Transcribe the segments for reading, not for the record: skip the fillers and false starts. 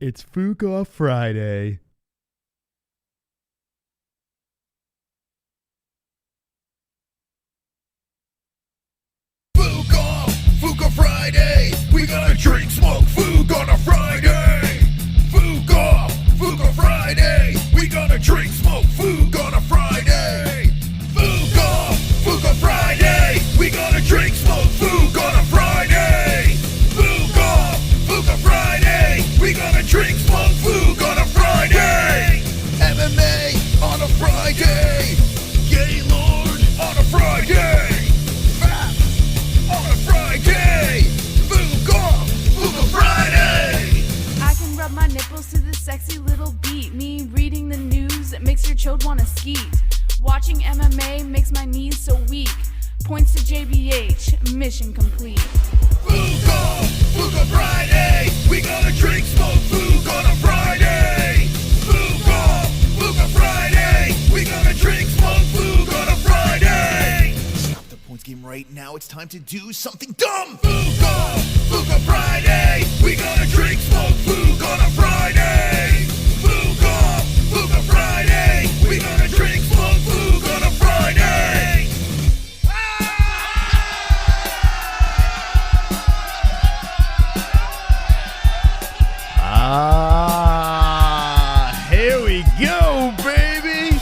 It's Fuka Friday. Fuka Friday, we gonna drink, smoke, food on a Friday. Fuka Friday, we gonna drink, smoke, food on a Friday. Fuka Friday, we gonna drink, smoke, food on a Friday. Fuka Friday, we gonna drink, smoke, food on a Friday. MMA on a Friday, Gaylord on a Friday. On a Friday, Fuka Friday. I can rub my nipples to this sexy little beat. Me reading the news, it makes your chode wanna skeet. Watching MMA makes my knees so weak. Points to JBH, mission complete. Fuka Friday, we gonna drink, smoke, food on a Friday. Fuka Friday, we gonna drink, smoke, food on a Friday. Stop the points game right now, it's time to do something dumb. Fuka Friday, we gonna drink, smoke, food on a Friday. Fuka Friday, we gonna drink, smoke, food on a Friday. Here we go, baby.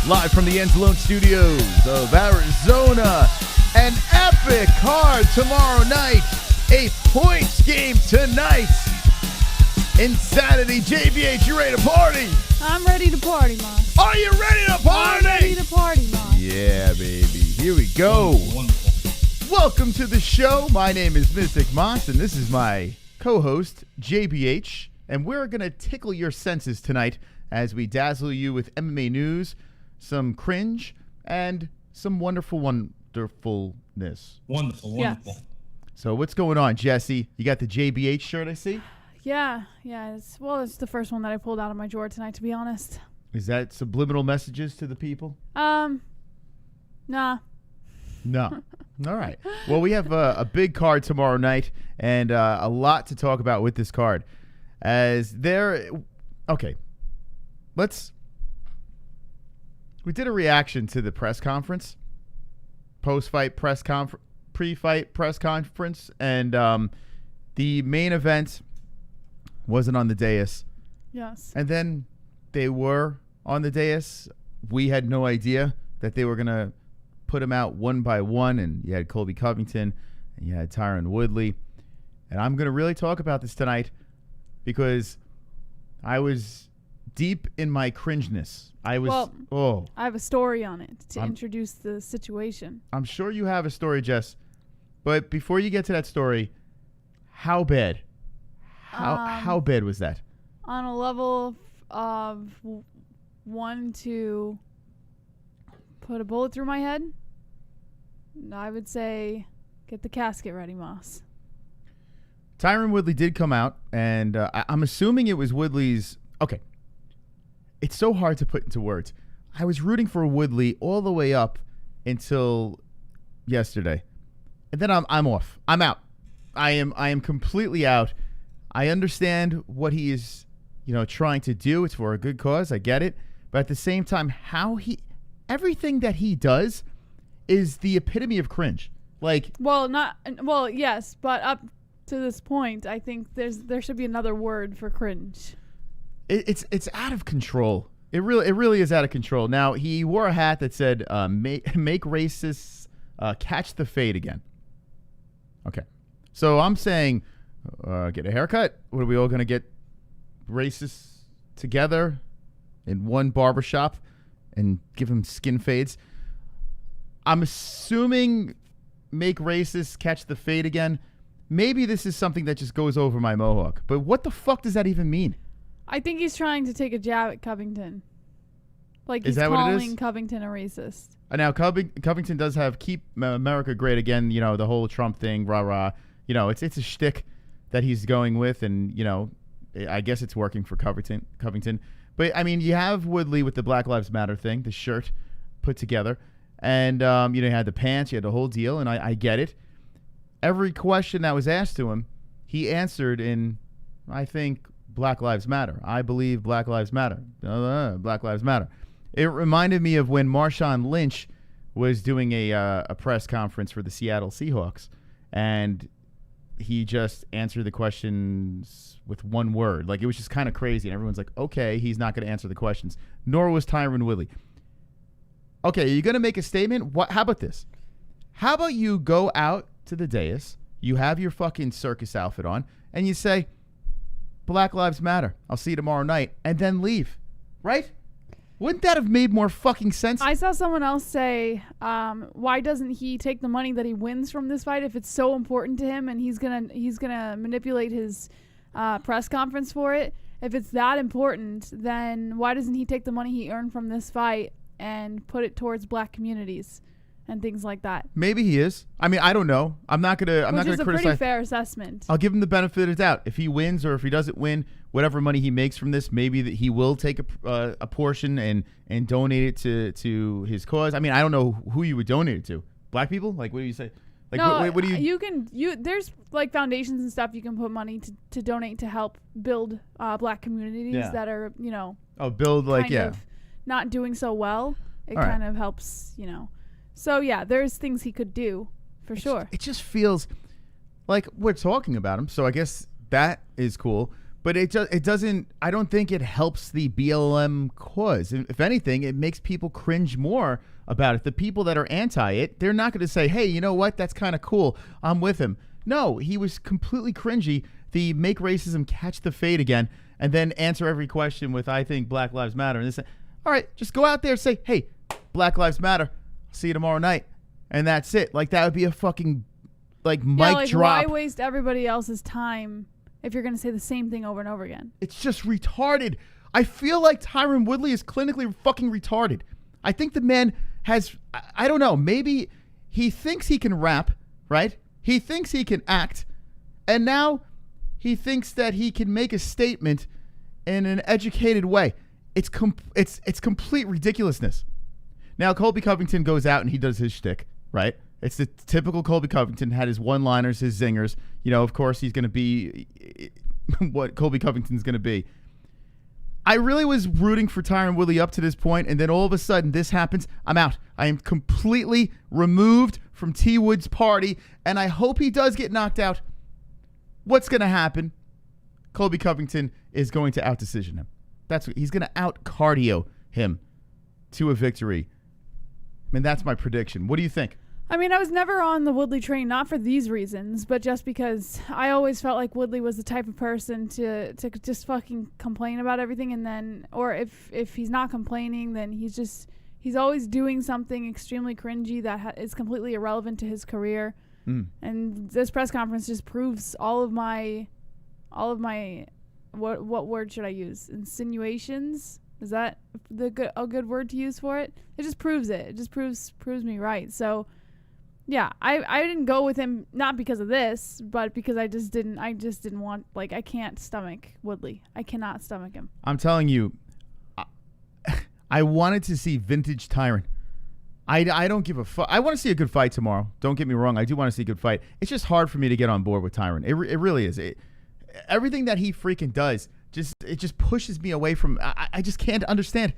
Live from the ANZALONE studios of Arizona. An epic card tomorrow night. A points game tonight. Insanity. JBH, you ready to party? I'm ready to party, Moss. Are you ready to party? I'm ready to party, Moss. Yeah, baby. Here we go. Wonderful. Welcome to the show. My name is Mystic Moss, and this is my co-host, JBH. And we're going to tickle your senses tonight as we dazzle you with MMA news, some cringe, and some wonderfulness. Wonderful. Yes. So what's going on, Jessie? You got the JBH shirt, I see? Yeah. It's the first one that I pulled out of my drawer tonight, to be honest. Is that subliminal messages to the people? Nah. No. All right. Well, we have a big card tomorrow night and a lot to talk about with this card. Okay. We did a reaction to the press conference, post-fight press conference, pre-fight press conference, and the main event wasn't on the dais. Yes. And then they were on the dais. We had no idea that they were going to put them out one by one, and you had COLBY Covington, and you had Tyron Woodley. And I'm going to really talk about this tonight because I was deep in my cringeness. I have a story on it to introduce the situation. I'm sure you have a story, Jess. But before you get to that story, how bad? How bad was that? On a level of 1 to put a bullet through my head, I would say get the casket ready, Moss. Tyron Woodley did come out, and I'm assuming it was Woodley's. Okay. It's so hard to put into words. I was rooting for Woodley all the way up until yesterday. And then I'm off. I'm out. I am completely out. I understand what he is, trying to do. It's for a good cause. I get it. But at the same time, everything that he does is the epitome of cringe. Yes, but up to this point, I think there should be another word for cringe. It's out of control. It really is out of control. Now, he wore a hat that said make racists catch the fade again. Okay. So I'm saying get a haircut. What, are we all going to get racists together in one barbershop and give them skin fades? I'm assuming make racists catch the fade again. Maybe this is something that just goes over my mohawk. But what the fuck does that even mean? I think he's trying to take a jab at Covington. Like he's Is that what it is? calling Covington a racist. Now, Covington does have Keep America Great Again, the whole Trump thing, rah-rah. It's a shtick that he's going with, and, I guess it's working for Covington. But, I mean, you have Woodley with the Black Lives Matter thing, the shirt put together. And, you had the pants, you had the whole deal, and I get it. Every question that was asked to him, he answered in, I think, Black Lives Matter. I believe Black Lives Matter. Black Lives Matter. It reminded me of when Marshawn Lynch was doing a press conference for the Seattle Seahawks, and he just answered the questions with one word. Like, it was just kind of crazy, and everyone's like, okay, he's not going to answer the questions. Nor was Tyron Woodley. Okay, are you going to make a statement? How about this? How about you go out to the dais, you have your fucking circus outfit on, and you say, Black Lives Matter. I'll see you tomorrow night, and then leave. Right? Wouldn't that have made more fucking sense? I saw someone else say, why doesn't he take the money that he wins from this fight if it's so important to him and he's gonna manipulate his press conference for it? If it's that important, then why doesn't he take the money he earned from this fight and put it towards black communities and things like that? Maybe he is. I mean, I don't know. I'm not gonna Which is a criticize. pretty fair assessment. I'll give him the benefit of the doubt. If he wins or if he doesn't win, whatever money he makes from this, maybe that he will take a portion and donate it to his cause. I mean, I don't know who you would donate it to. Black people? Like, what do you say? Like, no, what do you? There's like foundations and stuff you can put money to donate to help build black communities that are, Build like, kind of not doing so well. It All right. kind of helps, So yeah, there's things he could do for sure. It just feels like we're talking about him, so I guess that is cool. But it doesn't. I don't think it helps the BLM cause. If anything, it makes people cringe more about it. The people that are anti it, they're not going to say, "Hey, you know what? That's kind of cool. I'm with him." No, he was completely cringy. The make racism catch the fade again, and then answer every question with, "I think Black Lives Matter." And this, all right, just go out there and say, "Hey, Black Lives Matter. See you tomorrow night," and that's it. Like, that would be a fucking mic drop. Why waste everybody else's time if you're going to say the same thing over and over again? It's just retarded. I feel like Tyron Woodley is clinically fucking retarded. I think the man has, I don't know, maybe he thinks he can rap, right? He thinks he can act, and now he thinks that he can make a statement in an educated way. It's complete ridiculousness. Now, Colby Covington goes out and he does his shtick, right? It's the typical Colby Covington, had his one-liners, his zingers. Of course, he's going to be what Colby Covington's going to be. I really was rooting for Tyron Woodley up to this point, and then all of a sudden this happens. I'm out. I am completely removed from T. Wood's party, and I hope he does get knocked out. What's going to happen? Colby Covington is going to out-decision him. He's going to out-cardio him to a victory. I mean, that's my prediction. What do you think? I mean, I was never on the Woodley train, not for these reasons, but just because I always felt like Woodley was the type of person to just fucking complain about everything, and then, or if he's not complaining, then he's always doing something extremely cringy that is completely irrelevant to his career. And this press conference just proves all of my what word should I use? Insinuations? Is that a good word to use for it? It just proves it. It just proves me right. So, yeah, I didn't go with him not because of this, but because I just didn't want, like, I can't stomach Woodley. I cannot stomach him. I'm telling you, I wanted to see vintage Tyron. I don't give a fuck. I want to see a good fight tomorrow. Don't get me wrong. I do want to see a good fight. It's just hard for me to get on board with Tyron. It really is. Everything that he freaking does, it just pushes me away from. I just can't understand.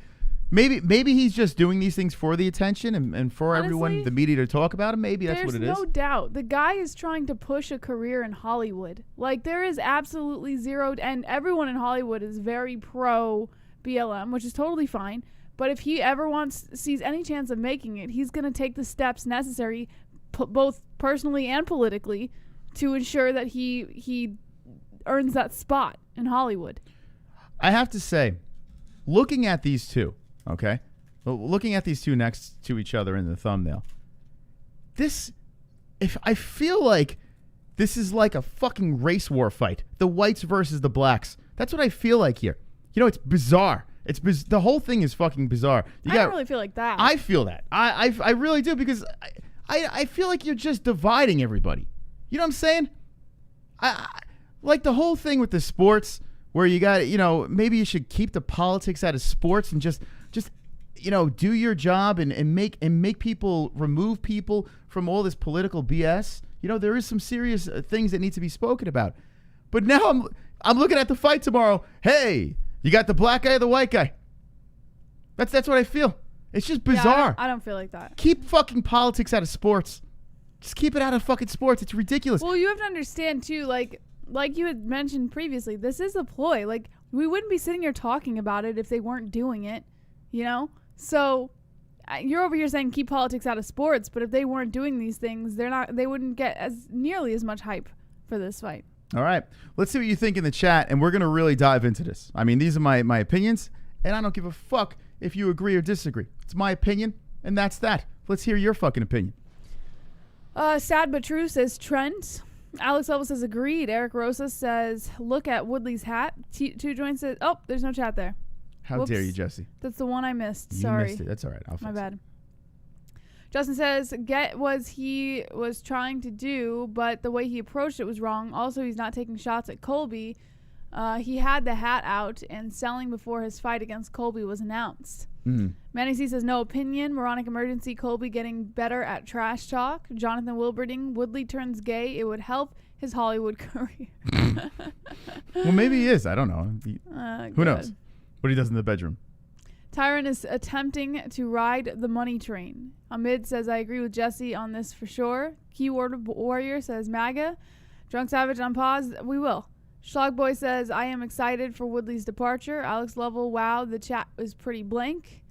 Maybe he's just doing these things for the attention and for Honestly, everyone, the media, to talk about him. Maybe that's what it is. There's no doubt. The guy is trying to push a career in Hollywood. Like, there is absolutely zero, and everyone in Hollywood is very pro BLM, which is totally fine. But if he ever sees any chance of making it, he's going to take the steps necessary, both personally and politically, to ensure that he earns that spot in Hollywood. I have to say, looking at these two, okay? Looking at these two next to each other in the thumbnail, if I feel like this is like a fucking race war fight, the whites versus the blacks. That's what I feel like here. It's bizarre. The whole thing is fucking bizarre. I don't really feel like that. I feel that. I really do, because I feel like you're just dividing everybody. You know what I'm saying? Like the whole thing with the sports, where you got, maybe you should keep the politics out of sports and just do your job and make people, remove people from all this political BS. There is some serious things that need to be spoken about. But now I'm looking at the fight tomorrow. Hey, you got the black guy or the white guy? That's what I feel. It's just bizarre. I don't feel like that. Keep fucking politics out of sports. Just keep it out of fucking sports. It's ridiculous. Well, you have to understand too, like you had mentioned previously, this is a ploy. Like, we wouldn't be sitting here talking about it if they weren't doing it, you know? So you're over here saying keep politics out of sports, but if they weren't doing these things, they wouldn't get nearly as much hype for this fight. All right. Let's see what you think in the chat, and we're going to really dive into this. I mean, these are my opinions, and I don't give a fuck if you agree or disagree. It's my opinion, and that's that. Let's hear your fucking opinion. Sad but true says Trent. Alex Elvis says agreed. Eric Rosa says look at Woodley's hat. Two Joints says there's no chat there. How dare you, Jessie? That's the one I missed. You Sorry. missed it. That's all right. My bad. Justin says get what he was trying to do, but the way he approached it was wrong. Also, he's not taking shots at Colby. He had the hat out and selling before his fight against Colby was announced. Manny C says no opinion. Moronic emergency. Colby getting better at trash talk. Jonathan Wilberding. Woodley turns gay. It would help his Hollywood career. Well, maybe he is. I don't know. Who knows what he does in the bedroom. Tyron is attempting to ride the money train. Amid says I agree with Jessie on this for sure. Keyword Warrior says MAGA. Drunk Savage on pause. We will. Schlagboy says, I am excited for Woodley's departure. Alex Lovell, wow, the chat was pretty blank.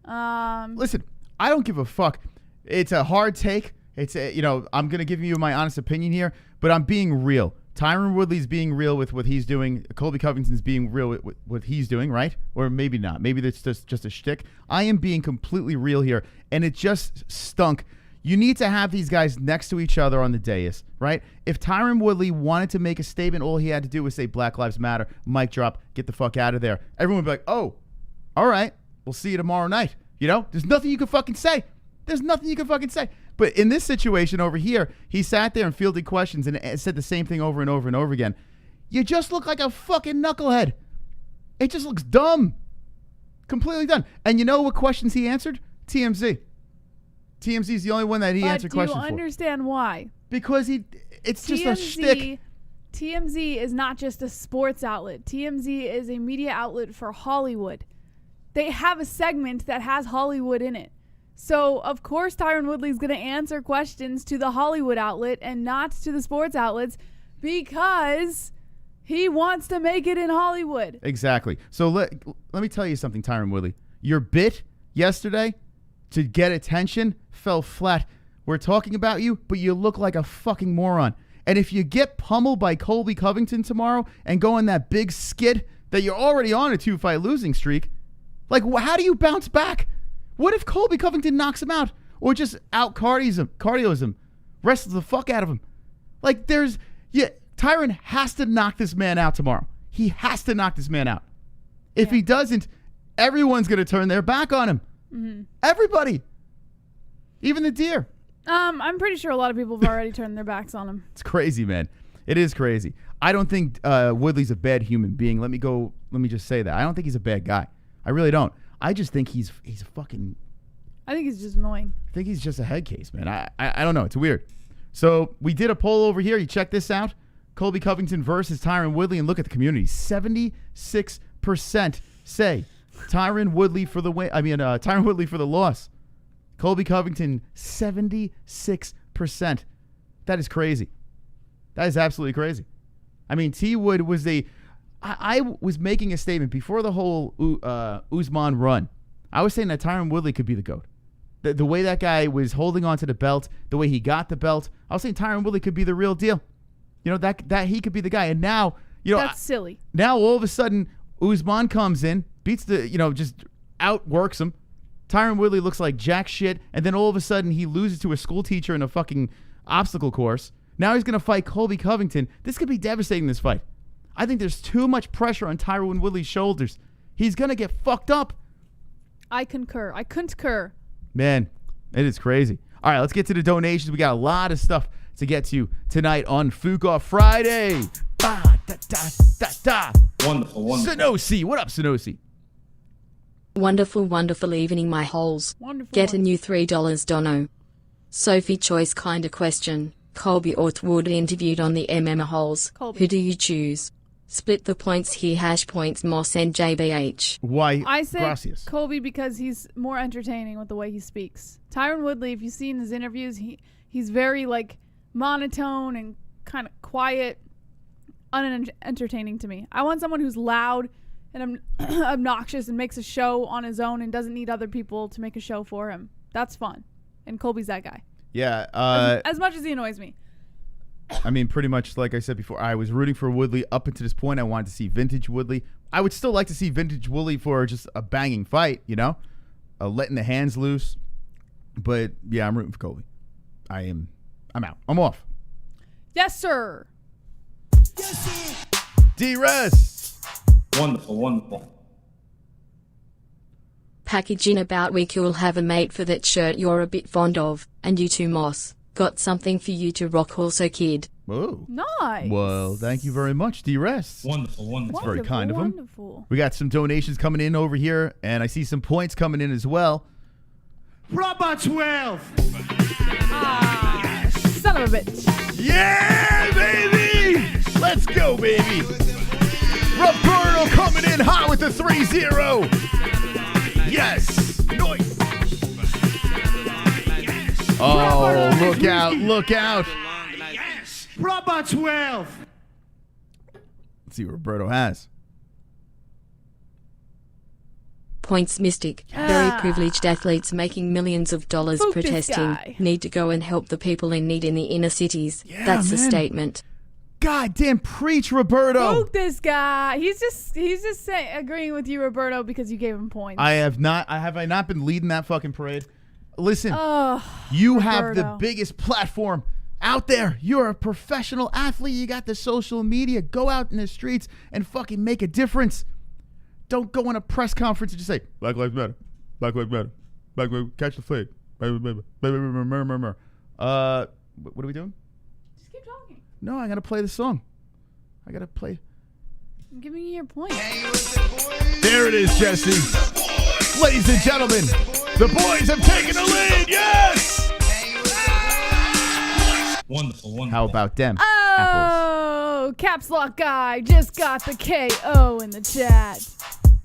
Listen, I don't give a fuck. It's a hard take. It's I'm going to give you my honest opinion here, but I'm being real. Tyron Woodley's being real with what he's doing. Colby Covington's being real with what he's doing, right? Or maybe not. Maybe that's just a shtick. I am being completely real here, and it just stunk. You need to have these guys next to each other on the dais, right? If Tyron Woodley wanted to make a statement, all he had to do was say Black Lives Matter, mic drop, get the fuck out of there. Everyone would be like, oh, all right, we'll see you tomorrow night. You know, there's nothing you can fucking say. There's nothing you can fucking say. But in this situation over here, he sat there and fielded questions and said the same thing over and over and over again. You just look like a fucking knucklehead. It just looks dumb. Completely done. And you know what questions he answered? TMZ. TMZ is the only one that he answered questions for. Do you understand why? Because it's just a shtick. TMZ is not just a sports outlet. TMZ is a media outlet for Hollywood. They have a segment that has Hollywood in it. So, of course, Tyron Woodley's going to answer questions to the Hollywood outlet and not to the sports outlets because he wants to make it in Hollywood. Exactly. So let me tell you something, Tyron Woodley. Your bit yesterday to get attention fell flat. We're talking about you, but you look like a fucking moron. And if you get pummeled by Colby Covington tomorrow and go on that big skid that you're already on a 2-fight losing streak, like, how do you bounce back? What if Colby Covington knocks him out or just out cardios him, wrestles the fuck out of him? Like, Tyron has to knock this man out tomorrow. He has to knock this man out. If he doesn't, everyone's going to turn their back on him. Mm-hmm. Everybody. Even the deer. I'm pretty sure a lot of people have already turned their backs on him. It's crazy, man. It is crazy. I don't think Woodley's a bad human being. Let me just say that. I don't think he's a bad guy. I really don't. I just think he's a fucking... I think he's just annoying. I think he's just a head case, man. I don't know. It's weird. So we did a poll over here. You check this out. Colby Covington versus Tyron Woodley, and look at the community. 76% say Tyron Woodley for the win. Tyron Woodley for the loss. Colby Covington, 76%. That is crazy. That is absolutely crazy. I mean, T Wood was I was making a statement before the whole Usman run. I was saying that Tyron Woodley could be the GOAT. The way that guy was holding on to the belt, the way he got the belt, I was saying Tyron Woodley could be the real deal. You know, that he could be the guy. And now, that's silly. Now all of a sudden, Usman comes in, beats just outworks him. Tyron Woodley looks like jack shit, and then all of a sudden he loses to a school teacher in a fucking obstacle course. Now he's going to fight Colby Covington. This could be devastating, this fight. I think there's too much pressure on Tyron Woodley's shoulders. He's going to get fucked up. I concur. I concur. Man, it is crazy. All right, let's get to the donations. We got a lot of stuff to get to tonight on Fuka Friday. Ba, da, da, da, da. Wonderful, wonderful. Sonosi. What up, Sonosi? Wonderful, wonderful evening, my holes. Wonderful. Get a new $3 dono. Sophie choice kinda question. Colby or Woodley interviewed on the MMA-Holes. Colby. Who do you choose? Split the points here. #points Moss and JBH. Why? I say Gracias. Colby because he's more entertaining with the way he speaks. Tyron Woodley, if you've seen his interviews, he's very like monotone and kind of quiet, unentertaining to me. I want someone who's loud and obnoxious and makes a show on his own and doesn't need other people to make a show for him. That's fun. And Colby's that guy. Yeah. As much as he annoys me. I mean, pretty much like I said before, I was rooting for Woodley up until this point. I wanted to see vintage Woodley. I would still like to see vintage Woodley for just a banging fight, you know, letting the hands loose. But yeah, I'm rooting for Colby. I'm out. I'm off. Yes, sir. D-Rest. Wonderful. Package in about week. You'll have a mate for that shirt you're a bit fond of. And you too, Moss. Got something for you to rock also, kid. Whoa. Nice. Well, thank you very much, D-Rest. Wonderful. That's very kind of him. Wonderful. We got some donations coming in over here, and I see some points coming in as well. Robot 12. Son of a bitch. Yeah, baby! Let's go, baby! Roberto coming in hot with the 3-0. Yes! Noise! Oh, look out. Robot 12. Let's see what Roberto has. Points Mystic. Very privileged athletes making millions of dollars Spook this protesting. guy. Need to go and help the people in need in the inner cities. Yeah, That's the man. statement. God damn, preach, Roberto! Spook this guy. He's just agreeing with you, Roberto, because you gave him points. Have I not been leading that fucking parade? Listen, Oh, you have the Roberto. biggest platform out there. You're a professional athlete. You got the social media. Go out in the streets and fucking make a difference. Don't go in a press conference and just say, Black Lives Matter. Black Lives Matter. Black Lives catch the flag. What are we doing? just keep talking. No, I got to play the song. I got to play. I'm giving you your point. There it is, Jessie. Ladies and gentlemen, the boys have taken the lead. Yes! Wonderful. How about them? Apples. Oh, caps lock guy just got the KO in the chat.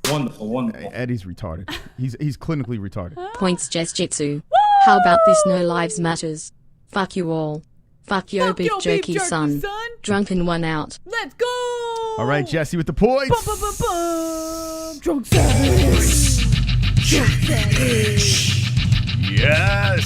Wonderful. Eddie's retarded. He's clinically retarded. Points Jitsu. How about this No Lives Matters? Fuck you all. Fuck yo Fuck beef your jerky, son. Drunken one out. Let's go. All right, Jesse with the points. Bum, bum, bum, bum. Drunk savage. Drunk savage. Yes.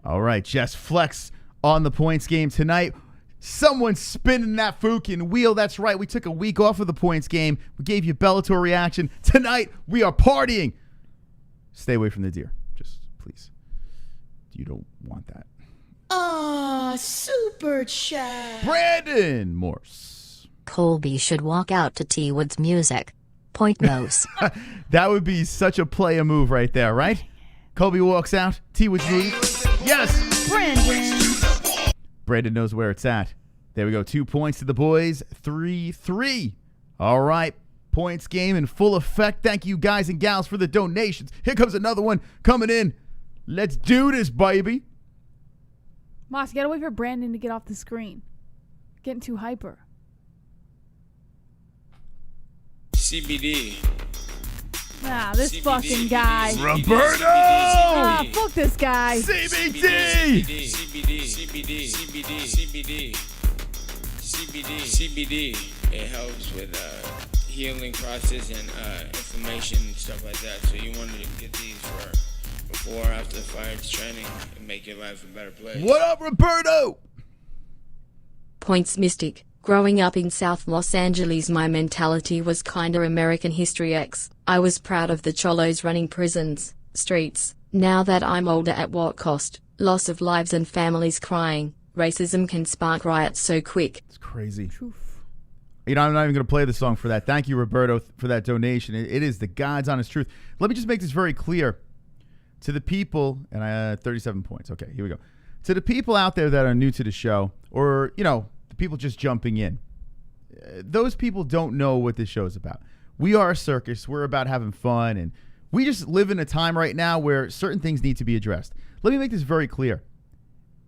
All right, Jess Flex on the points game tonight. Someone's spinning that fucking wheel. That's right. We took a week off of the points game. We gave you Bellator reaction. Tonight, we are partying. Stay away from the deer. Just please. You don't want that. Super chat. Brandon Morse. Colby should walk out to T Wood's music. Point Mouse. That would be such a player move right there, right? Colby walks out. T Wood's movie. Yes. Brandon knows where it's at. There we go. 2 points to the boys. 3-3. All right. Points game in full effect. Thank you guys and gals for the donations. Here comes another one coming in. Let's do this, baby. Moss, you gotta wait for Brandon to get off the screen. Getting too hyper. CBD. Ah, this CBD, fucking guy. Roberto! Ah, fuck this guy. CBD! CBD. It helps with healing process and inflammation and stuff like that. So you want to get these for before or after the fight training and make your life a better place. What up, Roberto? Points Mystic. Growing up in South Los Angeles, my mentality was kinda American History X. I was proud of the cholos running prisons, streets. Now that I'm older, at what cost? Loss of lives and families crying. Racism can spark riots so quick. It's crazy. You know, I'm not even going to play the song for that. Thank you, Roberto, for that donation. It is the God's honest truth. Let me just make this very clear to the people, and I had 37 points. Okay, here we go. To the people out there that are new to the show, or, you know, the people just jumping in, those people don't know what this show is about. We are a circus. We're about having fun, and we just live in a time right now where certain things need to be addressed. Let me make this very clear.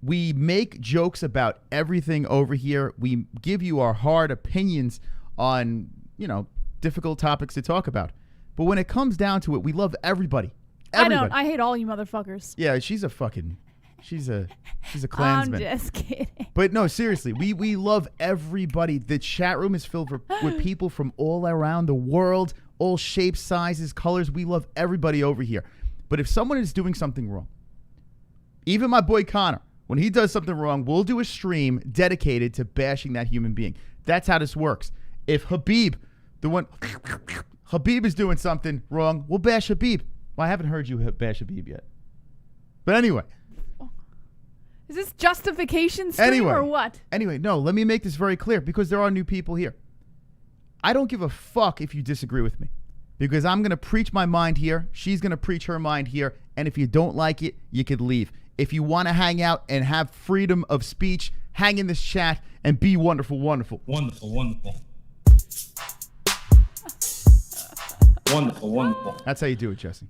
We make jokes about everything over here. We give you our hard opinions on, difficult topics to talk about. But when it comes down to it, we love everybody. Everybody. I don't. I hate all you motherfuckers. Yeah, she's a Klansman. I'm just kidding. But no, seriously, we love everybody. The chat room is filled with people from all around the world, all shapes, sizes, colors. We love everybody over here. But if someone is doing something wrong, even my boy Conor, when he does something wrong, we'll do a stream dedicated to bashing that human being. That's how this works. If Khabib is doing something wrong, we'll bash Khabib. Well, I haven't heard you bash Khabib yet. But anyway. Is this justification stream or what? Anyway, no, let me make this very clear because there are new people here. I don't give a fuck if you disagree with me because I'm going to preach my mind here. She's going to preach her mind here. And if you don't like it, you could leave. If you want to hang out and have freedom of speech, hang in this chat and be wonderful, wonderful. Wonderful, wonderful. Wonderful, wonderful. That's how you do it, Jessie.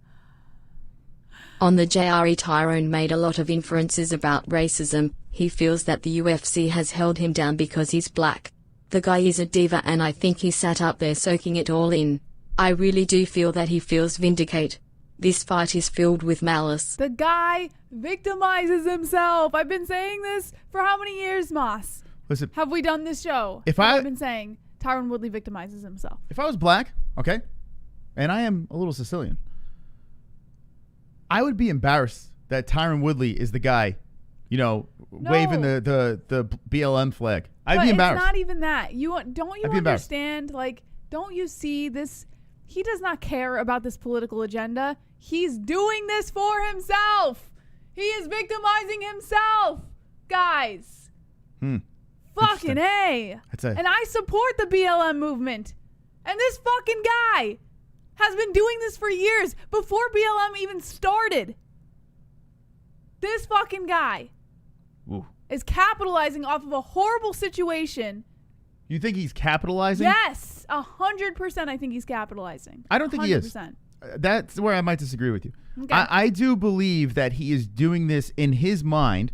On the JRE, Tyrone made a lot of inferences about racism. He feels that the UFC has held him down because he's black. The guy is a diva and I think he sat up there soaking it all in. I really do feel that he feels vindicated. This fight is filled with malice. The guy victimizes himself. I've been saying this for how many years, Moss? Listen, have we done this show? I've been saying Tyron Woodley victimizes himself. If I was black, okay, and I am a little Sicilian, I would be embarrassed that Tyron Woodley is the guy, waving the BLM flag. I'd be embarrassed. It's not even that. Don't you understand? Like, don't you see this? He does not care about this political agenda. He's doing this for himself. He is victimizing himself, guys. Fucking A. And I support the BLM movement. And this fucking guy has been doing this for years before BLM even started. This fucking guy is capitalizing off of a horrible situation. You think he's capitalizing? Yes, 100% I think he's capitalizing. I don't think he is. That's where I might disagree with you. Okay. I do believe that he is doing this in his mind.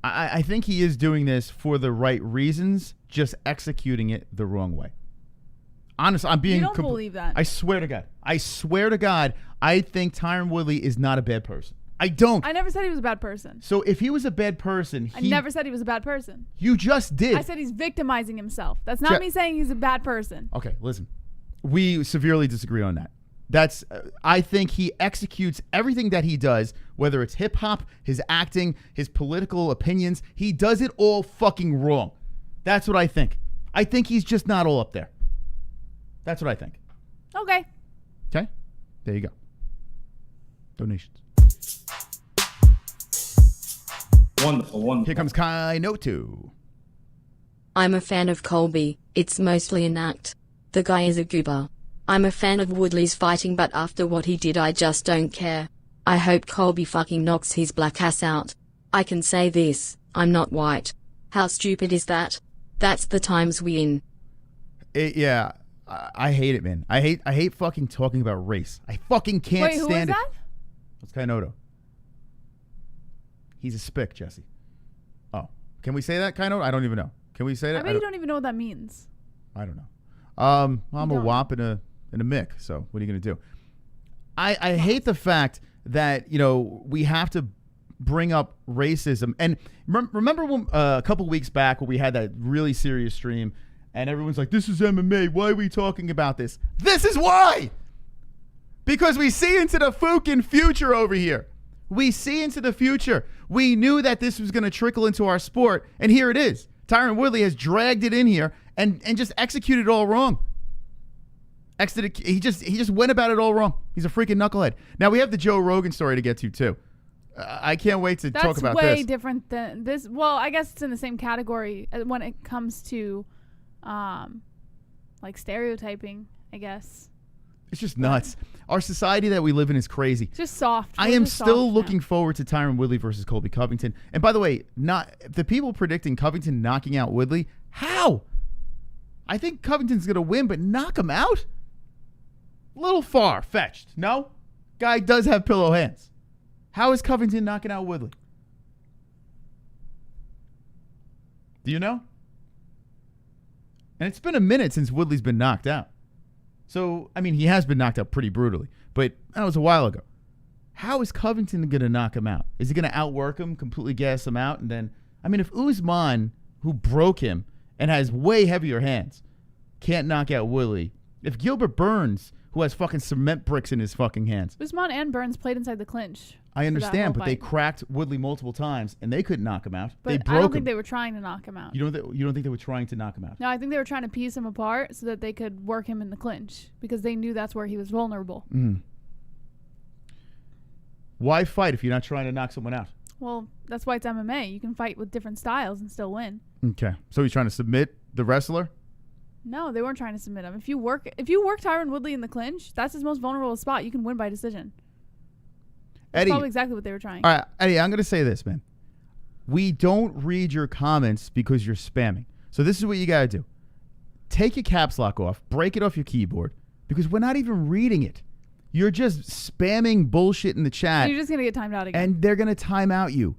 I think he is doing this for the right reasons, just executing it the wrong way. Honestly, I'm being... You don't believe that. I swear to God. I swear to God, I think Tyron Woodley is not a bad person. I don't. I never said he was a bad person. So if he was a bad person... I never said he was a bad person. You just did. I said he's victimizing himself. That's not me saying he's a bad person. Okay, listen. We severely disagree on that. I think he executes everything that he does, whether it's hip-hop, his acting, his political opinions. He does it all fucking wrong. That's what I think. I think he's just not all up there. That's what I think. Okay. Okay? There you go. Donations. Wonderful, wonderful. Here comes Kainotu. I'm a fan of COLBY. It's mostly an act. The guy is a goober. I'm a fan of Woodley's fighting, but after what he did I just don't care. I hope COLBY fucking knocks his black ass out. I can say this, I'm not white. How stupid is that? That's the times we in. Yeah. I hate it, man. I hate fucking talking about race. I fucking can't stand it. Wait, who is that? That's Kainoto. He's a spick, Jessie. Oh. Can we say that, Kainoto? I don't even know. Can we say that? I bet you don't even know what that means. I don't know. I'm a wop and a mick, so what are you going to do? I hate the fact that, we have to bring up racism. And remember when, a couple weeks back when we had that really serious stream and everyone's like, this is MMA. Why are we talking about this? This is why! Because we see into the fucking future over here. We see into the future. We knew that this was going to trickle into our sport, and here it is. Tyron Woodley has dragged it in here and just executed it all wrong. He just went about it all wrong. He's a freaking knucklehead. Now, we have the Joe Rogan story to get to, too. I can't wait to talk about this. That's way different than this. Well, I guess it's in the same category when it comes to like stereotyping, I guess. It's just nuts. Our society that we live in is crazy. It's just soft. I am still looking forward to Tyron Woodley versus Colby Covington. And by the way, not the people predicting Covington knocking out Woodley. How? I think Covington's going to win, but knock him out? A little far-fetched. No? Guy does have pillow hands. How is Covington knocking out Woodley? Do you know? And it's been a minute since Woodley's been knocked out. So, I mean, he has been knocked out pretty brutally, but that was a while ago. How is Covington going to knock him out? Is he going to outwork him, completely gas him out? And then, I mean, if Usman, who broke him and has way heavier hands, can't knock out Woodley, if Gilbert Burns, who has fucking cement bricks in his fucking hands. Usman and Burns played inside the clinch. I understand, but they cracked Woodley multiple times, and they couldn't knock him out. But they broke I don't think him. they were trying to knock him out. You don't think they were trying to knock him out? No, I think they were trying to piece him apart so that they could work him in the clinch because they knew that's where he was vulnerable. Mm. Why fight if you're not trying to knock someone out? Well, that's why it's MMA. You can fight with different styles and still win. Okay. So you're trying to submit the wrestler? No, they weren't trying to submit him. If you work Tyron Woodley in the clinch, that's his most vulnerable spot. You can win by decision. That's Eddie, probably exactly what they were trying. All right, Eddie, I'm going to say this, man. We don't read your comments because you're spamming. So this is what you got to do. Take your caps lock off. Break it off your keyboard because we're not even reading it. You're just spamming bullshit in the chat. You're just going to get timed out again. And they're going to time out you.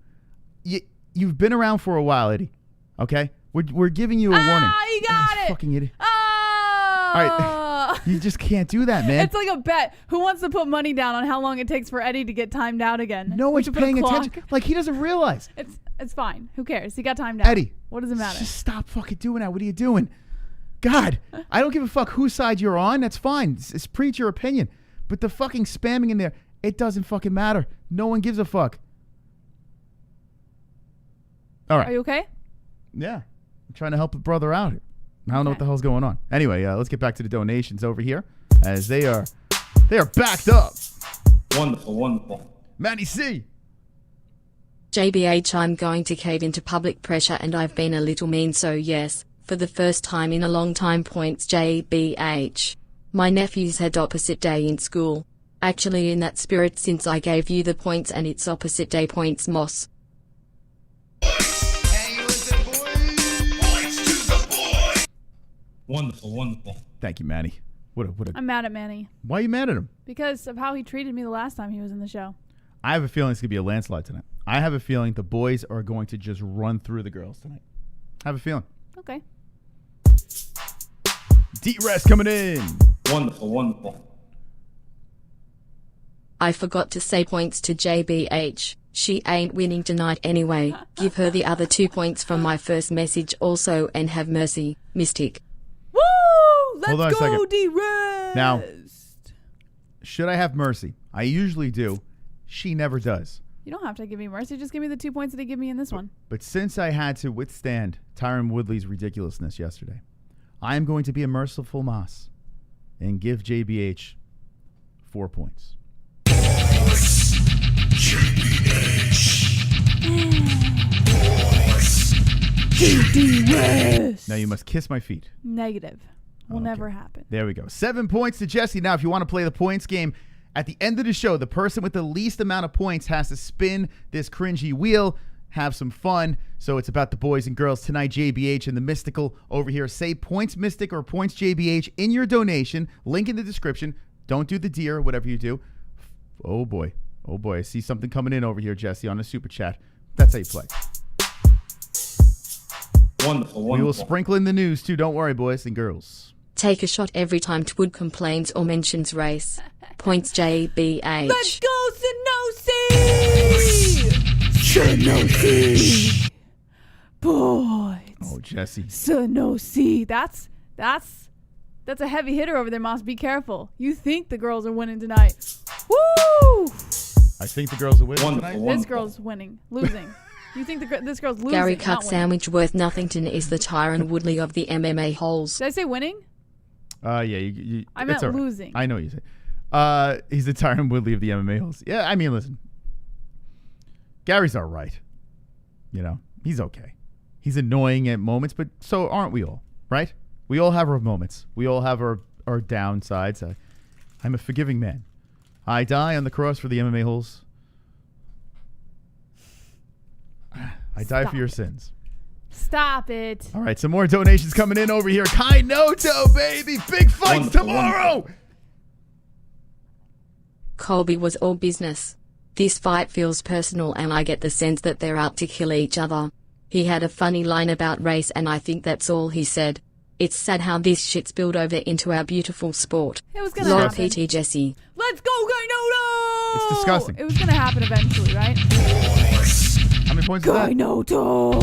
You've been around for a while, Eddie. Okay? We're giving you a warning. You got it. Fucking idiot. Oh. All right. You just can't do that, man. It's like a bet. Who wants to put money down on how long it takes for Eddie to get timed out again? No one's paying attention. Like, he doesn't realize. It's fine. Who cares? He got timed out. Eddie. What does it matter? Just stop fucking doing that. What are you doing? God, I don't give a fuck whose side you're on. That's fine. It's preach your opinion. But the fucking spamming in there, it doesn't fucking matter. No one gives a fuck. All right. Are you okay? Yeah. I'm trying to help a brother out here. I don't know what the hell's going on. Anyway, let's get back to the donations over here as they are backed up. Wonderful, wonderful. Manny C. JBH, I'm going to cave into public pressure and I've been a little mean, so yes, for the first time in a long time, points JBH. My nephews had opposite day in school. Actually in that spirit, since I gave you the points and it's opposite day, points Moss. Wonderful, wonderful. Thank you, Manny. What a I'm mad at Manny. Why are you mad at him? Because of how he treated me the last time he was in the show. I have a feeling it's going to be a landslide tonight. I have a feeling the boys are going to just run through the girls tonight. I have a feeling. Okay. D-Rest coming in. Wonderful, wonderful. I forgot to say points to JBH. She ain't winning tonight anyway. Give her the other 2 points from my first message also and have mercy, Mystic. Woo! Hold on Let's a second. go, D-Rest! Now, should I have mercy? I usually do. She never does. You don't have to give me mercy. Just give me the 2 points that he gave me in this one. But since I had to withstand Tyron Woodley's ridiculousness yesterday, I am going to be a merciful Moss and give JBH 4 points. D-Rest! Now you must kiss my feet. Negative. Will Okay. never happen. There we go. 7 points to Jessie. Now, if you want to play the points game, at the end of the show, the person with the least amount of points has to spin this cringy wheel, have some fun. So it's about the boys and girls tonight. JBH and the Mystical over here. Say points Mystic or points JBH in your donation. Link in the description. Don't do the deer, whatever you do. Oh, boy. Oh, boy. I see something coming in over here, Jessie, on the super chat. That's how you play. Wonderful, wonderful. We will sprinkle in the news, too. Don't worry, boys and girls. Take a shot every time Twood complains or mentions race. Points JBH. Let's go, Sanosi! Sanosi! Boys. Oh, Jessie. Sanosi. That's a heavy hitter over there, Moss. Be careful. You think the girls are winning tonight. Woo! I think the girls are winning Wonderful, tonight. wonderful. This girl's winning. Losing. You think this girl's losing, Gary not Cut winning. Sandwich Worth Nothington is the Tyron Woodley of the MMA-Holes. Did I say winning? Yeah, I meant it's all right. losing. I know what you say. He's the Tyron Woodley of the MMA-Holes. Yeah, I mean, listen. Gary's all right. You know, he's okay. He's annoying at moments, but so aren't we all, right? We all have our moments. We all have our downsides. I'm a forgiving man. I die on the cross for the MMA-Holes. I die Stop for your it. sins. Stop it. All right, some more donations coming in over here. Kainoto, baby. Big fights Wonderful, tomorrow. COLBY was all business. This fight feels personal and I get the sense that they're out to kill each other. He had a funny line about race and I think that's all he said. It's sad how this shit spilled over into our beautiful sport. It was gonna Lol happen. PT Jessie. Let's go, Gainoto! It's disgusting. It was gonna happen eventually, right? How many points is that? Gainoto!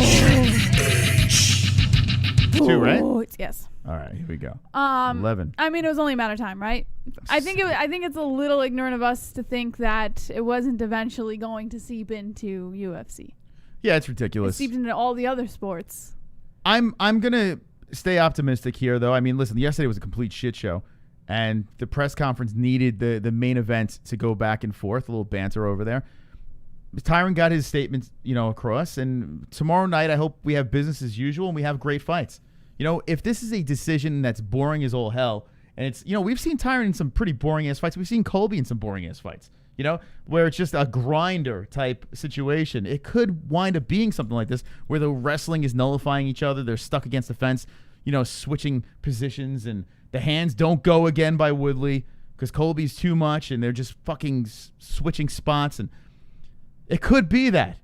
2, right? Yes. All right, here we go. 11. I mean, it was only a matter of time, right? I think it's a little ignorant of us to think that it wasn't eventually going to seep into UFC. Yeah, it's It ridiculous. seeped into all the other sports. I'm gonna stay optimistic here, though. I mean, listen, yesterday was a complete shit show, and the press conference needed the main event to go back and forth, a little banter over there. Tyron got his statement, across, and tomorrow night I hope we have business as usual and we have great fights. If this is a decision that's boring as all hell, and it's, we've seen Tyron in some pretty boring ass fights. We've seen Colby in some boring ass fights, where it's just a grinder type situation. It could wind up being something like this, where the wrestling is nullifying each other. They're stuck against the fence, switching positions, and the hands don't go again by Woodley because Colby's too much, and they're just fucking switching spots. And it could be that.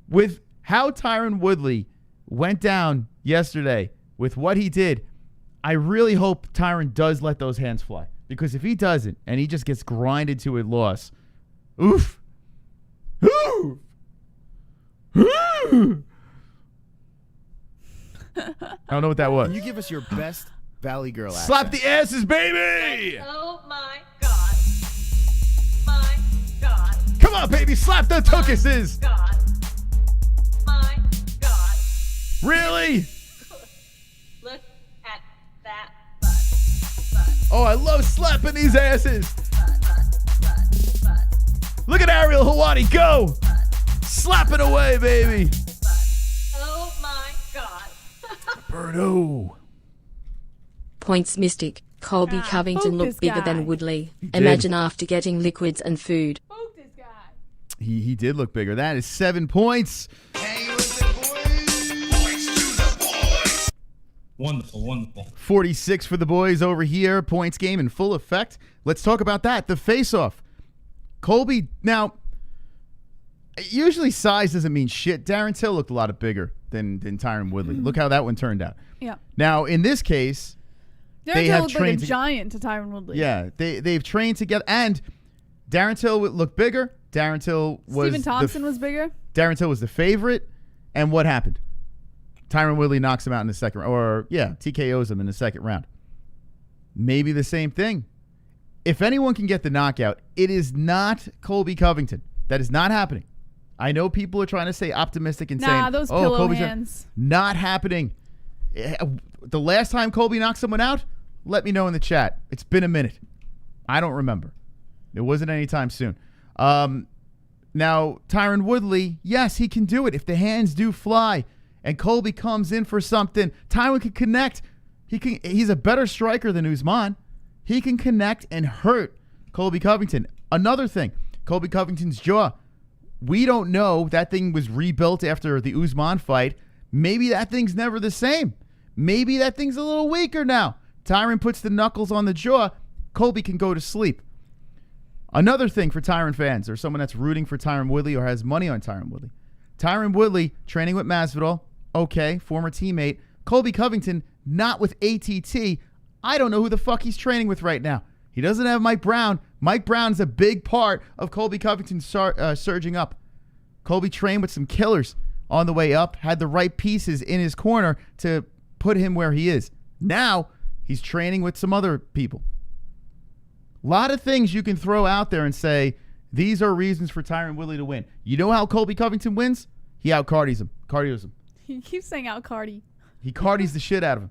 With how Tyron Woodley went down yesterday, with what he did, I really hope Tyron does let those hands fly. Because if he doesn't, and he just gets grinded to a loss, oof. Oof. Oof. I don't know what that was. Can you give us your best Valley Girl accent? Slap the asses, baby! Oh my God. My God. Come on, baby, slap the tukuses! God. My God. Really? Look at that butt. Oh, I love slapping these asses. Butt. Look at ARIEL HELWANI go. Slap it away, baby. Oh my God. Birdo. Points Mystic. Colby Covington poke looked this bigger guy. than Woodley. He did. Imagine after getting liquids and food. Poke this guy. He did look bigger. That is 7 points. Wonderful. 46 for the boys over here. Points game in full effect. Let's talk about that. The face-off. Colby, now, usually size doesn't mean shit. Darren Till looked a lot bigger than Tyron Woodley. Look how that one turned out. Yeah. Now, in this case, Darren have Till looked like a trained to- giant to Tyron Woodley. yeah, they've trained together. And Darren Till looked bigger. Darren Till was Stephen Thompson was bigger. Darren Till was the favorite. And what happened? Tyron Woodley knocks him out in the second round. Or, TKOs him in the second round. Maybe the same thing. If anyone can get the knockout, it is not Colby Covington. That is not happening. I know people are trying to stay optimistic and saying, Those pillow Colby's hands. not happening. The last time Colby knocked someone out, let me know in the chat. It's been a minute. I don't remember. It wasn't anytime soon. Now, Tyron Woodley, yes, he can do it if the hands do fly and Colby comes in for something. Tyron can connect. He's a better striker than Usman. He can connect and hurt Colby Covington. Another thing, Colby Covington's jaw. We don't know. That thing was rebuilt after the Usman fight. Maybe that thing's never the same. Maybe that thing's a little weaker now. Tyron puts the knuckles on the jaw. Colby can go to sleep. Another thing for Tyron fans, or someone that's rooting for Tyron Woodley or has money on Tyron Woodley. Tyron Woodley training with Masvidal. Okay, former teammate. Colby Covington not with ATT. I don't know who the fuck he's training with right now. He doesn't have Mike Brown. Mike Brown's a big part of Colby Covington surging up. Colby trained with some killers on the way up, had the right pieces in his corner to put him where he is. Now, he's training with some other people. A lot of things you can throw out there and say, these are reasons for Tyron Woodley to win. You know how Colby Covington wins? He out-cardios him. He keeps saying out Cardi. He cardies the shit out of him.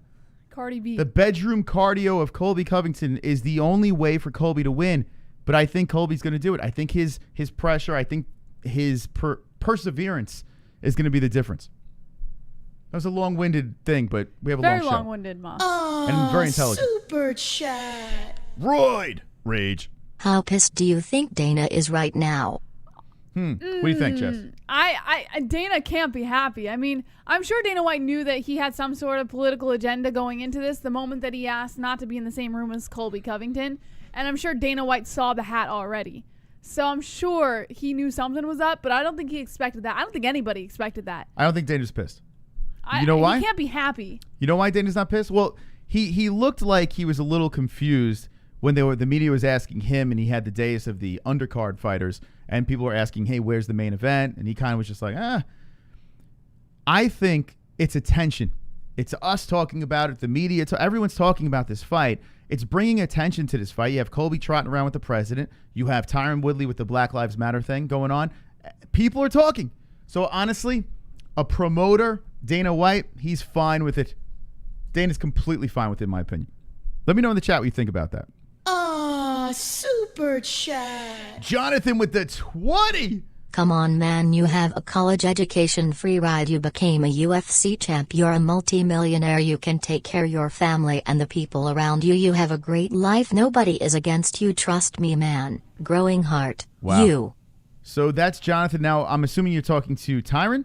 Cardi B. The bedroom cardio of Colby Covington is the only way for Colby to win, but I think Colby's going to do it. I think his pressure, I think his perseverance is going to be the difference. That was a long-winded thing, but we have a Very long show. long-winded, Ma. And very intelligent. Super chat. Royd. Rage. How pissed do you think Dana is right now? What do you think, Jess? Dana can't be happy. I mean, I'm sure Dana White knew that he had some sort of political agenda going into this the moment that he asked not to be in the same room as Colby Covington. And I'm sure Dana White saw the hat already. So I'm sure he knew something was up, but I don't think he expected that. I don't think anybody expected that. I don't think Dana's pissed. You know why? He can't be happy. You know why Dana's not pissed? Well, he looked like he was a little confused when the media was asking him, and he had the dais of the undercard fighters, and people were asking, hey, where's the main event? And he kind of was just like, I think it's attention. It's us talking about it, the media, everyone's talking about this fight. It's bringing attention to this fight. You have Colby trotting around with the president. You have Tyron Woodley with the Black Lives Matter thing going on. People are talking. So honestly, a promoter, Dana White, he's fine with it. Dana's completely fine with it, in my opinion. Let me know in the chat what you think about that. Super chat. Jonathan with the 20. Come on, man, you have a college education, free ride, you became a UFC champ, you're a multi-millionaire, you can take care of your family and the people around you, you have a great life, nobody is against you, trust me, man. Growing heart. Wow. You. So that's Jonathan. Now, I'm assuming you're talking to Tyron?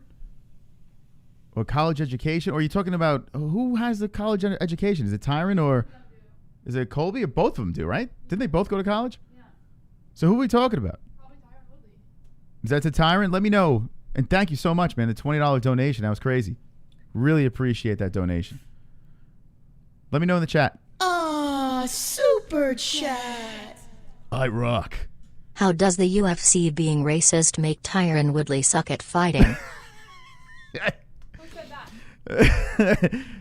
Or college education? Or are you talking about who has the college education? Is it Tyron or is it Colby? Or both of them do, right? Didn't they both go to college? Yeah. So who are we talking about? Is that to Tyron? Let me know. And thank you so much, man. The $20 donation. That was crazy. Really appreciate that donation. Let me know in the chat. Super chat. I rock. How does the UFC being racist make Tyron Woodley suck at fighting?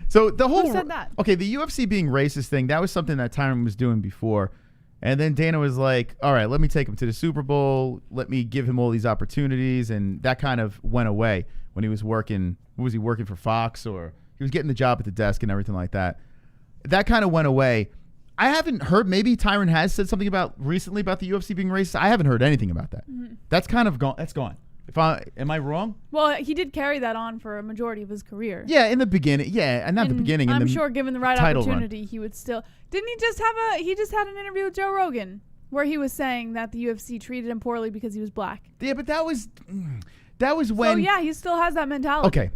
So the whole... Who said that? Okay, the UFC being racist thing, that was something that Tyron was doing before. And then Dana was like, all right, let me take him to the Super Bowl. Let me give him all these opportunities. And that kind of went away when he was working. Was he working for Fox, or he was getting the job at the desk and everything like that? That kind of went away. I haven't heard, maybe Tyron has said something recently about the UFC being racist. I haven't heard anything about that. Mm-hmm. That's kind of gone. That's gone. Am I wrong? Well, he did carry that on for a majority of his career. Yeah, in the beginning. Yeah, and not the beginning. I'm sure given the right opportunity, he would still. Didn't he just he just had an interview with Joe Rogan where he was saying that the UFC treated him poorly because he was black. Yeah, but that was when. So yeah, he still has that mentality. Okay.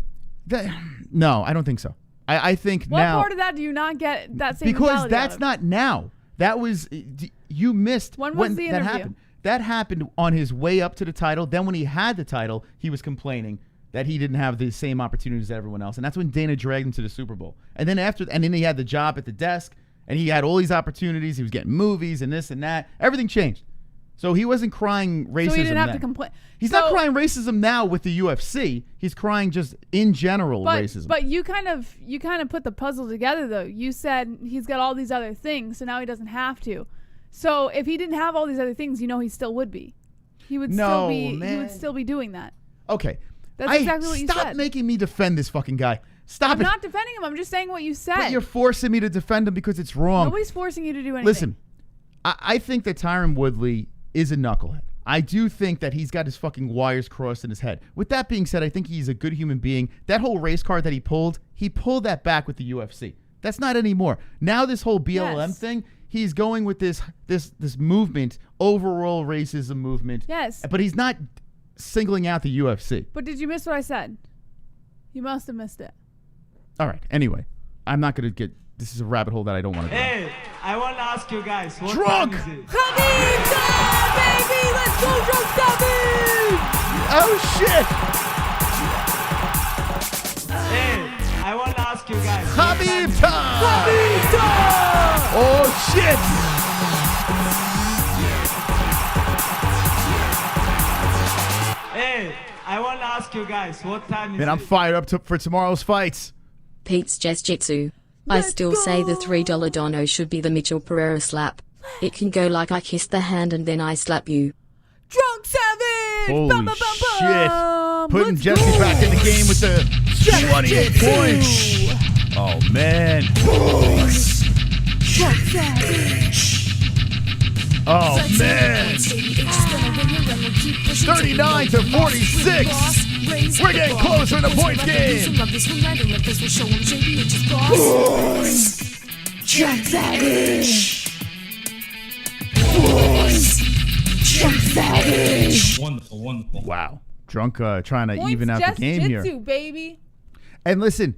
No, I don't think so. I think what now. What part of that do you not get that same because mentality that's out of? Not now. That was you missed when was the interview? That happened. That happened on his way up to the title. Then when he had the title, he was complaining that he didn't have the same opportunities as everyone else. And that's when Dana dragged him to the Super Bowl. And then then he had the job at the desk, and he had all these opportunities. He was getting movies and this and that. Everything changed. So he wasn't crying racism. So he didn't have to complain. He's not crying racism now with the UFC. He's crying just in general racism. But you kind of put the puzzle together, though. You said he's got all these other things, so now he doesn't have to. So if he didn't have all these other things, he still would be. He would still be doing that. Okay. That's exactly what you said. Stop making me defend this fucking guy. Stop it. I'm not defending him. I'm just saying what you said. But you're forcing me to defend him because it's wrong. Nobody's forcing you to do anything. Listen, I think that Tyron Woodley is a knucklehead. I do think that he's got his fucking wires crossed in his head. With that being said, I think he's a good human being. That whole race card that he pulled that back with the UFC. That's not anymore. Now this whole BLM thing, he's going with this movement, overall racism movement. Yes. But he's not singling out the UFC. But did you miss what I said? You must have missed it. All right. Anyway, I'm not going to get... This is a rabbit hole that I don't want to go. Hey, I want to ask you guys, what Drunk! time is it? KHABIB time, baby! Let's go, Drunk KHABIB! Oh, shit! Hey, I want to ask you guys. KHABIB time! KHABIB time! Oh, shit! Hey, I want to ask you guys, what time is Man, I'm it? fired up for tomorrow's fights. Pete's Jiu-Jitsu. I still say the $3 dono should be the Mitchell Pereira slap. It can go like I kiss the hand and then I slap you. Drunk Savage! Holy shit. Putting Jessie back in the game with the 28 points. Oh, man. Drunk Savage! Oh, man. 39 to 46. We're getting closer in the points game. Drunk Savage. Drunk Savage. Wonderful, wonderful. Wow. Drunk trying to Points even out the game here. Jiu-Jitsu, baby. And listen,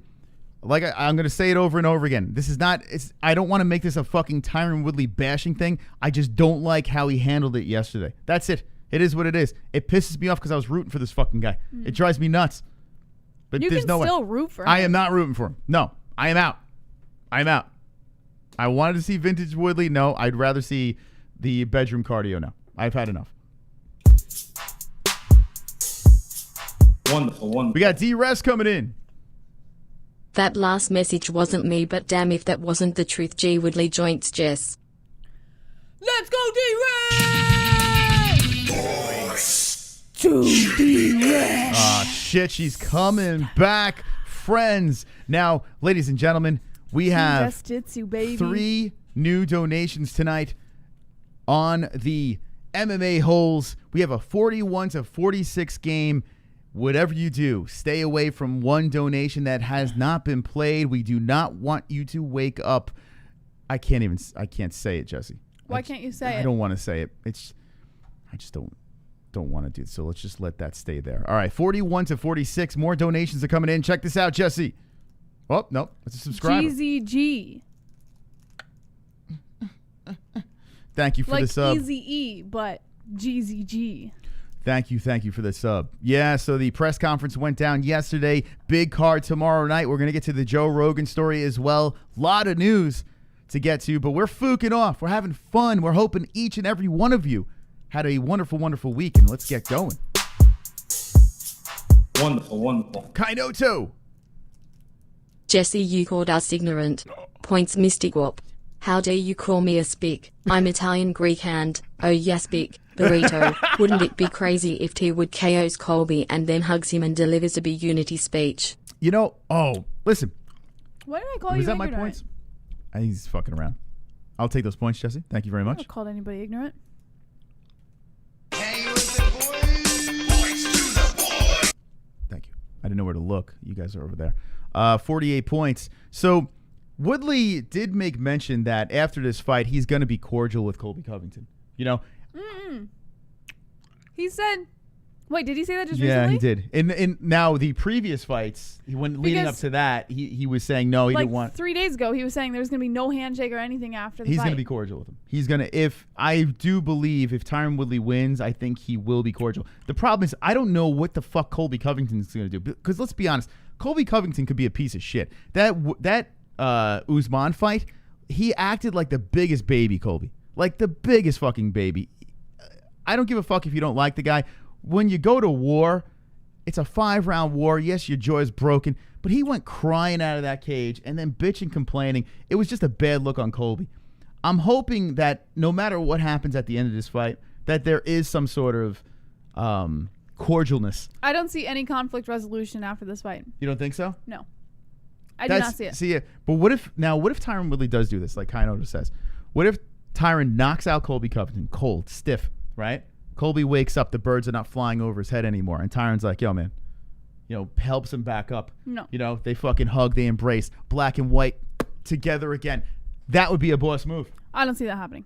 like I'm going to say it over and over again. This is not, I don't want to make this a fucking Tyron Woodley bashing thing. I just don't like how he handled it yesterday. That's it. It is what it is. It pisses me off because I was rooting for this fucking guy. It drives me nuts. But You there's can no way. still root for him. I am not rooting for him. No, I am out. I'm out. I wanted to see vintage Woodley. No, I'd rather see the bedroom cardio now. I've had enough. Wonderful, wonderful. We got D-Rest coming in. That last message wasn't me, but damn if that wasn't the truth. G Woodley joints Jess. Let's go, D-Ray! To D-Ray. Ah, shit, she's coming back, friends. Now, ladies and gentlemen, we have Jitsu, baby. 3 new donations tonight on the MMA-Holes. We have a 41-46 game. Whatever you do, stay away from one donation that has not been played. We do not want you to wake up. I can't say it, Jessie. Why can't you say it? I don't want to say it. I just don't want to do it. So let's just let that stay there. All right, 41-46. More donations are coming in. Check this out, Jessie. Oh, no. It's a subscriber. GZG. Thank you for the sub. Like Easy E, but GZG. Thank you for the sub. Yeah, so the press conference went down yesterday. Big card tomorrow night. We're going to get to the Joe Rogan story as well. Lot of news to get to, but we're fooking off. We're having fun. We're hoping each and every one of you had a wonderful, wonderful week, and let's get going. Wonderful, wonderful. Kainoto. Jessie, you called us ignorant. Points Mystic Wop. How dare you call me a spick? I'm Italian Greek and, oh yes, spick. Burrito. Wouldn't it be crazy if T would KO's Colby and then hugs him and delivers a big unity speech? You know, listen. Why did I call you Was that ignorant? my points? He's fucking around. I'll take those points, Jessie. Thank you very I much. never called anybody ignorant. Thank you. I didn't know where to look. You guys are over there. 48 points. So Woodley did make mention that after this fight, he's going to be cordial with Colby Covington. You know? He said, wait, did he say that just Yeah, recently? he did. In now the previous fights, leading up to that, he was saying no, he like didn't want. 3 days ago, he was saying there's going to be no handshake or anything after the He's fight. going to be cordial with him. He's going to, I do believe if Tyron Woodley wins, I think he will be cordial. The problem is I don't know what the fuck Colby Covington is going to do. Because let's be honest, Colby Covington could be a piece of shit. That Usman fight, he acted like the biggest baby, Colby. Like the biggest fucking baby. I don't give a fuck if you don't like the guy. When you go to war, it's a 5-round war. Yes, your jaw is broken. But he went crying out of that cage and then bitching, complaining. It was just a bad look on Colby. I'm hoping that no matter what happens at the end of this fight, that there is some sort of cordialness. I don't see any conflict resolution after this fight. You don't think so? No. I do not see it. See it. But what if Tyron Woodley does do this, like Kainoto says? What if Tyron knocks out Colby Covington, cold, stiff, right? Colby wakes up, the birds are not flying over his head anymore, and Tyron's like, yo, man, helps him back up. No. They fucking hug, they embrace, black and white together again. That would be a boss move. I don't see that happening.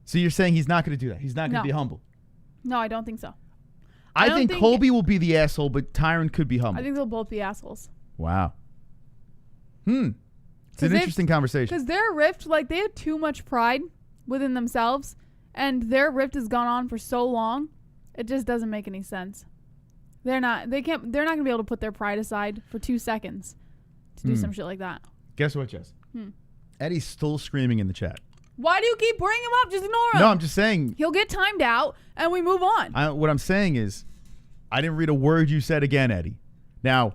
So you're saying he's not going to do that? He's not going to be humble? No, I don't think so. I think Colby will be the asshole, but Tyron could be humble. I think they'll both be assholes. Wow. It's an interesting conversation. Because their rift, they have too much pride within themselves, and their rift has gone on for so long, it just doesn't make any sense. They're not going to be able to put their pride aside for 2 seconds to do some shit like that. Guess what, Jess? Eddie's still screaming in the chat. Why do you keep bringing him up? Just ignore him. No, I'm just saying. He'll get timed out, and we move on. What I'm saying is, I didn't read a word you said again, Eddie. Now,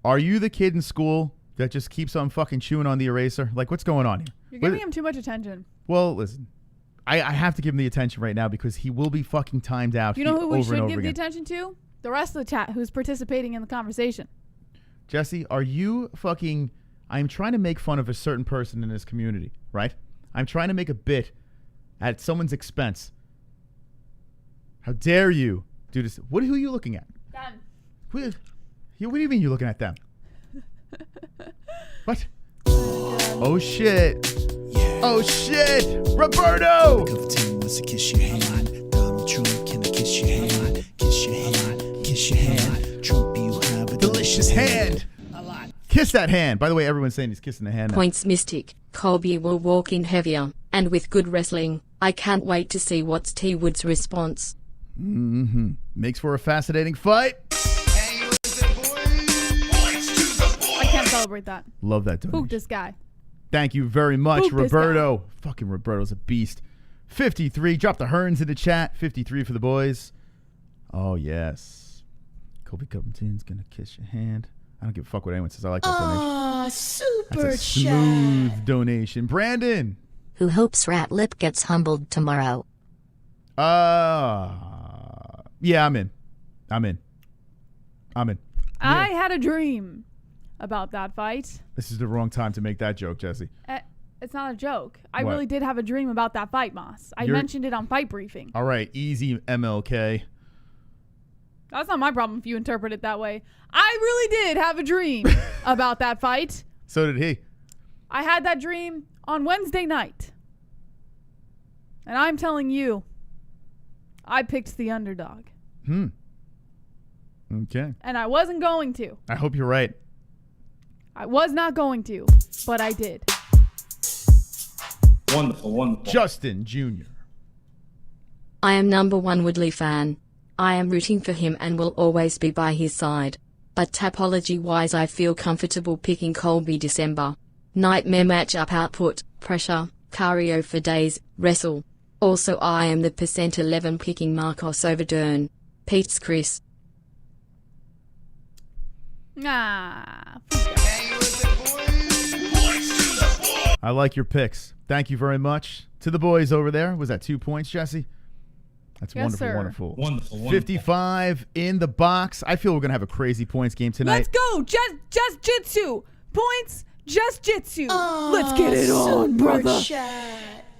are you the kid in school that just keeps on fucking chewing on the eraser? Like, what's going on here? You're giving him too much attention. Well, listen. I have to give him the attention right now because he will be fucking timed out. You know who we over and should over give the again. attention to? The rest of the chat who's participating in the conversation. Jesse, are you fucking... I'm trying to make fun of a certain person in this community, right? I'm trying to make a bit at someone's expense. How dare you do this? Who are you looking at? Them. What do you mean you're looking at them? What? Oh, shit. Oh, shit. Roberto! Covington wants to kiss your hand. Donald Trump, can I kiss your hand? Kiss your hand. Kiss your hand. Trump, you have a delicious hand. A lot. Kiss that hand. By the way, everyone's saying he's kissing the hand now. Points Mystic. Colby will walk in heavier, and with good wrestling. I can't wait to see what's T Wood's response. Mm-hmm. Makes for a fascinating fight. I can't celebrate that. Love that donation. Poop this guy. Thank you very much, Poop this Roberto. Fucking Roberto's a beast. 53. Drop the Hearns in the chat. 53 for the boys. Oh, yes. Colby Covington's going to kiss your hand. I don't give a fuck what anyone says. I like that donation. Super That's a smooth donation. Brandon. Who hopes Rat Lip gets humbled tomorrow? Yeah, I'm in. I had a dream about that fight. This is the wrong time to make that joke, Jessie. It's not a joke. I What? really did have a dream about that fight, Moss. I mentioned it on Fight Briefing. All right, easy, MLK. That's not my problem if you interpret it that way. I really did have a dream about that fight. So did he. I had that dream on Wednesday night. And I'm telling you, I picked the underdog. Okay. And I wasn't going to. I hope you're right. I was not going to, but I did. Wonderful, wonderful. Justin Jr. I am #1 Woodley fan. I am rooting for him and will always be by his side. But topology-wise I feel comfortable picking Colby December. Nightmare matchup output, pressure, cardio for days, wrestle. Also I am the %11 picking Marcos over Dern. Pete's Chris. Nah. I like your picks. Thank you very much. To the boys over there. Was that 2 points, Jesse? That's Yes, wonderful, sir. wonderful. Wonderful, wonderful. 55 in the box. I feel we're going to have a crazy points game tonight. Let's go. Just jitsu. Points. Just jitsu. Let's get it on, brother.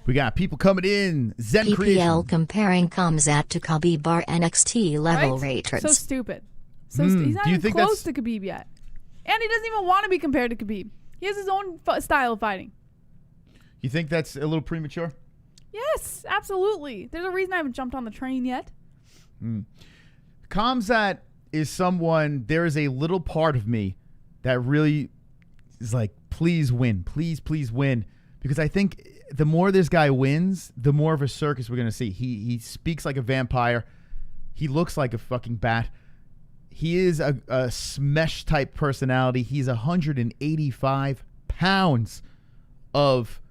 We got people coming in. Zen PPL Creation. comparing Khamzat to KHABIB bar NXT level raters. So stupid. He's not do you even think close that's- to Khabib yet. And he doesn't even want to be compared to Khabib. He has his own style of fighting. You think that's a little premature? Yes, absolutely. There's a reason I haven't jumped on the train yet. Khamzat is someone, there is a little part of me that really is like, please win. Please, please win. Because I think the more this guy wins, the more of a circus we're going to see. He speaks like a vampire. He looks like a fucking bat. He is a smesh type personality. He's 185 pounds of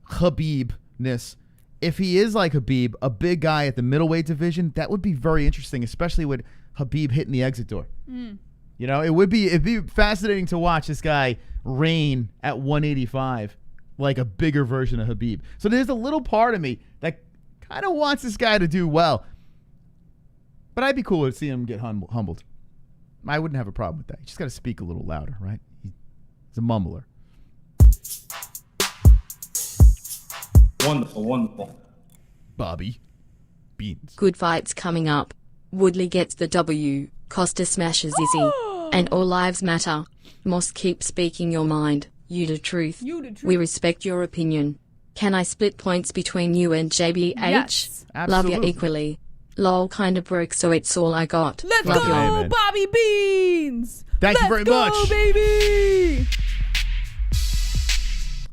Khabib-ness. If he is like Khabib, a big guy at the middleweight division, that would be very interesting, especially with Khabib hitting the exit door. You know, it'd be fascinating to watch this guy reign at 185 like a bigger version of Khabib. So there's a little part of me that kind of wants this guy to do well. But I'd be cool to see him get humbled. I wouldn't have a problem with that. You just got to speak a little louder, right? He's a mumbler. Wonderful, wonderful. Bobby Beans. Good fights coming up. Woodley gets the W. Costa smashes Izzy. And all lives matter. Moss, keep speaking your mind. You the truth. You the truth. We respect your opinion. Can I split points between you and JBH? Yes. Love Absolutely. you equally. Lol, kinda broke, so it's all I got. Let's Love go, you. Amen. Bobby Beans. Thank you Let's very go, much. baby.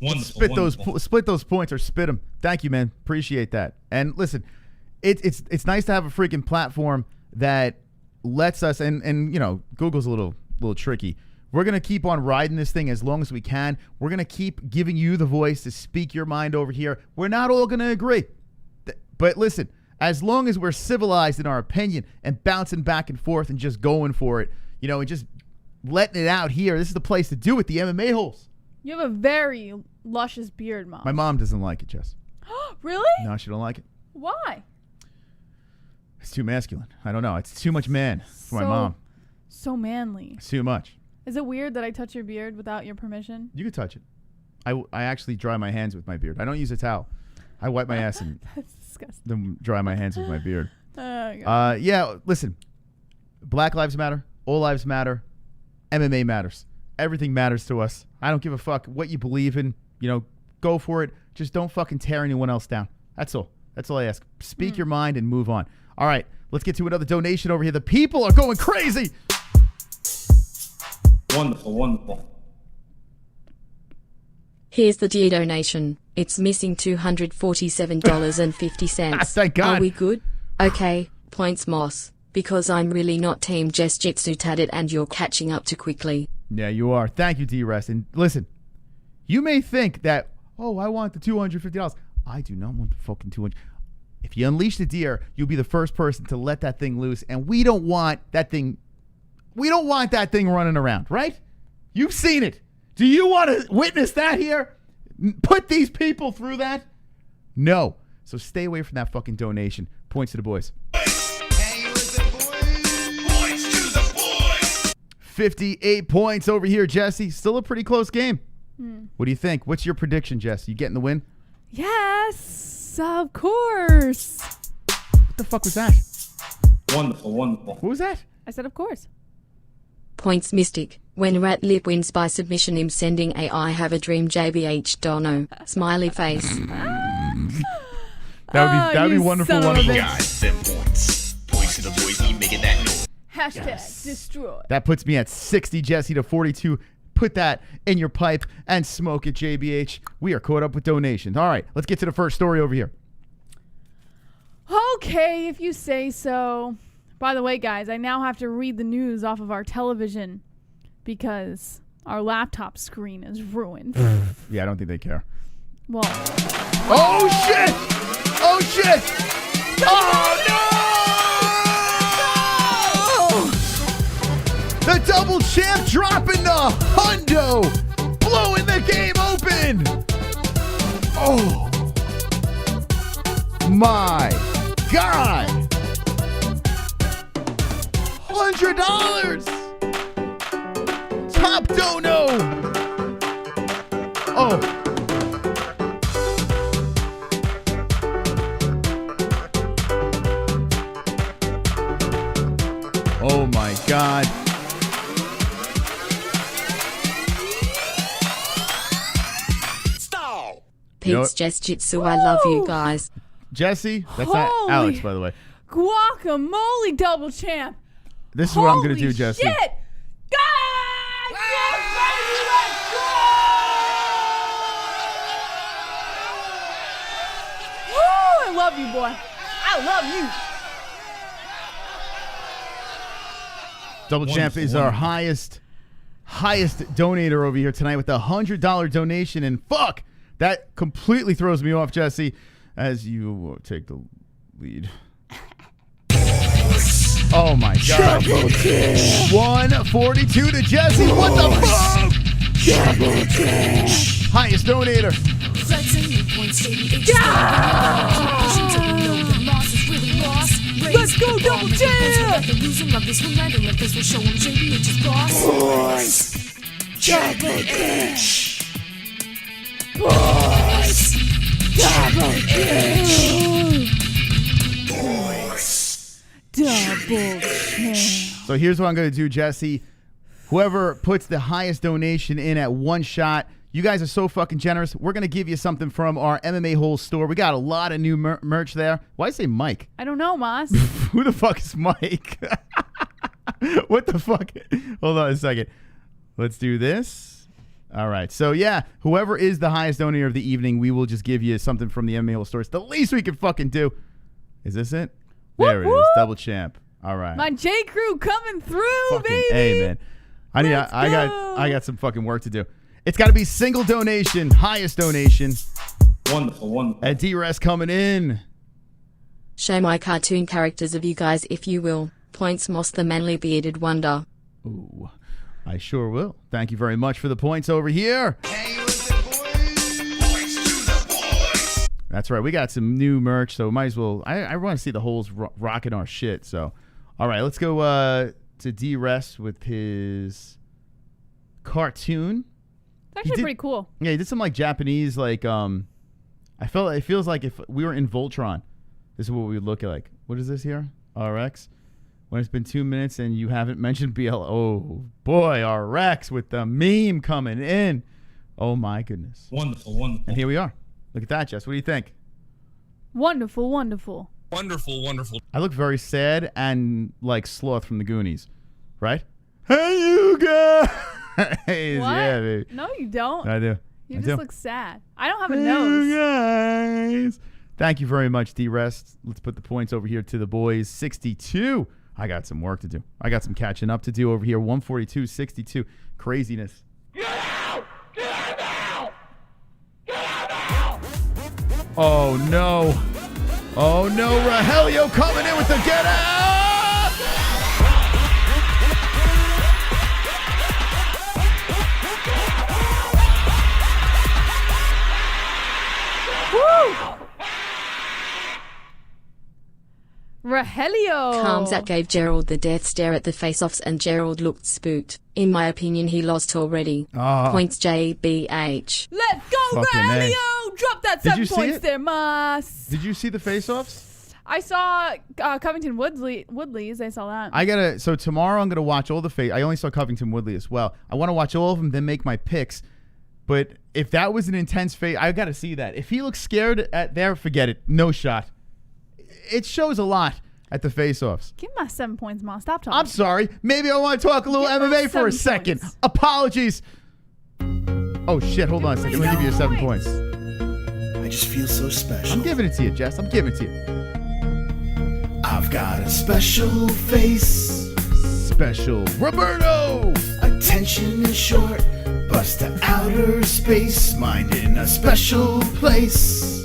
Wonderful, Split those points or spit them. Thank you, man. Appreciate that. And listen, it's nice to have a freaking platform that lets us, and you know, Google's a little tricky. We're gonna keep on riding this thing as long as we can. We're gonna keep giving you the voice to speak your mind over here. We're not all gonna agree, but listen, as long as we're civilized in our opinion and bouncing back and forth and just going for it, you know, and just letting it out here, this is the place to do it. The MMA-Holes. You have a very luscious beard, Mom. My mom doesn't like it, Jess. Really? No, she don't like it. Why? It's too masculine. I don't know. It's too much man for my mom. So manly. It's too much. Is it weird that I touch your beard without your permission? You can touch it. I actually dry my hands with my beard. I don't use a towel. I wipe my ass and That's disgusting. then dry my hands with my beard. God. Yeah, listen. Black lives matter. All lives matter. MMA matters. Everything matters to us. I don't give a fuck what you believe in. You know, go for it. Just don't fucking tear anyone else down. That's all. That's all I ask. Speak your mind and move on. All right, let's get to another donation over here. The people are going crazy. Wonderful, wonderful. Here's the dear donation. It's missing $247.50. Thank God. Are we good? Okay, points Moss. Because I'm really not Team Jess Jitsu tatted and you're catching up too quickly. Yeah, you are. Thank you, D-Rest. And listen, you may think that, oh, I want the $250. I do not want the fucking $200. If you unleash the deer, you'll be the first person to let that thing loose. And we don't want that thing. We don't want that thing running around, right? You've seen it. Do you want to witness that here? Put these people through that? No. So stay away from that fucking donation. Points to the boys. 58 points over here, Jesse. Still a pretty close game. What do you think? What's your prediction, Jesse? You getting the win? Yes, of course. What the fuck was that? Wonderful, wonderful. What was that? I said of course. Points Mystic. When Rat Lip wins by submission, I'm sending a I have a dream JBH Dono. Smiley face. That would be wonderful, wonderful. Guys, them points. Points to the boys, we making that noise. Hashtag destroy. That puts me at 60, Jesse, to 42. Put that in your pipe and smoke it, JBH. We are caught up with donations. All right, let's get to the first story over here. Okay, if you say so. By the way, guys, I now have to read the news off of our television because our laptop screen is ruined. Yeah, I don't think they care. Well. Oh, shit! Oh, shit! Oh, no! The double champ dropping the hundo, blowing the game open. Oh, my God. $100. Top dono. Oh. Oh my God. Pete's Jess Jitsu, I love you guys. Jesse, that's not Alex, by the way. Guacamole double champ. This is what I'm going to do, Jesse. Shit. God! Yes, baby, let's go! Woo! I love you, boy. I love you. Double champ is our highest donator over here tonight with a $100 donation, and fuck, that completely throws me off, Jesse, as you take the lead. Oh my God. 142 to Jesse. What the fuck? Highest donator. Let's go, double champ! Double champ. So here's what I'm going to do, Jesse. Whoever puts the highest donation in at one shot, you guys are so fucking generous. We're going to give you something from our MMA-Holes store. We got a lot of new merch there. Why say Mike? I don't know, Moss. Who the fuck is Mike? What the fuck? Hold on a second. Let's do this. All right. So, yeah, whoever is the highest donor of the evening, we will just give you something from the MMA-Holes store. It's the least we can fucking do. Is this it? There it is. Double champ. All right. My J Crew coming through, fucking baby. Hey, man. I got some fucking work to do. It's got to be single donation, highest donation. Wonderful, wonderful. And D-Rest coming in. Show my cartoon characters of you guys, if you will. Points Moss the manly bearded wonder. Ooh, I sure will. Thank you very much for the points over here. That's right. We got some new merch, so might as well. I want to see the Holes rocking our shit. So, all right, let's go to D-Rest with his cartoon. It's actually pretty cool. Yeah, he did some like Japanese, like it feels like if we were in Voltron, this is what we would look like. What is this here? RX. When it's been 2 minutes and you haven't mentioned BL. Oh boy, RX with the meme coming in. Oh my goodness. Wonderful, wonderful. And here we are. Look at that, Jess. What do you think? Wonderful, wonderful. Wonderful, wonderful. I look very sad and like Sloth from the Goonies, right? Hey, you guys. What? Yeah, baby. No, you don't. I do. You I just do. look sad. I don't have a Hey, nose. guys. Thank you very much, D-Rest. Let's put the points over here to the boys. 62. I got some work to do. I got some catching up to do over here. 142-62. Craziness. Oh, no. Oh, no. Rogelio coming in with the get out. Woo! Rogelio. Kamzat gave Gerald the death stare at the face-offs and Gerald looked spooked. In my opinion, he lost already. Points JBH. Let's go, Fucking A. Rogelio! Drop that Did 7 you see points it? there, Moss. Did you see the face-offs? I saw Covington Woodley's. I saw that. So tomorrow I'm gonna watch all the I only saw Covington Woodley as well. I want to watch all of them, then make my picks. But if that was an intense fight, I gotta see that. If he looks scared at there, forget it. No shot. It shows a lot at the face-offs. Give my 7 points, Moss. Stop talking. I'm sorry. Maybe I want to talk a little Give my MMA for a 7 second. points. Apologies. Oh shit! Hold on a second. Let me give you 7 points. I just feel so special. I'm giving it to you, Jess. I'm giving it to you. I've got a special face. Special Roberto. Attention is short. Bust to outer space. Mind in a special place.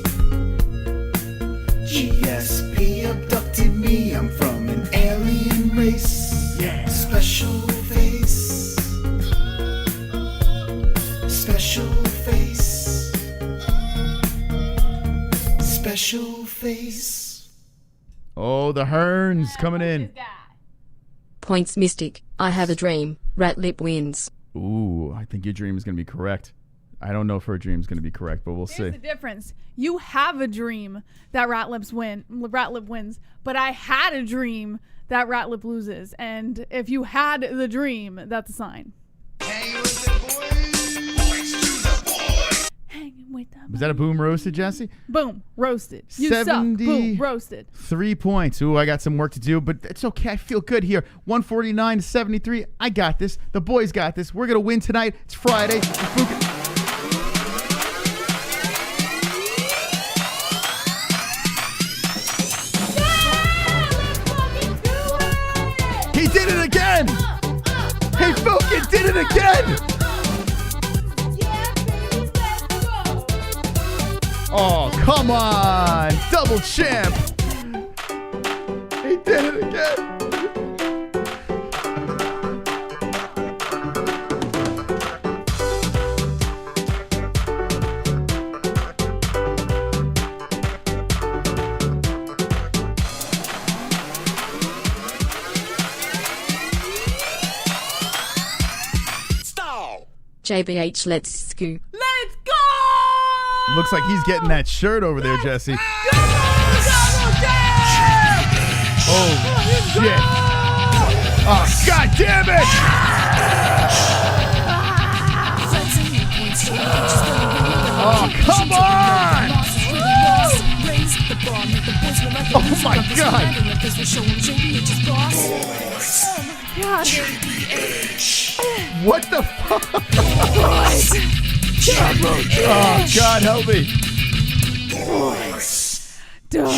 GSP abducted me. I'm from an alien race. Yeah. Special face. Special face. Special face. Oh, the Hearns coming in. Points Mystic. I have a dream. Ratlip wins. Ooh, I think your dream is gonna be correct. I don't know if her dream is gonna be correct, but we'll Here's see. the difference. You have a dream that Ratlip wins, but I had a dream that Ratlip loses. And if you had the dream, that's a sign. Hanging with the Was that a boom roasted, Jesse? boom roasted? You 70 suck. Boom roasted. 3 points. Ooh, I got some work to do, but it's okay. I feel good here. 149-73. I got this. The boys got this. We're gonna win tonight. It's Friday. He did it again! Hey, Falcon did it again! Oh, come on! Double champ! He did it again! JBH, let's scoop. Let's go! Looks like he's getting that shirt over there, Jesse. Oh, shit. Oh, God damn it! Oh, come on! Oh, my God! What the fuck? Oh, God help me. Double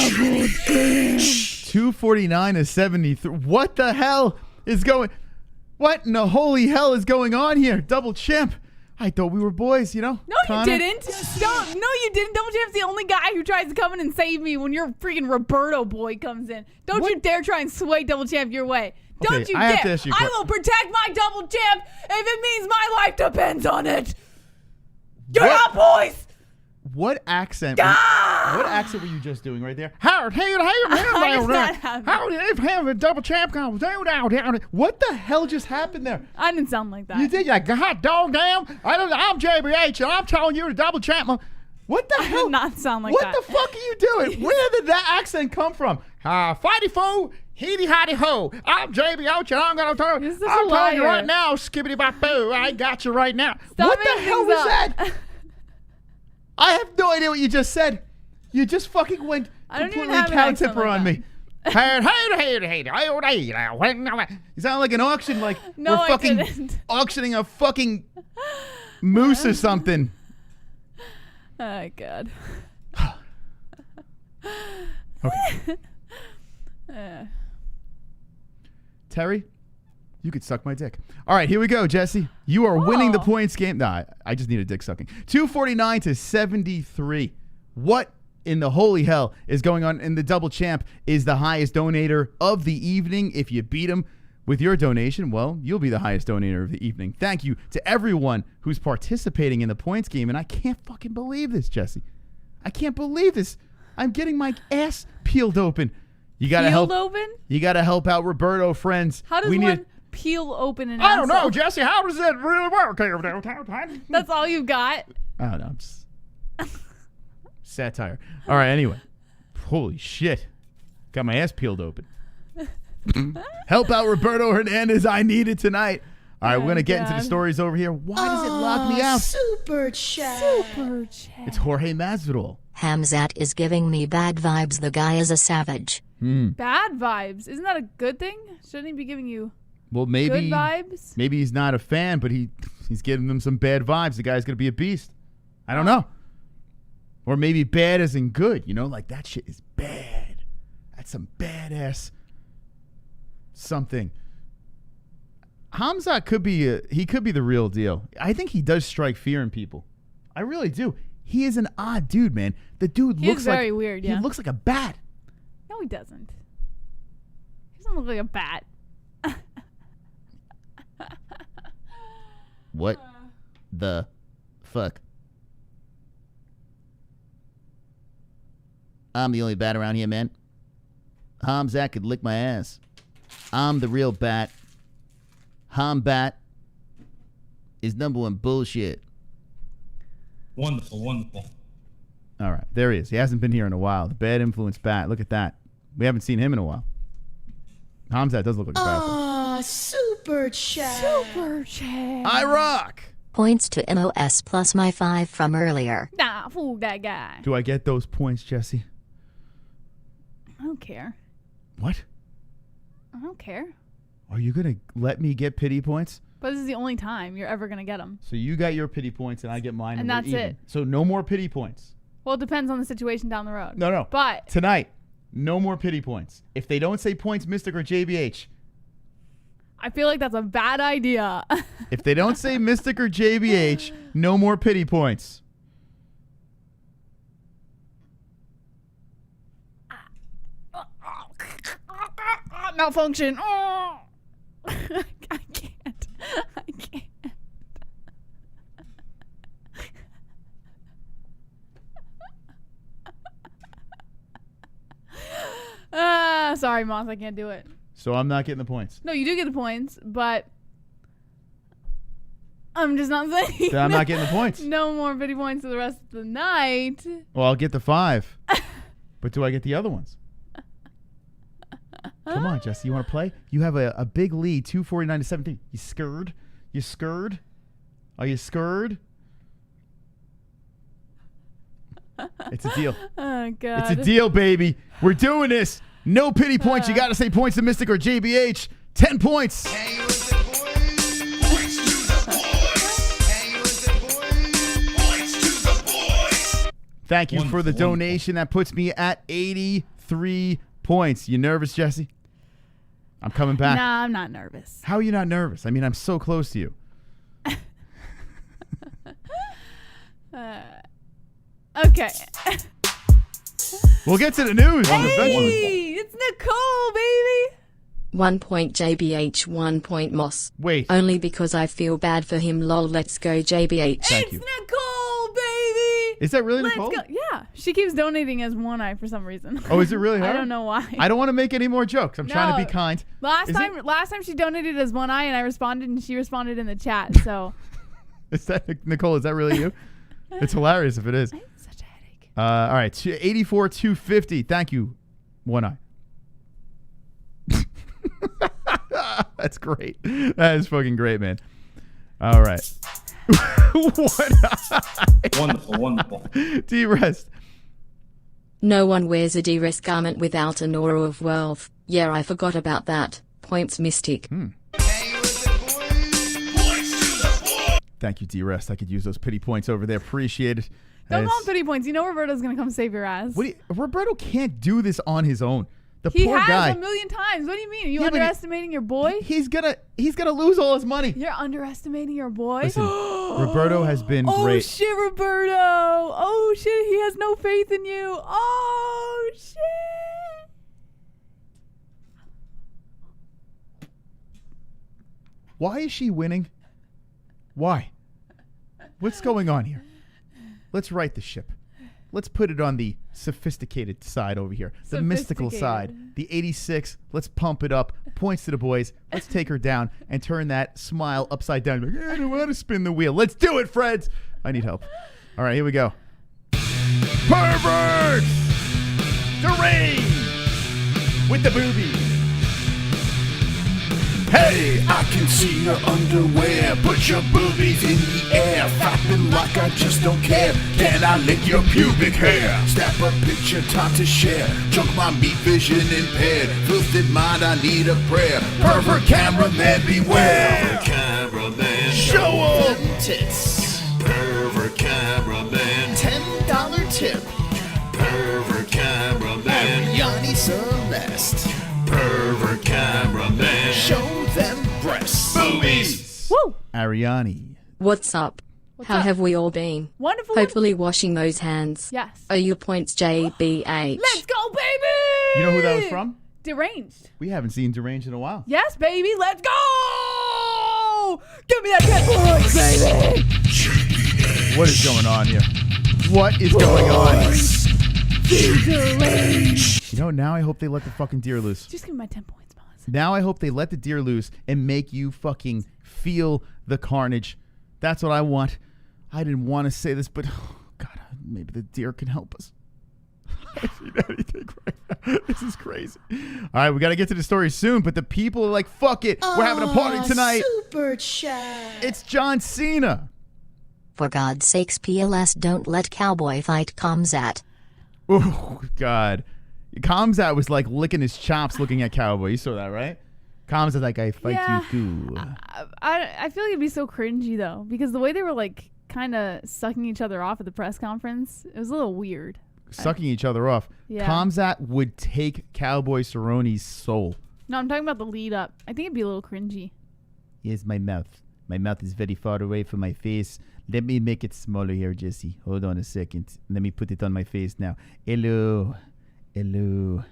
damn. 249-73. What the hell is going? What in the holy hell is going on here? Double champ. I thought we were boys, you know? No, Conor? you didn't. No, you didn't. Double Champ's the only guy who tries to come in and save me when your freaking Roberto boy comes in. Don't you dare try and sway Double Champ your way. Don't Okay, you I have to dare. ask you a I que- will protect my Double Champ if it means my life depends on it. You're What? up, boys. What accent? Ah! What accent were you just doing right there? Howard, hey, I just not have it. a double champ comes down. What the hell just happened there? I didn't sound like that. You did, like, God dog damn. I'm JBH, and I'm telling you to double champ. What the I hell? did not sound like what that. the fuck are you doing? Where did that accent come from? Fighty fo, heedy hotty ho. I'm JBH, and I'm gonna tell You're you. such a I'm telling you liar. right now, skibbity bop boo. I got you right now. Stop what the making hell things was up. that? I have no idea what you just said. You just fucking went I don't even completely have an cow accent tipper like on that. me. You sound like an auction, like No, we're I fucking didn't. auctioning a fucking moose or something. Oh, God. Okay. Terry, you could suck my dick. All right, here we go, Jesse. You are winning the points game. Nah, I just need a dick sucking. 249 to 73. What in the holy hell is going on? And the double champ is the highest donator of the evening. If you beat him with your donation, well, you'll be the highest donator of the evening. Thank you to everyone who's participating in the points game. And I can't fucking believe this, Jesse. I can't believe this. I'm getting my ass peeled open. You gotta help. Open? You gotta help out Roberto, friends. How does one peel open an I don't asshole? know, Jesse. How does that really work? That's all you've got? I don't know. I'm just satire. All right. Anyway, holy shit, got my ass peeled open. Help out Roberto Hernandez. I need it tonight. All right, we're gonna get into the stories over here. Why does it lock me out? Super chat. Super chat. It's Jorge Masvidal. Hamzat is giving me bad vibes. The guy is a savage. Bad vibes. Isn't that a good thing? Shouldn't he be giving you Well, maybe good vibes? Maybe he's not a fan, but he's giving them some bad vibes. The guy's gonna be a beast. I don't know. Or maybe bad as in good. You know, like that shit is bad. That's some badass something. Hamzat could be the real deal. I think he does strike fear in people. I really do. He is an odd dude, man. The dude looks like very weird. Yeah. He looks like a bat. No, he doesn't. He doesn't look like a bat. What the fuck? I'm the only bat around here, man. Hamzat could lick my ass. I'm the real bat. Hambat is #1 bullshit. Wonderful, wonderful. All right, there he is. He hasn't been here in a while. The bad influence bat. Look at that. We haven't seen him in a while. Hamzat does look like a bat. Ah, super chat. Super chat. I rock. Points to MOS plus my 5 from earlier. Nah, fool that guy. Do I get those points, Jesse? I don't care. What? I don't care. Are you going to let me get pity points? But this is the only time you're ever going to get them. So you got your pity points and I get mine. And we're that's even. it. So no more pity points. Well, it depends on the situation down the road. No. But tonight, no more pity points. If they don't say points, Mystic or JBH. I feel like that's a bad idea. If they don't say Mystic or JBH, no more pity points. Malfunction. Oh. I can't. Sorry, Moss. I can't do it. So I'm not getting the points. No, you do get the points, but I'm just not saying. Then I'm not getting the points. No more pity points for the rest of the night. Well, I'll get the 5. But do I get the other ones? Come on, Jesse. You want to play? You have a big lead, 249 to 17. You scared? You scared? Are you scared? It's a deal. Oh, God. It's a deal, baby. We're doing this. No pity points. You got to say points to Mystic or JBH. 10 points. Thank you for the donation. That puts me at 83 points. You nervous, Jesse? I'm coming back. Nah, I'm not nervous. How are you not nervous? I mean, I'm so close to you. Okay. We'll get to the news. Hey, it's Nicole, baby. 1 point JBH, 1 point Moss. Wait. Only because I feel bad for him, lol. Let's go JBH. Thank you. Nicole, baby. Is that really Let's Nicole? go. Yeah, she keeps donating as One Eye for some reason. Oh, is it really her? I don't know why. I don't want to make any more jokes. I'm trying to be kind. Last time she donated as One Eye, and I responded, and she responded in the chat. So, Is that Nicole? Is that really you? It's hilarious if it is. I have such a headache. All right, 84,250. Thank you, One Eye. That's great. That is fucking great, man. All right. One Eye. Wonderful, wonderful. D-Rest. No one wears a D-Rest garment without an aura of wealth. Yeah, I forgot about that. Points Mystic. Thank you, D-Rest. I could use those pity points over there. Appreciate it. Don't call him 50 points. You know Roberto's going to come save your ass. Roberto can't do this on his own. He poor has guy. a million times. What do you mean? Are you underestimating your boy? He's gonna lose all his money. You're underestimating your boy? Listen, Roberto has been Oh, great. shit, Roberto. Oh, shit. He has no faith in you. Oh, shit. Why is she winning? Why? What's going on here? Let's right the ship. Let's put it on the sophisticated side over here. The mystical side. The 86. Let's pump it up. Points to the boys. Let's take her down and turn that smile upside down. Like, I don't want to spin the wheel. Let's do it, Freds. I need help. All right, here we go. Pervert! Deranged! With the booby. Hey, I can see your underwear. Put your boobies in the air. Flapping like I just don't care. Can I lick your pubic hair? Snap a picture, time to share. Chunk my meat vision impaired. Filthy mind, I need a prayer. Pervert cameraman, beware. Pervert cameraman, show 'em tits. Pervert cameraman, $10 tip. Pervert cameraman, Yanni Celeste. Pervert cameraman, show them breasts. Boobies. Woo! Ariani. What's up? How up? have we all been? Wonderful. Hopefully washing those hands. Yes. Are your points JBH? Let's go, baby! You know who that was from? Deranged. We haven't seen Deranged in a while. Yes, baby. Let's go! Give me that 10 points, baby! What is going on here? What is going on? You know, now I hope they let the fucking deer loose. Just give me my 10 points, Melissa. Now I hope they let the deer loose and make you fucking feel the carnage. That's what I want. I didn't want to say this, but oh God, maybe the deer can help us. I see anything right now. This is crazy. All right, we got to get to the story soon, but the people are like, fuck it. We're having a party tonight. Super chat. It's John Cena. For God's sakes, PLS, don't let cowboy fight Comzat. Oh, God. Comzat was like licking his chops looking at Cowboy. You saw that, right? Comzat like, I fight you too. I feel like it'd be so cringy, though, because the way they were, like, kind of sucking each other off at the press conference, it was a little weird. Sucking each other off. Yeah. Comzat would take Cowboy Cerrone's soul. No, I'm talking about the lead up. I think it'd be a little cringy. Here's my mouth. My mouth is very far away from my face. Let me make it smaller here, Jessie. Hold on a second. Let me put it on my face now. Hello. Hello.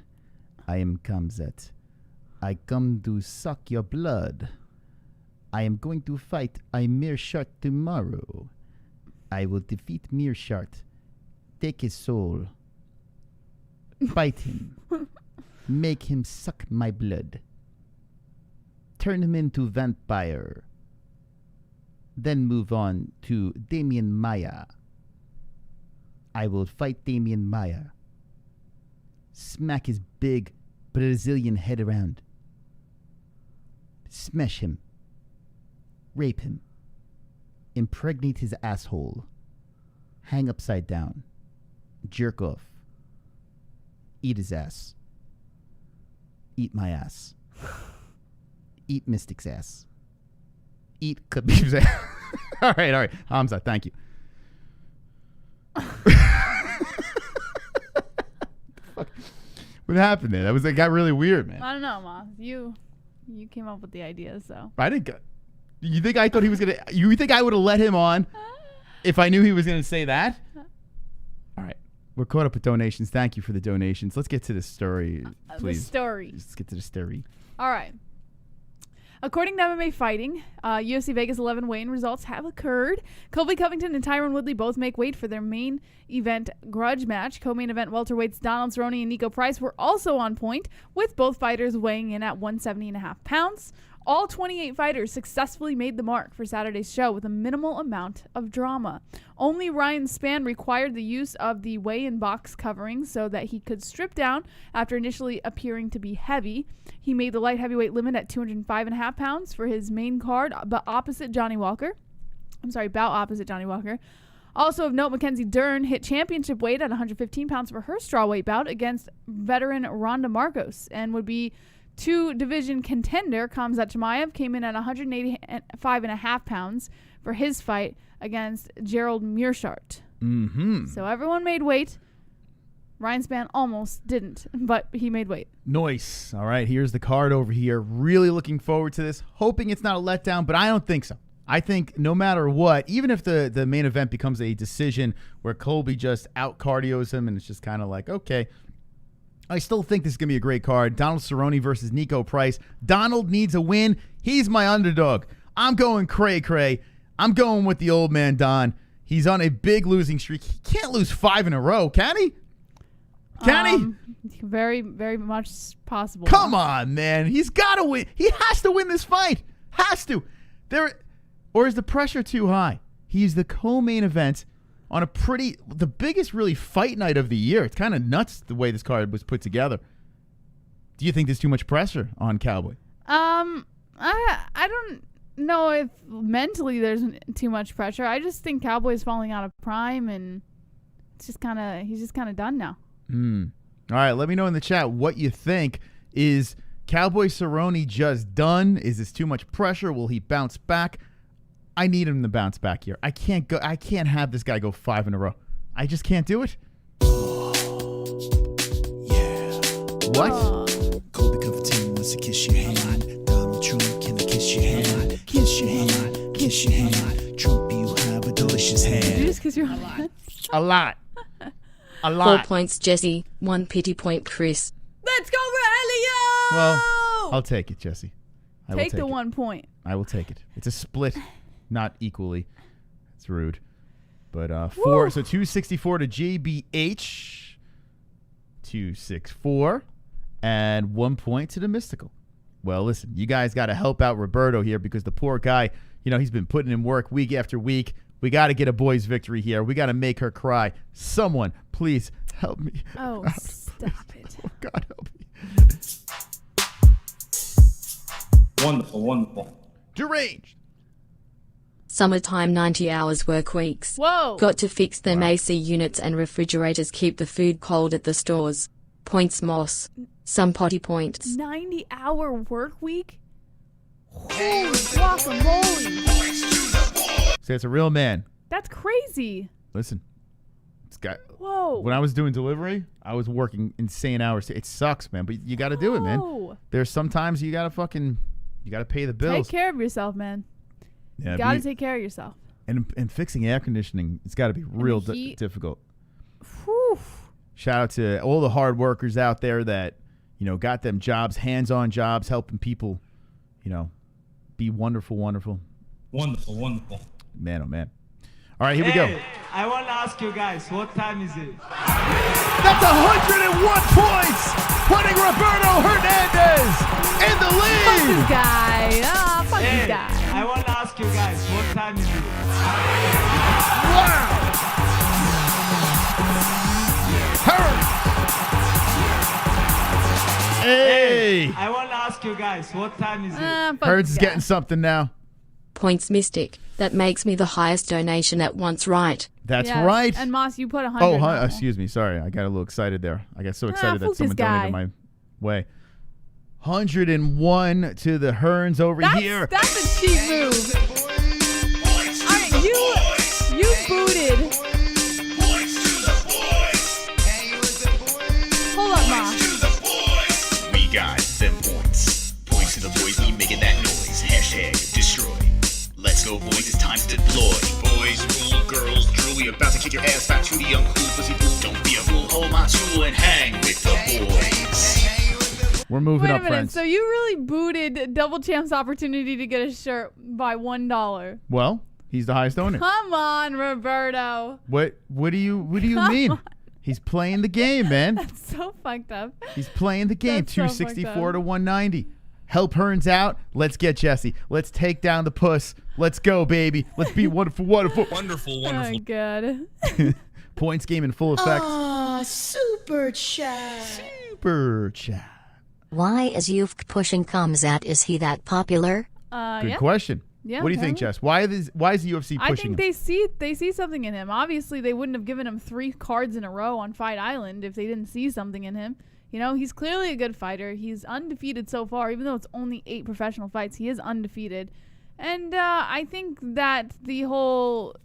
I am Comzat. I come to suck your blood. I am going to fight a Meerschart tomorrow. I will defeat Meerschart. Take his soul. Bite him. Make him suck my blood. Turn him into vampire. Then move on to Damien Maya. I will fight Damien Maya. Smack his big Brazilian head around. Smash him. Rape him. Impregnate his asshole. Hang upside down. Jerk off. Eat his ass. Eat my ass. Eat Mystic's ass. Eat Khabib's ass. all right. Hamza, thank you. What happened there? It got really weird, man. I don't know, Ma. You came up with the idea, so. I didn't go. You think I thought he was gonna? You think I would have let him on if I knew he was gonna say that? All right, we're caught up with donations. Thank you for the donations. Let's get to the story, please. The story. Let's get to the story. All right. According to MMA Fighting, UFC Vegas 11 weigh-in results have occurred. Colby Covington and Tyron Woodley both make weight for their main event grudge match. Co-main event welterweights Donald Cerrone and Nico Price were also on point, with both fighters weighing in at 170.5 pounds. All 28 fighters successfully made the mark for Saturday's show with a minimal amount of drama. Only Ryan Spann required the use of the weigh-in box covering so that he could strip down after initially appearing to be heavy. He made the light heavyweight limit at 205.5 pounds for his main card, but opposite Johnny Walker. Also of note, Mackenzie Dern hit championship weight at 115 pounds for her strawweight bout against veteran Ronda Marcos, and would be two-division contender Khamzat Chimaev came in at 185.5 pounds for his fight against Gerald Meerschart. Mm-hmm. So everyone made weight. Ryan Spann almost didn't, but he made weight. Nice. All right, here's the card over here. Really looking forward to this. Hoping it's not a letdown, but I don't think so. I think no matter what, even if the main event becomes a decision where Colby just out-cardios him and it's just kind of like, okay, I still think this is going to be a great card. Donald Cerrone versus Nico Price. Donald needs a win. He's my underdog. I'm going cray-cray. I'm going with the old man, Don. He's on a big losing streak. He can't lose 5 in a row, can he? Can he? Very, very much possible. Come on, man. He's got to win. He has to win this fight. Has to. Or is the pressure too high? He's the co-main event on the biggest really fight night of the year. It's kind of nuts the way this card was put together. Do you think there's too much pressure on Cowboy? I don't know if mentally there's too much pressure. I just think Cowboy's falling out of prime, and he's just kind of done now. All right, let me know in the chat what you think. Is Cowboy Cerrone just done? Is this too much pressure? Will he bounce back? I need him to bounce back here. I can't have this guy go 5 in a row. I just can't do it. What? Colby Covington wants to kiss your hand. Donald Trump, can I kiss your hand? Kiss your hand, kiss your hand. Trump, you have a delicious hand. Did you just kiss your hand? A lot. A 4 lot. points Jessie, 1 pity point Chris. Let's go, Raelio! Well, I'll take it, Jessie. I will Take the it. 1 point. I will take it. It's a split, not equally. It's rude. But 4, so 264 to JBH. 264. And 1 point to the Mystical. Well, listen, you guys got to help out Roberto here because the poor guy, he's been putting in work week after week. We got to get a boys' victory here. We got to make her cry. Someone, please help me. Oh, stop it. Oh, God, help me. Wonderful, wonderful. Deranged. Summertime 90 hours work weeks. Whoa. Got to fix them AC units and refrigerators, keep the food cold at the stores. Points Moss. Some potty points. 90-hour work week? Holy guacamole. See, it's a real man. That's crazy. Listen, this guy. Whoa. When I was doing delivery, I was working insane hours. It sucks, man, but you got to do it, man. Whoa. There's sometimes you got to pay the bills. Take care of yourself, man. Yeah, You got to take care of yourself. And fixing air conditioning, it's got to be real difficult. Whew. Shout out to all the hard workers out there that, got them jobs, hands-on jobs, helping people, be wonderful, wonderful. Wonderful, wonderful. Man, oh, man. All right, here we go. I want to ask you guys, what time is it? That's 101 points, putting Roberto Hernandez in the lead. Fuck this guy. Fuck this guy. I want to ask you guys, what time is it? Wow. Hey. I want to ask you guys, what time is it? Fuck Hearns this is guy. getting something now. Points Mystic. That makes me the highest donation at once, right? That's Yes. right. And Moss, you put 100. Oh, now. excuse me. Sorry. I got a little excited there. I got so excited that fuck someone this guy. donated my way. 101 to the Hearns over here. That's a cheap move. Alright, you booted. Hold up, Moss. We got them points. Points to the boys, we making that noise. Hashtag destroy. Let's go, boys, it's time to deploy. Boys rule, girls drool. We about to kick your ass back to the uncool pussy fool. Don't be a fool, hold my tool and hang with the boys. We're moving Wait a up, minute. friends. So you really booted Double Champ's opportunity to get a shirt by $1. Well, he's the highest owner. Come on, Roberto. What do you mean? on. He's playing the game, man. That's so fucked up. He's playing the game. That's so fucked 264 up. to 190. Help Hearns out. Let's get Jessie. Let's take down the puss. Let's go, baby. Let's be wonderful, wonderful. Wonderful, Oh, God. Points game in full effect. Aw, super chat. Super chat. Why is youth pushing Kamzat? Is he that popular? Good Yeah. question. Yeah, What do you think, Jess? Why is the UFC I pushing think him? they see something in him. Obviously, they wouldn't have given him 3 cards in a row on Fight Island if they didn't see something in him. He's clearly a good fighter. He's undefeated so far, even though it's only 8 professional fights. He is undefeated, and I think that the whole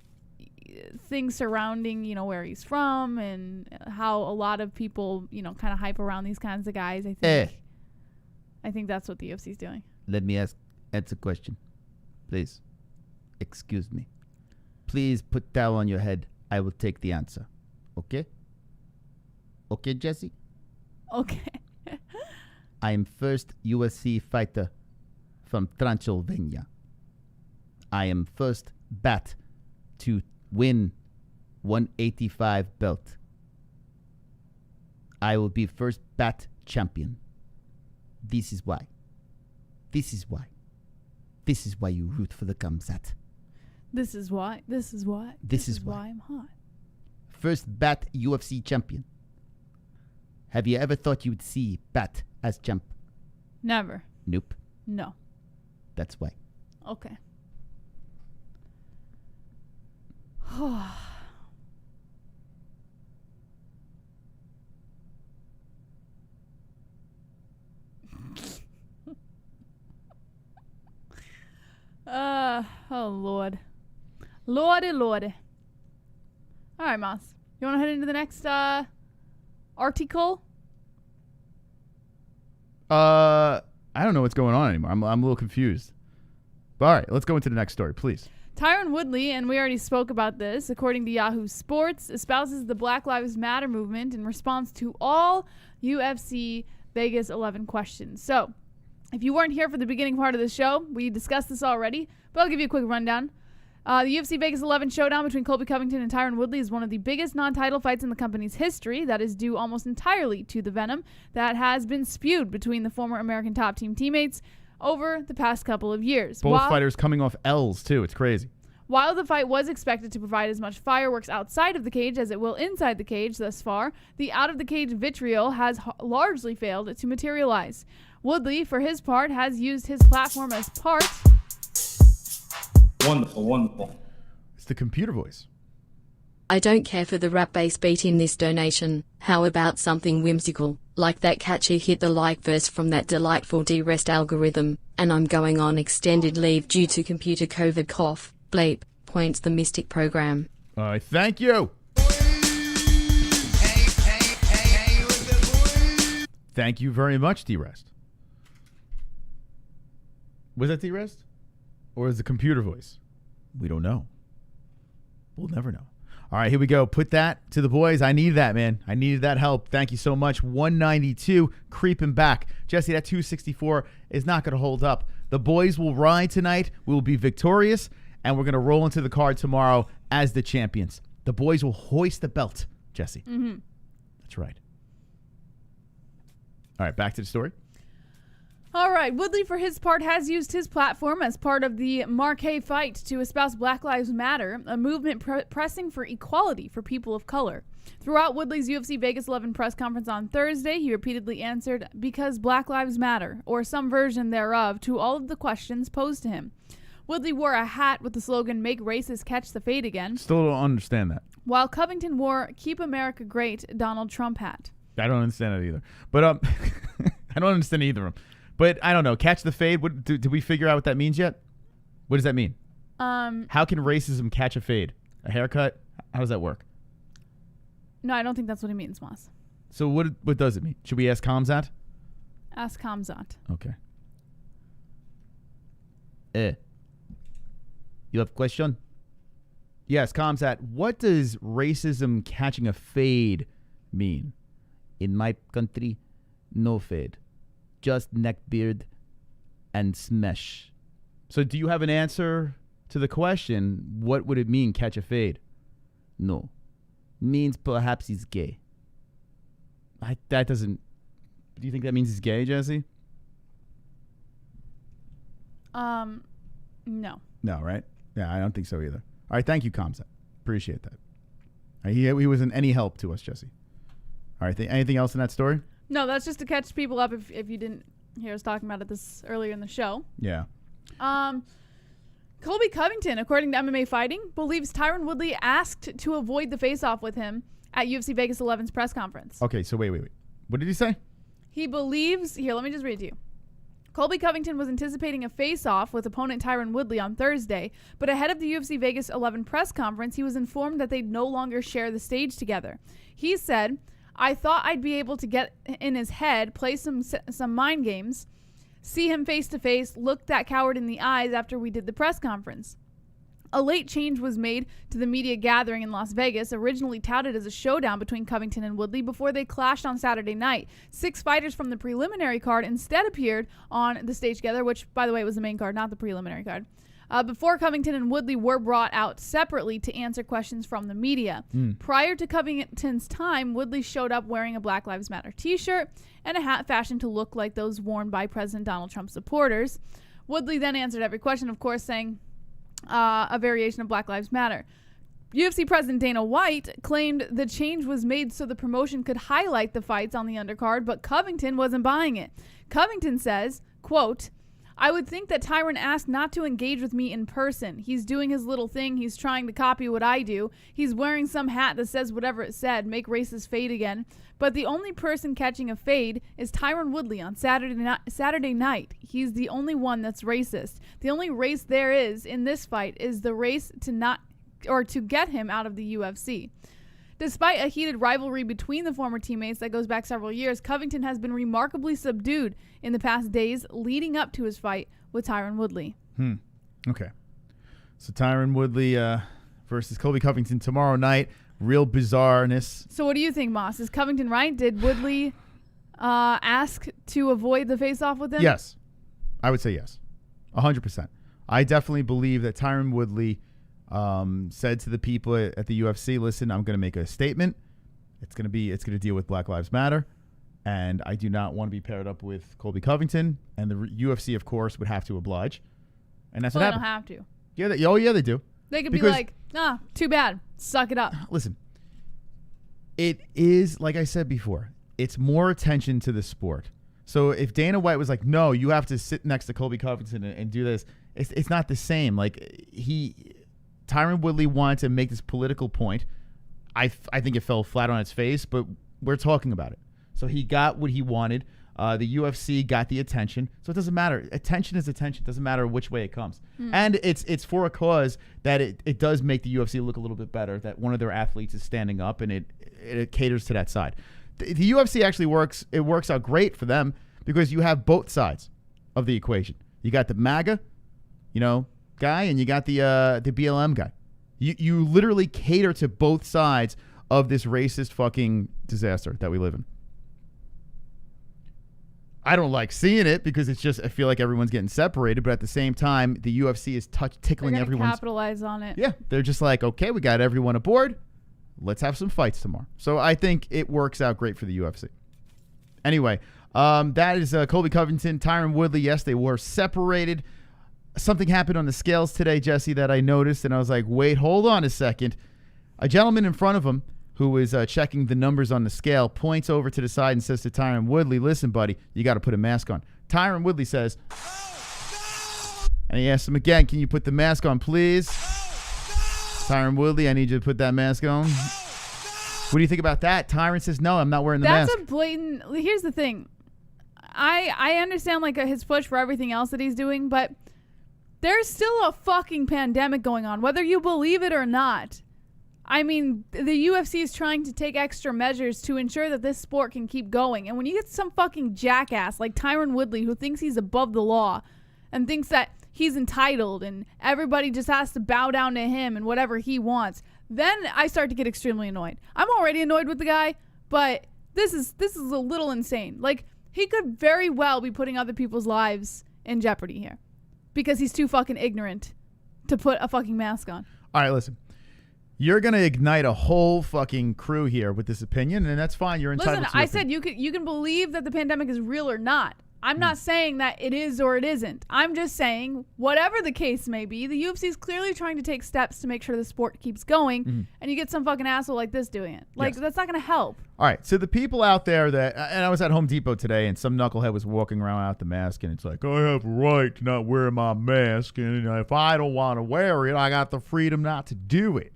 things surrounding, where he's from and how a lot of people, kind of hype around these kinds of guys. I think that's what the UFC is doing. Let me answer a question, please. Excuse me. Please put towel on your head. I will take the answer. Okay? Okay, Jessie? Okay. I am first UFC fighter from Transylvania. I am first bat to win 185 belt. I will be first bat champion. This is why. This is why. This is why you root for the Kamzat. This is why. This is why. This is why I'm hot. First bat UFC champion. Have you ever thought you would see bat as champ? Never. Nope. No. That's why. Okay. Oh, Lord. Lordy. All right, Moss. You want to head into the next article? I don't know what's going on anymore. I'm a little confused. But all right, let's go into the next story, please. Tyron Woodley, and we already spoke about this, according to Yahoo Sports, espouses the Black Lives Matter movement in response to all UFC Vegas 11 questions. So, if you weren't here for the beginning part of the show, we discussed this already, but I'll give you a quick rundown. The UFC Vegas 11 showdown between Colby Covington and Tyron Woodley is one of the biggest non-title fights in the company's history. That is due almost entirely to the venom that has been spewed between the former American top team teammates over the past couple of years. Both fighters coming off L's, too. It's crazy. While the fight was expected to provide as much fireworks outside of the cage as it will inside the cage thus far, the out-of-the-cage vitriol has largely failed to materialize. Woodley, for his part, has used his platform as part... Wonderful. It's the computer voice. I don't care for the rap bass beat in this donation. How about something whimsical, like that catchy hit the like verse from that delightful D-Rest algorithm, and I'm going on extended leave due to computer COVID cough, bleep, points the Mystic program. Thank you. Thank you very much, D-Rest. Was that D-Rest? Or is the computer voice? We don't know. We'll never know. All right, here we go. Put that to the boys. I need that, man. I needed that help. Thank you so much. 192 creeping back. Jesse, that 264 is not going to hold up. The boys will ride tonight. We will be victorious, and we're going to roll into the card tomorrow as the champions. The boys will hoist the belt, Jesse. Mm-hmm. That's right. All right, back to the story. All right, Woodley, for his part, has used his platform as part of the Marquee fight to espouse Black Lives Matter, a movement pressing for equality for people of color. Throughout Woodley's UFC Vegas 11 press conference on Thursday, he repeatedly answered, "Because Black Lives Matter," or some version thereof, to all of the questions posed to him. Woodley wore a hat with the slogan, "Make Racists Catch the Fade Again." Still don't understand that. While Covington wore "Keep America Great" Donald Trump hat. I don't understand it either. But I don't understand either of them. But I don't know. Catch the fade. What, did we figure out what that means yet? What does that mean? How can racism catch a fade? A haircut? How does that work? No, I don't think that's what it means, Moss. So what does it mean? Should we ask Kamzat? Ask Kamzat. Okay. You have a question? Yes, Kamzat. What does racism catching a fade mean? In my country, no fade. Just neck beard and smesh. So do you have an answer to the question, what would it mean, catch a fade? No. Means perhaps he's gay. That doesn't... Do you think that means he's gay, Jesse? No. No, right? Yeah, I don't think so either. All right, thank you, Kamzat. Appreciate that. He wasn't any help to us, Jesse. All right, anything else in that story? No, that's just to catch people up if you didn't hear us talking about it this earlier in the show. Yeah. Colby Covington, according to MMA Fighting, believes Tyron Woodley asked to avoid the face-off with him at UFC Vegas 11's press conference. Okay, so wait. What did he say? He believes... Here, let me just read to you. Colby Covington was anticipating a face-off with opponent Tyron Woodley on Thursday, but ahead of the UFC Vegas 11 press conference, he was informed that they'd no longer share the stage together. He said, "I thought I'd be able to get in his head, play some mind games, see him face-to-face, look that coward in the eyes after we did the press conference." A late change was made to the media gathering in Las Vegas, originally touted as a showdown between Covington and Woodley before they clashed on Saturday night. 6 fighters from the preliminary card instead appeared on the stage together, which, by the way, was the main card, not the preliminary card. Before Covington and Woodley were brought out separately to answer questions from the media. Prior to Covington's time, Woodley showed up wearing a Black Lives Matter t-shirt and a hat fashioned to look like those worn by President Donald Trump supporters. Woodley then answered every question, of course, saying a variation of Black Lives Matter. UFC President Dana White claimed the change was made so the promotion could highlight the fights on the undercard, but Covington wasn't buying it. Covington says, quote, "I would think that Tyron asked not to engage with me in person. He's doing his little thing. He's trying to copy what I do. He's wearing some hat that says whatever it said, make races fade again. But the only person catching a fade is Tyron Woodley on Saturday night. He's the only one that's racist. The only race there is in this fight is the race to get him out of the UFC." Despite a heated rivalry between the former teammates that goes back several years, Covington has been remarkably subdued in the past days leading up to his fight with Tyron Woodley. Okay. So Tyron Woodley versus Colby Covington tomorrow night. Real bizarreness. So what do you think, Moss? Is Covington right? Did Woodley ask to avoid the face-off with him? Yes. I would say yes. 100%. I definitely believe that Tyron Woodley said to the people at the UFC, "Listen, I'm going to make a statement. It's going to deal with Black Lives Matter, and I do not want to be paired up with Colby Covington." And the UFC, of course, would have to oblige. And that's what happened. They don't have to. Yeah, they do. They could be like, "Nah, too bad. Suck it up." Listen, it is, like I said before, it's more attention to the sport. So if Dana White was like, "No, you have to sit next to Colby Covington and do this," it's not the same. Like Tyron Woodley wanted to make this political point. I think it fell flat on its face, but we're talking about it. So he got what he wanted. The UFC got the attention. So it doesn't matter. Attention is attention. It doesn't matter which way it comes. And it's for a cause that it does make the UFC look a little bit better, that one of their athletes is standing up, and it caters to that side. The UFC actually works out great for them because you have both sides of the equation. You got the MAGA, guy, and you got the BLM guy. You literally cater to both sides of this racist fucking disaster that we live in. I don't like seeing it because it's just, I feel like everyone's getting separated, but at the same time, the UFC is tickling everyone's. Capitalize on it. Yeah, they're just like, okay, we got everyone aboard. Let's have some fights tomorrow. So I think it works out great for the UFC. Anyway, that is Colby Covington, Tyron Woodley. Yes, they were separated. Something happened on the scales today, Jesse, that I noticed, and I was like, wait, hold on a second. A gentleman in front of him who was checking the numbers on the scale points over to the side and says to Tyron Woodley, "Listen, buddy, you got to put a mask on." Tyron Woodley says, and he asks him again, "Can you put the mask on, please?" Tyron Woodley, "I need you to put that mask on." What do you think about that? Tyron says, "No, I'm not wearing the mask." That's a blatant. Here's the thing. I understand like his push for everything else that he's doing, but there's still a fucking pandemic going on, whether you believe it or not. I mean, the UFC is trying to take extra measures to ensure that this sport can keep going. And when you get some fucking jackass like Tyron Woodley who thinks he's above the law and thinks that he's entitled and everybody just has to bow down to him and whatever he wants, then I start to get extremely annoyed. I'm already annoyed with the guy, but this is a little insane. Like, he could very well be putting other people's lives in jeopardy here because he's too fucking ignorant to put a fucking mask on. All right, listen. You're going to ignite a whole fucking crew here with this opinion, and that's fine. You're entitled to Listen, I said you can believe that the pandemic is real or not. I'm not saying that it is or it isn't. I'm just saying, whatever the case may be, the UFC is clearly trying to take steps to make sure the sport keeps going, and you get some fucking asshole like this doing it. Like, that's not going to help. All right, so the people out there that, and I was at Home Depot today, and some knucklehead was walking around without the mask, and it's like, I have a right to not wear my mask, and if I don't want to wear it, I got the freedom not to do it.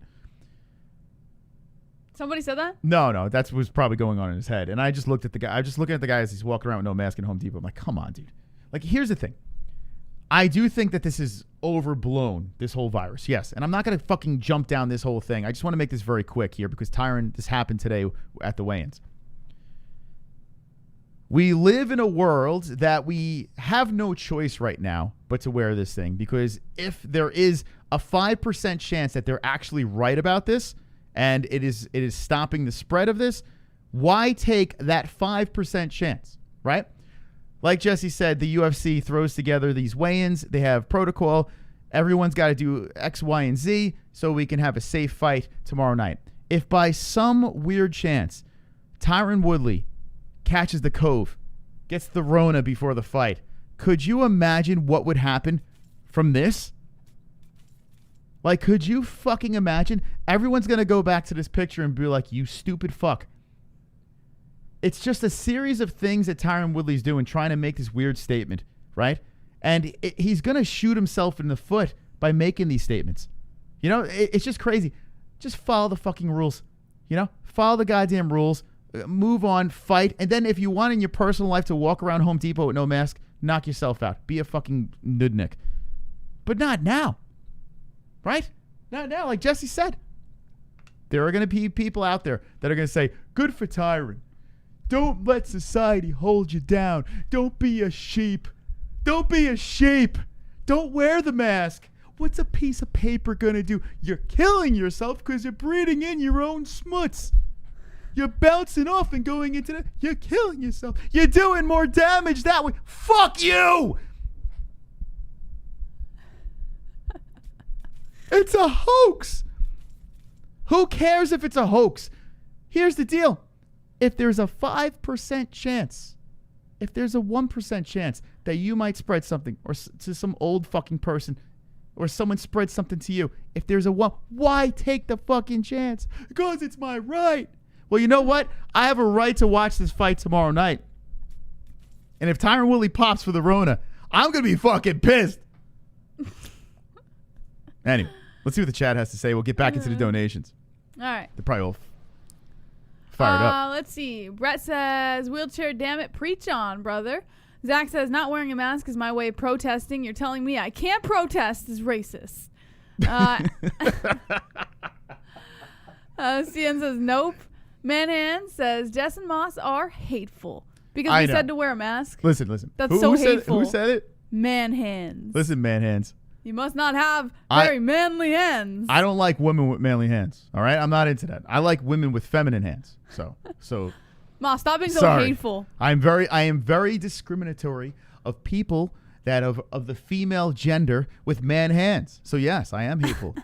Somebody said that? No, that was probably going on in his head. And I just looked at the guy. I was just looking at the guy as he's walking around with no mask in Home Depot. I'm like, come on, dude. Like, here's the thing. I do think that this is overblown, this whole virus. Yes. And I'm not going to fucking jump down this whole thing. I just want to make this very quick here because Tyron, this happened today at the weigh-ins. We live in a world that we have no choice right now but to wear this thing, because if there is a 5% chance that they're actually right about this and it is stopping the spread of this, why take that 5% chance, right? Like Jessie said, the UFC throws together these weigh-ins. They have protocol. Everyone's got to do X, Y, and Z so we can have a safe fight tomorrow night. If by some weird chance Tyron Woodley catches the cove, gets the Rona before the fight, could you imagine what would happen from this? Like, could you fucking imagine? Everyone's going to go back to this picture and be like, you stupid fuck. It's just a series of things that Tyron Woodley's doing, trying to make this weird statement, right? And he's going to shoot himself in the foot by making these statements. You know, it's just crazy. Just follow the fucking rules. You know, follow the goddamn rules. Move on, fight. And then if you want in your personal life to walk around Home Depot with no mask, knock yourself out. Be a fucking nudnik. But not now. Right? Not now. Like Jessie said. There are going to be people out there that are going to say, good for Tyron. Don't let society hold you down. Don't be a sheep. Don't be a sheep. Don't wear the mask. What's a piece of paper going to do? You're killing yourself because you're breathing in your own smuts. You're bouncing off and going into the... You're killing yourself. You're doing more damage that way. Fuck you! It's a hoax. Who cares if it's a hoax? Here's the deal. If there's a 5% chance, if there's a 1% chance that you might spread something or to some old fucking person or someone spreads something to you, if there's a 1, why take the fucking chance? Because it's my right. Well, you know what? I have a right to watch this fight tomorrow night. And if Tyron Woodley pops for the Rona, I'm going to be fucking pissed. Anyway, let's see what the chat has to say. We'll get back into the donations. All right. They're probably all fired up. Let's see. Brett says, wheelchair, damn it. Preach on, brother. Zach says, not wearing a mask is my way of protesting. You're telling me I can't protest is racist. CN says, nope. Manhan says, Jess and Moss are hateful because we said to wear a mask. Listen. That's so hateful. Who said it? Manhands. Listen, manhands. You must not have very manly hands. I don't like women with manly hands. All right? I'm not into that. I like women with feminine hands. So Ma, stop being so hateful. I am very discriminatory of people that of the female gender with man hands. So yes, I am hateful.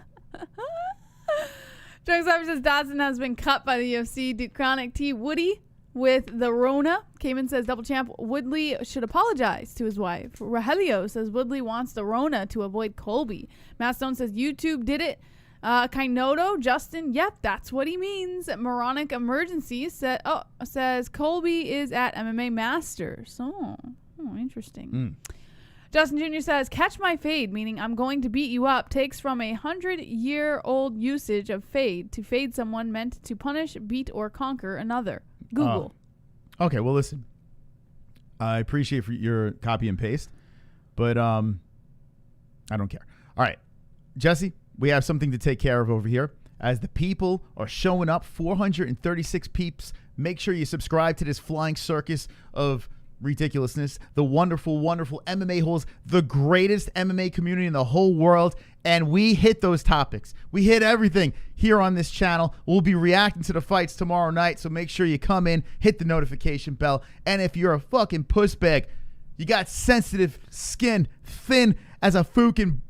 Drunk Cyber says Dodson has been cut by the UFC. Chronic T. Woody with the Rona. Cayman says double champ Woodley should apologize to his wife. Rahelio says Woodley wants the Rona to avoid Colby. Matt Stone says YouTube did it. Kainoto, Justin, yep, that's what he means. Moronic Emergency says Colby is at MMA Masters. Oh, interesting. Justin Jr. says, catch my fade, meaning I'm going to beat you up, takes from a 100-year-old usage of fade to fade someone meant to punish, beat, or conquer another. Google. Okay, well, listen. I appreciate your copy and paste, but I don't care. All right, Jesse, we have something to take care of over here. As the people are showing up, 436 peeps. Make sure you subscribe to this flying circus of ridiculousness. The wonderful, wonderful MMA-Holes, the greatest MMA community in the whole world. And we hit those topics. We hit everything here on this channel. We'll be reacting to the fights tomorrow night. So make sure you come in, hit the notification bell. And if you're a fucking puss bag, you got sensitive skin, thin as a fucking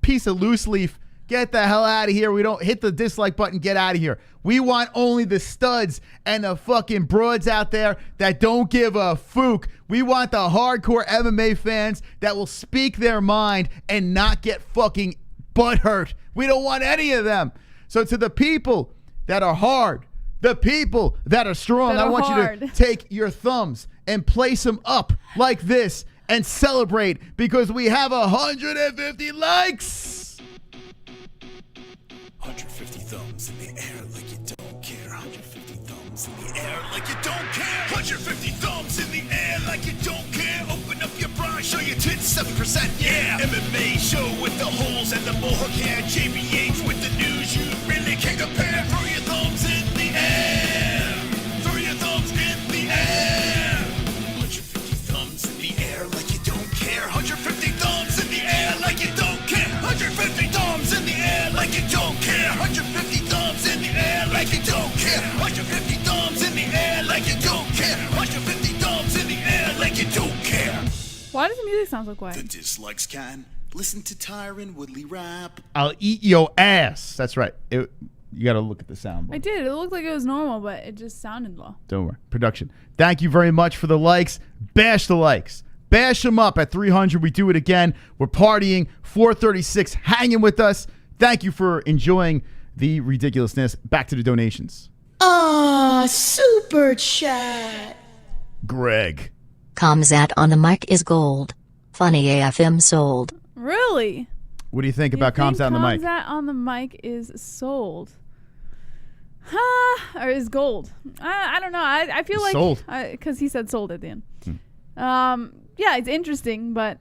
piece of loose leaf, get the hell out of here. We don't hit the dislike button. Get out of here. We want only the studs and the fucking broads out there that don't give a fook. We want the hardcore MMA fans that will speak their mind and not get fucking butthurt. We don't want any of them. So to the people that are hard, the people that are strong, I want you to take your thumbs and place them up like this and celebrate because we have 150 likes. 150 thumbs in the air like you don't care. 150 thumbs thumbs in the air like you don't care. 150 thumbs in the air like you don't care. Open up your bra, show your tits 7%, yeah. MMA show with the holes and the mohawk hair. JBH with the news you really can't compare. Throw your thumbs in the air. Throw your thumbs in the air. 150 thumbs in the air like you don't care. 150 thumbs in the air like you don't care. 150 thumbs in the air like you don't care. 150 thumbs in the air like you don't care. 150 thumbs in the air like you don't care. 150 thumbs in the air like you don't care. Why does the music sound so The quiet? dislikes can listen to Tyron Woodley rap. I'll eat your ass. That's right. You got to look at the sound. I did. It looked like it was normal, but it just sounded low. Don't worry. Production. Thank you very much for the likes. Bash the likes. Bash them up at 300. We do it again. We're partying. 436 hanging with us. Thank you for enjoying the ridiculousness. Back to the donations. Ah, super chat. Greg. Comzat on the mic is gold. Funny AFM sold. Really? What do you think about Comzat on the mic? Comzat on the mic is sold. Or is gold. I don't know. I feel like sold. Because he said sold at the end. Yeah, it's interesting, but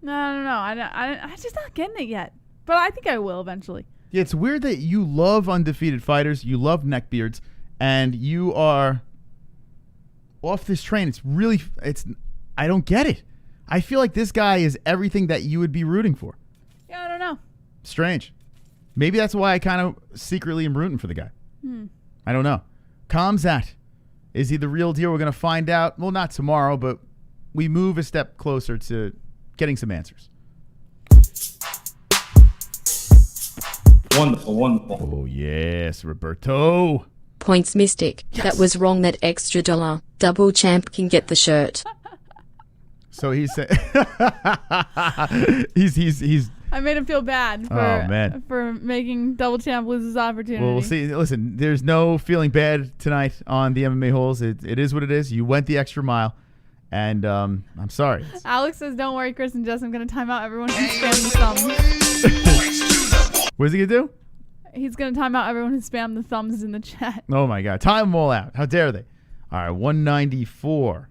I don't know. I'm just not getting it yet. But I think I will eventually. Yeah, it's weird that you love undefeated fighters, you love neckbeards, and you are off this train. I don't get it. I feel like this guy is everything that you would be rooting for. Yeah, I don't know. Strange. Maybe that's why I kind of secretly am rooting for the guy. I don't know. Comzat. Is he the real deal? We're going to find out. Well, not tomorrow, but we move a step closer to getting some answers. Wonderful, wonderful. Oh, yes, Roberto. Points Mystic. Yes. That was wrong. That extra $1. Double champ can get the shirt. So he's he's I made him feel bad for making Double Champ lose his opportunity. Well, we'll see. Listen, there's no feeling bad tonight on the MMA Holes. It is what it is. You went the extra mile, and I'm sorry. Alex says, "Don't worry, Chris and Jess. I'm going to time out everyone who's spammed the thumbs." What is he gonna do? He's going to time out everyone who spammed the thumbs in the chat. Oh my God! Time them all out. How dare they? All right, 194.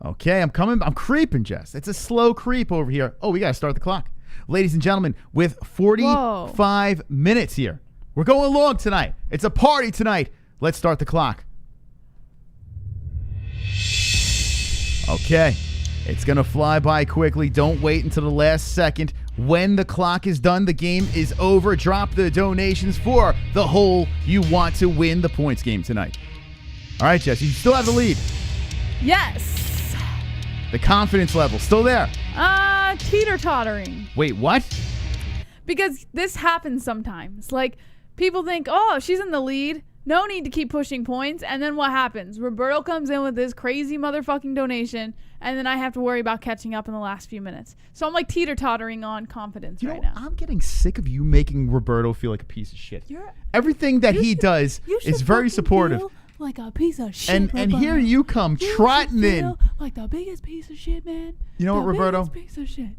Okay, I'm coming. I'm creeping, Jess. It's a slow creep over here. Oh, we got to start the clock. Ladies and gentlemen, with 45 minutes here. We're going long tonight. It's a party tonight. Let's start the clock. Okay. It's going to fly by quickly. Don't wait until the last second. When the clock is done, the game is over. Drop the donations for the hole you want to win the points game tonight. All right, Jess, you still have the lead. Yes. The confidence level still there. Teeter-tottering. Wait, what? Because this happens sometimes. Like, people think, oh, she's in the lead. No need to keep pushing points. And then what happens? Roberto comes in with this crazy motherfucking donation, and then I have to worry about catching up in the last few minutes. So I'm like teeter-tottering on confidence right now. I'm getting sick of you making Roberto feel like a piece of shit. Everything that he does is very supportive. Like a piece of shit. And here you come trotting in. Like the biggest piece of shit, man. You know what, Roberto? The biggest piece of shit.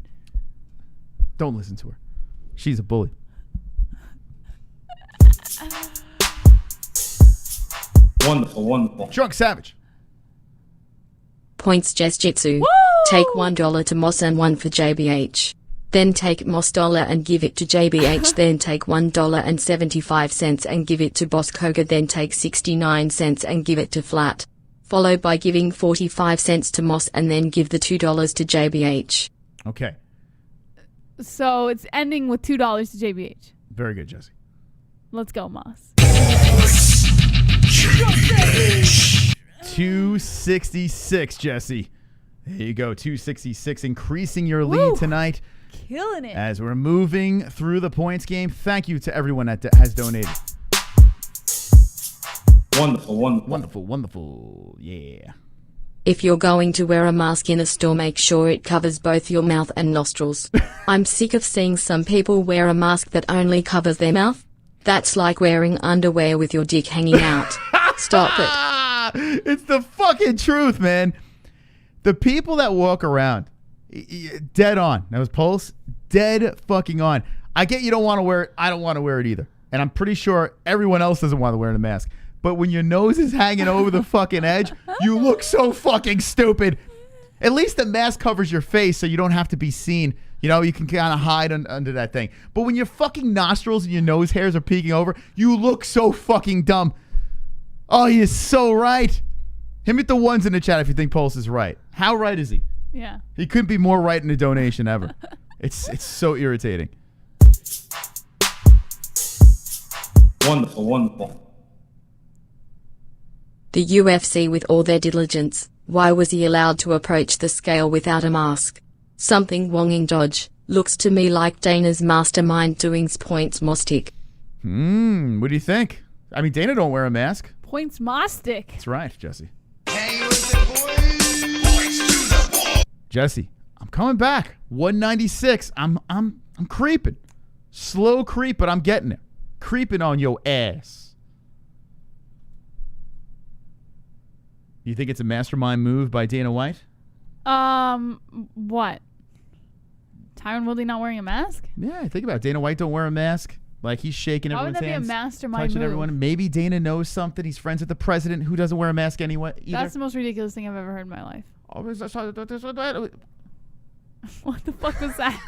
Don't listen to her. She's a bully. Wonderful, wonderful. Drunk Savage. Points Jess Jitsu. Take $1 to Moss and $1 for JBH. Then take Moss dollar and give it to JBH. Then take $1.75 and give it to Boss Koga. Then take 69 cents and give it to Flat. Followed by giving 45 cents to Moss and then give the $2 to JBH. Okay. So it's ending with $2 to JBH. Very good, Jesse. Let's go, Moss. 266, Jesse. There you go, 266, increasing your lead tonight. Killing it. As we're moving through the points game. Thank you to everyone that has donated. Wonderful, wonderful. Wonderful, wonderful. Yeah. If you're going to wear a mask in a store, make sure it covers both your mouth and nostrils. I'm sick of seeing some people wear a mask that only covers their mouth. That's like wearing underwear with your dick hanging out. Stop it. It's the fucking truth, man. The people that walk around, dead on. That was Pulse, dead fucking on. I get you don't want to wear it. I don't want to wear it either. And I'm pretty sure everyone else doesn't want to wear the mask. but when your nose is hanging over the fucking edge, you look so fucking stupid. At least the mask covers your face so you don't have to be seen. You know, you can kind of hide under that thing. But when your fucking nostrils and your nose hairs are peeking over, you look so fucking dumb. Oh, you're so right. Hit the ones in the chat if you think Pulse is right. How right is he? Yeah. He couldn't be more right in a donation ever. It's so irritating. Wonderful, wonderful. The UFC with all their diligence, why was he allowed to approach the scale without a mask? Something wonging Dodge, looks to me like Dana's mastermind doings points Mostic. What do you think? I mean, Dana don't wear a mask. Points Mostic. That's right, Jesse. Jesse, I'm coming back. 196. I'm creeping. Slow creep, but I'm getting it. Creeping on your ass. You think it's a mastermind move by Dana White? What? Tyron Woodley not wearing a mask? Yeah, think about it. Dana White don't wear a mask. Like, he's shaking Why would everyone's that hands. be a mastermind touching move? everyone. Maybe Dana knows something. He's friends with the president who doesn't wear a mask anyway either. That's the most ridiculous thing I've ever heard in my life. What the fuck was that?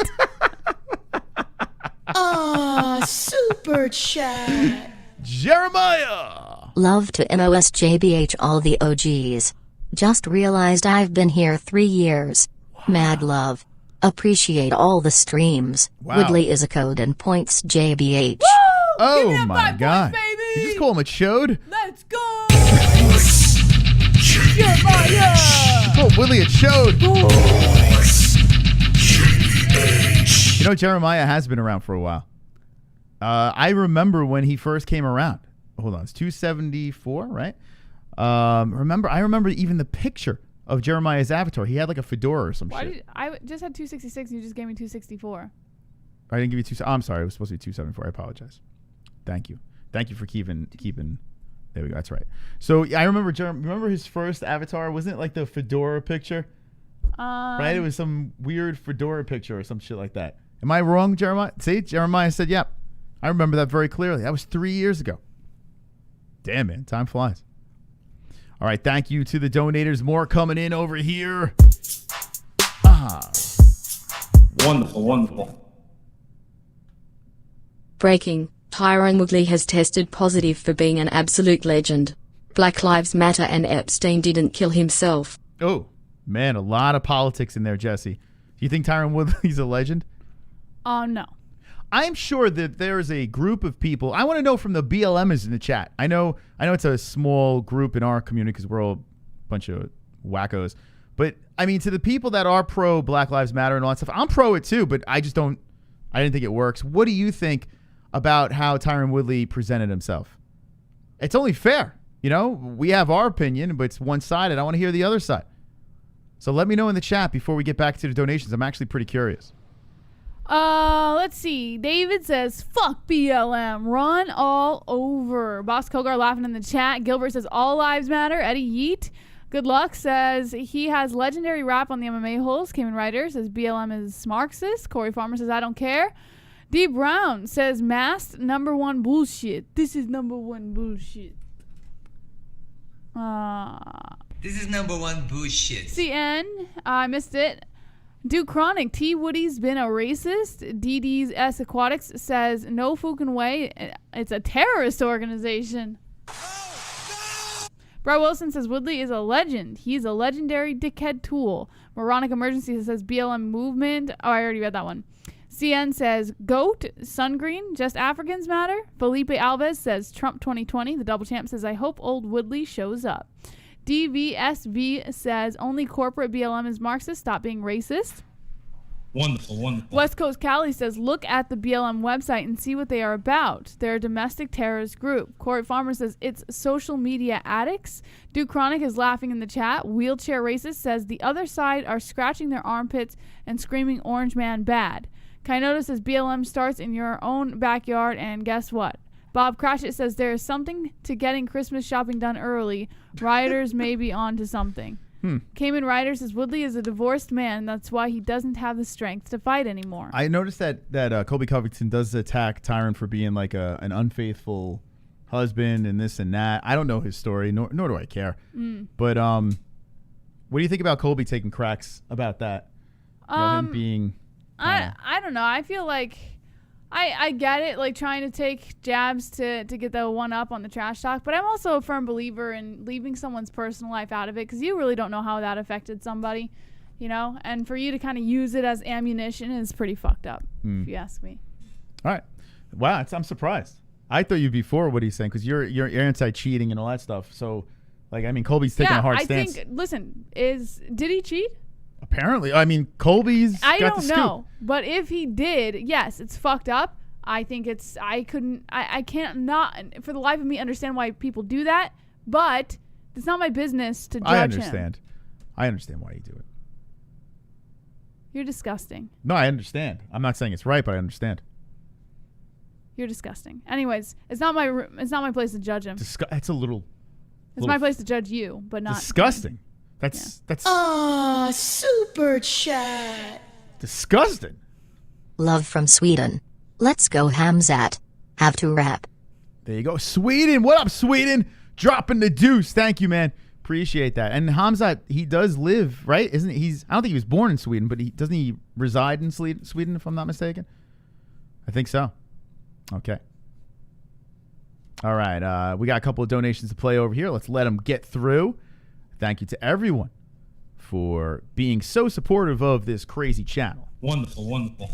Super chat. Jeremiah. Love to MOSJBH all the OGs. Just realized I've been here 3 years. Mad love. Appreciate all the streams. Wow. Woodley is a code and points JBH. Oh my God. You just call him a chode? Let's go! Jeremiah! You call Woodley a chode. You know, Jeremiah has been around for a while. I remember when he first came around. Hold on, it's 274, right? I remember even the picture of Jeremiah's avatar. He had like a fedora or some shit. I just had 266 and you just gave me 264. I didn't give you I'm sorry. It was supposed to be 274. I apologize. Thank you. Thank you for keeping. There we go. That's right. So I remember his first avatar. Wasn't it like the fedora picture? Right? It was some weird fedora picture or some shit like that. Am I wrong, Jeremiah? See, Jeremiah said, "Yep." I remember that very clearly. That was 3 years ago. Damn, man. Time flies. All right. Thank you to the donators. More coming in over here. Wonderful, wonderful. Breaking, Tyron Woodley has tested positive for being an absolute legend. Black Lives Matter and Epstein didn't kill himself. Oh, man. A lot of politics in there, Jesse. Do you think Tyron Woodley's a legend? No. I'm sure that there's a group of people. I want to know from the BLMers in the chat. I know it's a small group in our community because we're all a bunch of wackos. But I mean, to the people that are pro Black Lives Matter and all that stuff, I'm pro it too. But I didn't think it works. What do you think about how Tyron Woodley presented himself? It's only fair, you know. We have our opinion, but it's one-sided. I want to hear the other side. So let me know in the chat before we get back to the donations. I'm actually pretty curious. Let's see. David says, fuck BLM. Run all over. Boss Kogar laughing in the chat. Gilbert says, all lives matter. Eddie Yeet. Good luck says he has legendary rap on the MMA-Holes. Cayman Ryder says BLM is Marxist. Corey Farmer says, I don't care. D. Brown says, masked #1 bullshit. This is #1 bullshit. This is #1 bullshit. CN, I missed it. Duke Chronic, T. Woody's been a racist. DD's S Aquatics says, no fucking way. It's a terrorist organization. Brad Wilson says, Woodley is a legend. He's a legendary dickhead tool. Moronic Emergency says, BLM movement. Oh, I already read that one. CN says, GOAT, Sungreen, just Africans matter. Felipe Alves says, Trump 2020. The double champ says, I hope old Woodley shows up. DVSV says, only corporate BLM is Marxist. Stop being racist. Wonderful, wonderful. West Coast Cali says, look at the BLM website and see what they are about. They're a domestic terrorist group. Corey Farmer says, it's social media addicts. Duke Chronic is laughing in the chat. Wheelchair Racist says, the other side are scratching their armpits and screaming Orange Man bad. Kainoda says, BLM starts in your own backyard, and guess what? Bob Cratchit says, there is something to getting Christmas shopping done early. Rioters may be on to something. Cayman Ryder says, Woodley is a divorced man. That's why he doesn't have the strength to fight anymore. I noticed that Colby Covington does attack Tyron for being like an unfaithful husband and this and that. I don't know his story, nor do I care. But what do you think about Colby taking cracks about that? You know, him being... I don't know. I feel like I get it, like trying to take jabs to get the one up on the trash talk, but I'm also a firm believer in leaving someone's personal life out of it because you really don't know how that affected somebody, you know? And for you to kind of use it as ammunition is pretty fucked up, if you ask me. All right. Wow, I'm surprised. I thought you'd be for what he's saying because you're anti-cheating and all that stuff. So, like, I mean, Colby's taking a hard stance. Listen, did he cheat? Apparently. I mean, Colby's got the scoop. I don't know. But if he did, yes, it's fucked up. I think I can't not, for the life of me, understand why people do that. But it's not my business to judge him. I understand why you do it. You're disgusting. No, I understand. I'm not saying it's right, but I understand. You're disgusting. Anyways, it's not my place to judge him. That's a little... It's my place to judge you, but not... Disgusting. That's super chat. Disgusting. Love from Sweden. Let's go Hamzat. Have to rap. There you go. Sweden. What up, Sweden? Dropping the deuce. Thank you, man. Appreciate that. And Hamzat, he does live, right? Isn't he? I don't think he was born in Sweden, but doesn't he reside in Sweden, if I'm not mistaken? I think so. Okay. All right. We got a couple of donations to play over here. Let's let them get through. Thank you to everyone for being so supportive of this crazy channel. Wonderful, wonderful.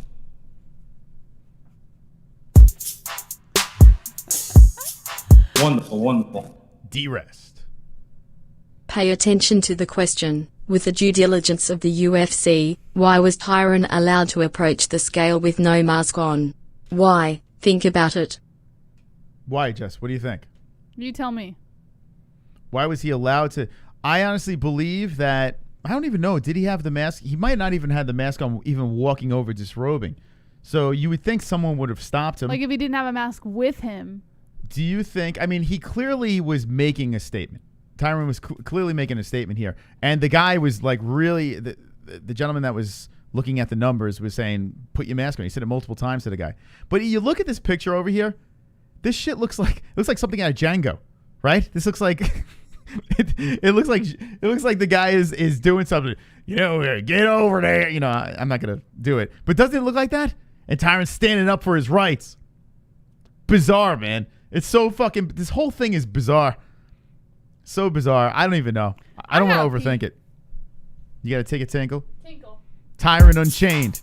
Wonderful, wonderful. D-Rest. Pay attention to the question. With the due diligence of the UFC, why was Tyron allowed to approach the scale with no mask on? Why? Think about it. Why, Jess? What do you think? You tell me. Why was he allowed to... I honestly believe that, I don't even know, did he have the mask? He might not even have the mask on even walking over disrobing. So you would think someone would have stopped him. Like if he didn't have a mask with him. Do you think, I mean, he clearly was making a statement. Tyron was clearly making a statement here. And the guy was like really, the gentleman that was looking at the numbers was saying, put your mask on. He said it multiple times to the guy. But you look at this picture over here, this shit looks like something out of Django, right? This looks like... It looks like the guy is doing something. You know, get over there. You know, I'm not gonna do it, but doesn't it look like that? And Tyron's standing up for his rights. Bizarre, man. It's so fucking. This whole thing is bizarre. So bizarre. I don't even know. I don't want to overthink it. You gotta take a tinkle. Tyron Unchained.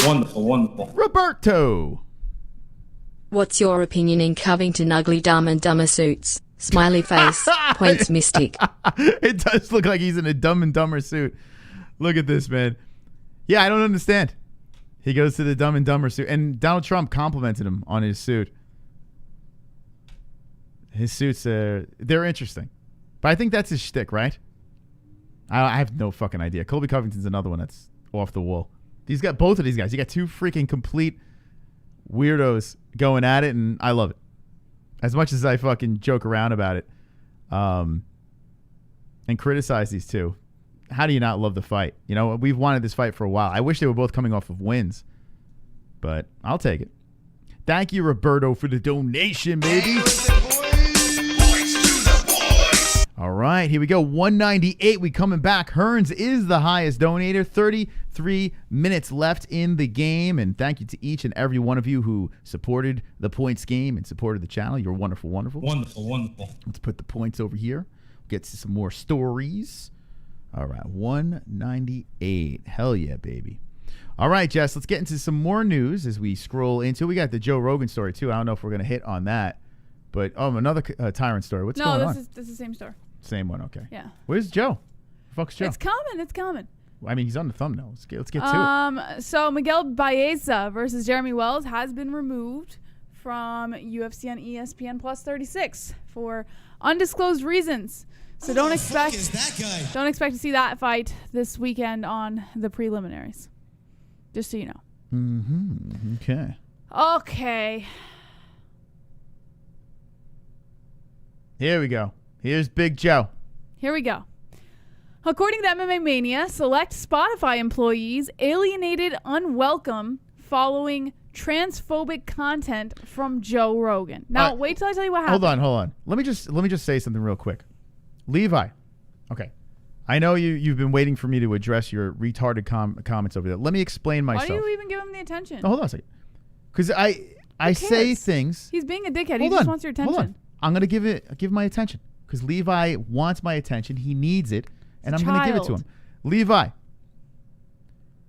Wonderful, wonderful. Roberto. What's your opinion in Covington ugly Dumb and Dumber suits? Smiley face. Points Mystic. It does look like he's in a Dumb and Dumber suit. Look at this, man. Yeah, I don't understand. He goes to the Dumb and Dumber suit. And Donald Trump complimented him on his suit. His suits, they're interesting. But I think that's his shtick, right? I have no fucking idea. Colby Covington's another one that's off the wall. He's got both of these guys. You got two freaking complete weirdos going at it, and I love it. As much as I fucking joke around about it and criticize these two, how do you not love the fight? You know, we've wanted this fight for a while. I wish they were both coming off of wins, but I'll take it. Thank you, Roberto, for the donation, baby. All right, here we go. 198. We coming back. Hearns is the highest donator. 33 minutes left in the game. And thank you to each and every one of you who supported the points game and supported the channel. You're wonderful, wonderful. Wonderful, wonderful. Let's put the points over here. Get to some more stories. All right, 198. Hell yeah, baby. All right, Jess, let's get into some more news as we scroll into. We got the Joe Rogan story, too. I don't know if we're going to hit on that. But, another Tyrant story. What's going on? No, this is the same story. Same one, okay. Yeah. Where's Joe? Fuck's Joe? It's coming. I mean, he's on the thumbnail. Let's get to it. So Miguel Baeza versus Jeremy Wells has been removed from UFC on ESPN Plus 36 for undisclosed reasons. So don't expect to see that fight this weekend on the preliminaries. Just so you know. Mm-hmm. Okay. Okay. Here we go. Here's Big Joe. Here we go. According to MMA Mania, select Spotify employees alienated unwelcome following transphobic content from Joe Rogan. Now, wait till I tell you what happened. Hold on. Let me just say something real quick. Levi, okay. I know you've been waiting for me to address your retarded comments over there. Let me explain myself. Why do you even give him the attention? Oh, hold on a second. Because I say things. He's being a dickhead. He just wants your attention. Hold on. I'm gonna give my attention because Levi wants my attention. He needs it, and I'm gonna give it to him. Levi,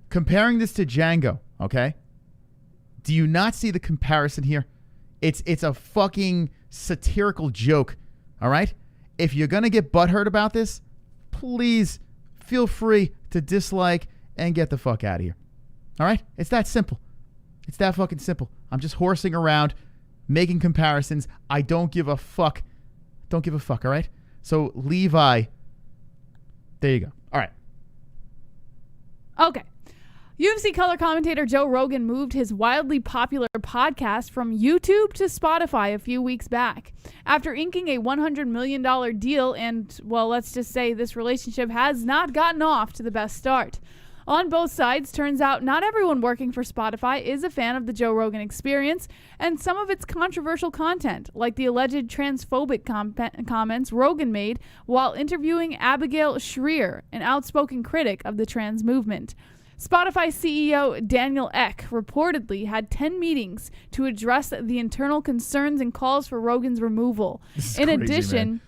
comparing this to Django, okay? Do you not see the comparison here? It's a fucking satirical joke, all right? If you're gonna get butthurt about this, please feel free to dislike and get the fuck out of here. All right? It's that simple. It's that fucking simple. I'm just horsing around, making comparisons. I don't give a fuck. Don't give a fuck, all right? So, Levi, there you go. All right. Okay. UFC color commentator Joe Rogan moved his wildly popular podcast from YouTube to Spotify a few weeks back. After inking a $100 million deal and, well, let's just say this relationship has not gotten off to the best start. On both sides, turns out not everyone working for Spotify is a fan of the Joe Rogan experience and some of its controversial content, like the alleged transphobic comments Rogan made while interviewing Abigail Shrier, an outspoken critic of the trans movement. Spotify CEO Daniel Ek reportedly had 10 meetings to address the internal concerns and calls for Rogan's removal. In addition,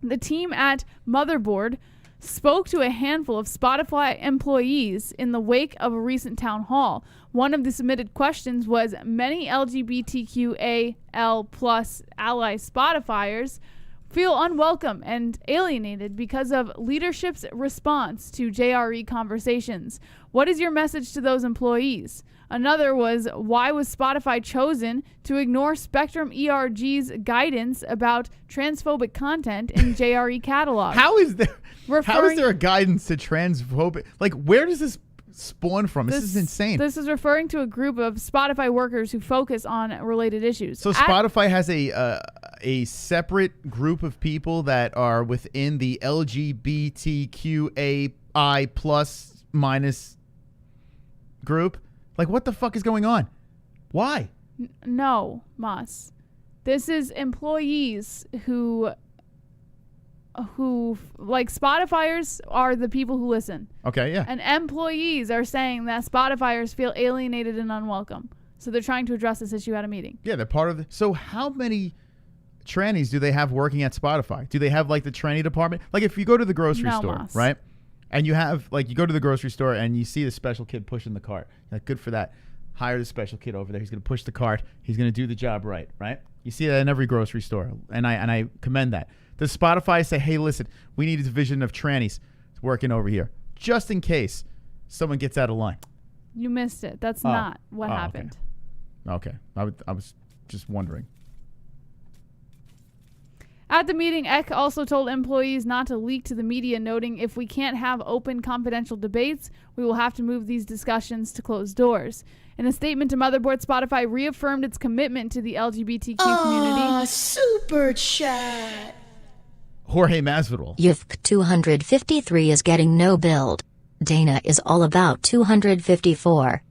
the team at Motherboard spoke to a handful of Spotify employees in the wake of a recent town hall. One of the submitted questions was, many LGBTQAL plus ally Spotifyers feel unwelcome and alienated because of leadership's response to JRE conversations. What is your message to those employees? Another was, why was Spotify chosen to ignore Spectrum ERG's guidance about transphobic content in JRE catalog? How is there a guidance to transphobic? Like, where does this spawn from? This is insane. This is referring to a group of Spotify workers who focus on related issues. So Spotify has a separate group of people that are within the LGBTQAI plus minus group. Like, what the fuck is going on? Why? No, Moss. This is employees who like Spotifyers are the people who listen. Okay, yeah. And employees are saying that Spotifyers feel alienated and unwelcome. So they're trying to address this issue at a meeting. Yeah, they're part of the... So how many trannies do they have working at Spotify? Do they have, like, the tranny department? Like, if you go to the grocery store, Moss. right? And you have, like, you go to the grocery store and you see the special kid pushing the cart. Like, good for that. Hire the special kid over there. He's going to push the cart. He's going to do the job right? You see that in every grocery store. And I commend that. Does Spotify say, hey, listen, we need a division of trannies working over here, just in case someone gets out of line? You missed it. That's not what happened. Okay. I was just wondering. At the meeting, Ek also told employees not to leak to the media, noting, if we can't have open, confidential debates, we will have to move these discussions to closed doors. In a statement to Motherboard, Spotify reaffirmed its commitment to the LGBTQ community. Super chat. Jorge Masvidal. YFK 253 is getting no build. Dana is all about 254.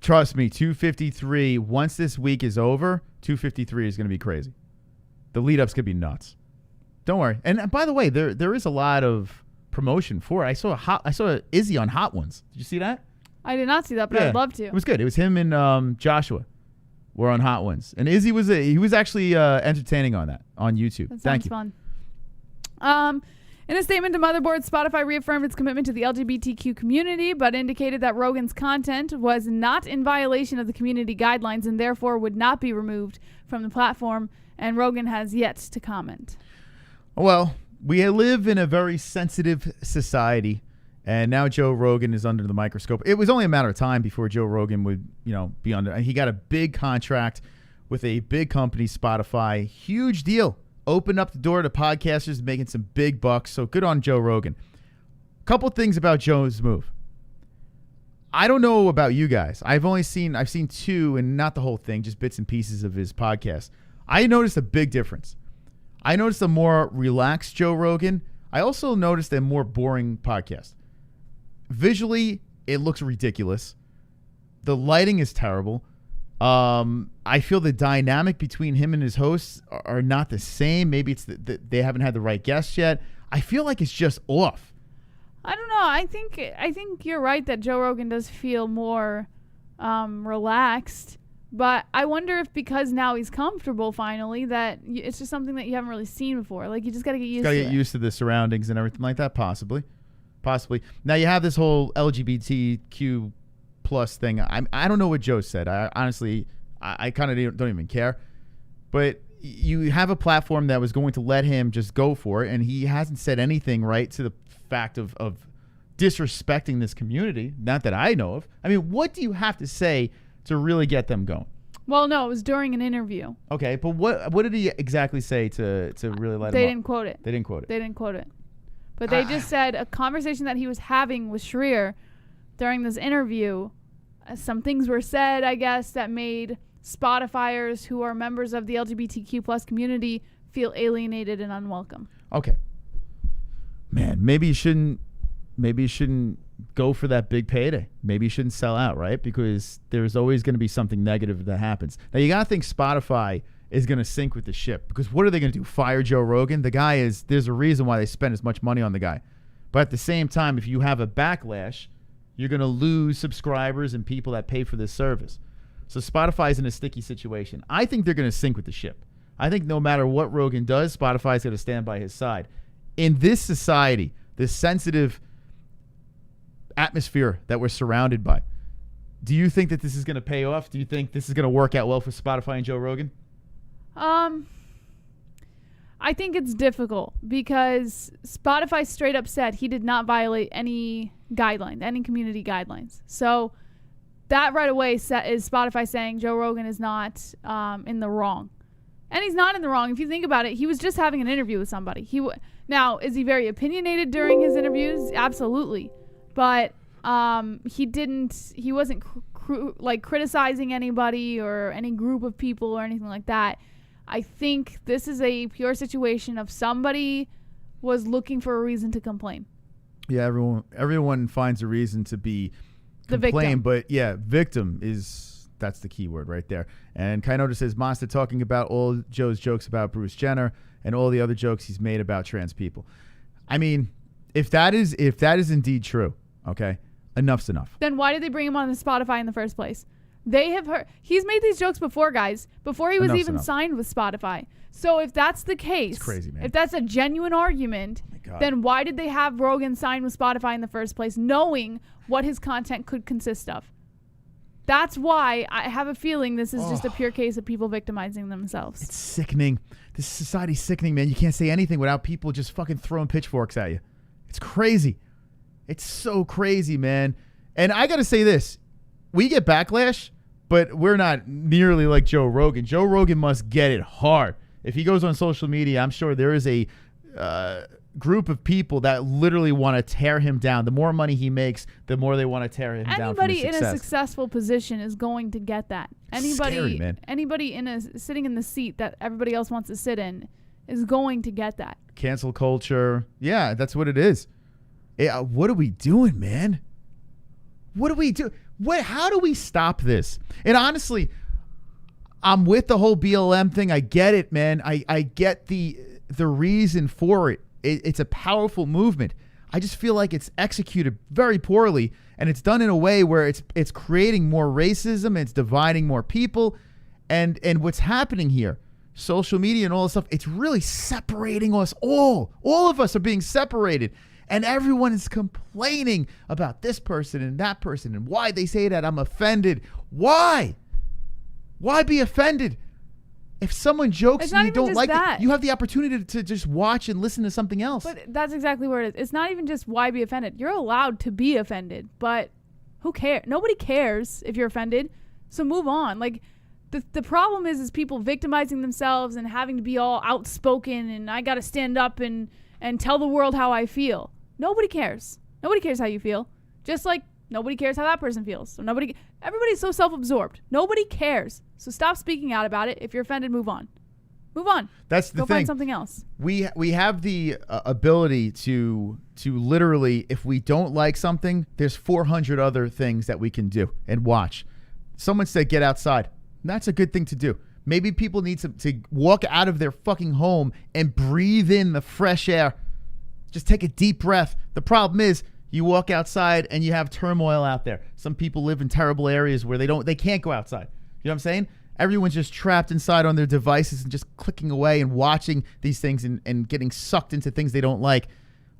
Trust me, 253, once this week is over, 253 is going to be crazy. The lead-up's going to be nuts. Don't worry. And by the way, there is a lot of promotion for it. I saw Izzy on Hot Ones. Did you see that? I did not see that, but I'd love to. It was good. It was him and Joshua were on Hot Ones. And Izzy was actually entertaining on that on YouTube. That Thank sounds you. fun. In a statement to Motherboard, Spotify reaffirmed its commitment to the LGBTQ community, but indicated that Rogan's content was not in violation of the community guidelines and therefore would not be removed from the platform, and Rogan has yet to comment. Well, we live in a very sensitive society, and now Joe Rogan is under the microscope. It was only a matter of time before Joe Rogan would, be under. And he got a big contract with a big company, Spotify. Huge deal. Opened up the door to podcasters making some big bucks. So good on Joe Rogan. Couple things about Joe's move. I don't know about you guys. I've seen two, and not the whole thing, just bits and pieces of his podcast. I noticed a big difference. I noticed a more relaxed Joe Rogan. I also noticed a more boring podcast. Visually, it looks ridiculous. The lighting is terrible. I feel the dynamic between him and his hosts are not the same. Maybe it's that they haven't had the right guests yet. I feel like it's just off. I don't know. I think you're right that Joe Rogan does feel more relaxed. But I wonder if because now he's comfortable finally that it's just something that you haven't really seen before. Like you just got to get used to it. Got to get used to the surroundings and everything like that, possibly. Now you have this whole LGBTQ plus thing. I don't know what Joe said. I honestly kind of don't even care. But you have a platform that was going to let him just go for it, and he hasn't said anything right to the fact of disrespecting this community. Not that I know of. I mean, what do you have to say to really get them going? Well, no, it was during an interview. Okay, but what did he exactly say to really let him up? They didn't quote it. They didn't quote it. But they just said a conversation that he was having with Shreer during this interview, some things were said, I guess, that made Spotifyers who are members of the LGBTQ plus community feel alienated and unwelcome. Okay. Man, maybe you shouldn't go for that big payday. Maybe you shouldn't sell out, right? Because there's always going to be something negative that happens. Now, you got to think Spotify is going to sink with the ship, because what are they going to do? Fire Joe Rogan? The guy there's a reason why they spend as much money on the guy. But at the same time, if you have a backlash, you're going to lose subscribers and people that pay for this service. So Spotify is in a sticky situation. I think they're going to sink with the ship. I think no matter what Rogan does, Spotify is going to stand by his side. In this society, this sensitive atmosphere that we're surrounded by, do you think that this is going to pay off? Do you think this is going to work out well for Spotify and Joe Rogan? I think it's difficult because Spotify straight up said he did not violate any guidelines, any community guidelines. So that right away is Spotify saying Joe Rogan is not in the wrong. And he's not in the wrong. If you think about it, he was just having an interview with somebody. Now, is he very opinionated during his interviews? Absolutely. But he wasn't criticizing anybody or any group of people or anything like that. I think this is a pure situation of somebody was looking for a reason to complain. Yeah, everyone finds a reason to be the victim. But yeah, victim that's the key word right there. And Kainoda says Monster talking about all Joe's jokes about Bruce Jenner and all the other jokes he's made about trans people. I mean, if that is indeed true, okay, enough's enough. Then why did they bring him on the Spotify in the first place? They have heard he's made these jokes before, guys, before he was even signed with Spotify. So if that's the case, it's crazy, man. If that's a genuine argument, then why did they have Rogan sign with Spotify in the first place, knowing what his content could consist of? That's why I have a feeling this is just a pure case of people victimizing themselves. It's sickening. This society's sickening, man. You can't say anything without people just fucking throwing pitchforks at you. It's crazy. It's so crazy, man. And I got to say this. We get backlash, but we're not nearly like Joe Rogan. Joe Rogan must get it hard. If he goes on social media, I'm sure there is a group of people that literally want to tear him down. The more money he makes, the more they want to tear him down from his success. Anybody in a successful position is going to get that. Scary, man. Anybody sitting in the seat that everybody else wants to sit in is going to get that. Cancel culture. Yeah, that's what it is. What are we doing, man? What do we do? How do we stop this? And honestly, I'm with the whole BLM thing. I get it, man. I get the reason for it. It's a powerful movement. I just feel like it's executed very poorly, and it's done in a way where it's creating more racism, it's dividing more people, and what's happening here, social media and all this stuff, it's really separating us all. All of us are being separated, and everyone is complaining about this person and that person and why they say that. I'm offended. Why? Why be offended? If someone jokes and you don't like it, you have the opportunity to just watch and listen to something else. But that's exactly where it is. It's not even just why be offended. You're allowed to be offended, but who cares? Nobody cares if you're offended. So move on. Like the problem is people victimizing themselves and having to be all outspoken and I got to stand up and tell the world how I feel. Nobody cares. Nobody cares how you feel. Just like nobody cares how that person feels. So everybody's so self-absorbed. Nobody cares. So stop speaking out about it. If you're offended, move on. Move on. That's the Go thing. find something else. We have the ability to literally, if we don't like something, there's 400 other things that we can do and watch. Someone said get outside. That's a good thing to do. Maybe people need to walk out of their fucking home and breathe in the fresh air. Just take a deep breath. The problem is you walk outside and you have turmoil out there. Some people live in terrible areas where they can't go outside. You know what I'm saying? Everyone's just trapped inside on their devices and just clicking away and watching these things and getting sucked into things they don't like.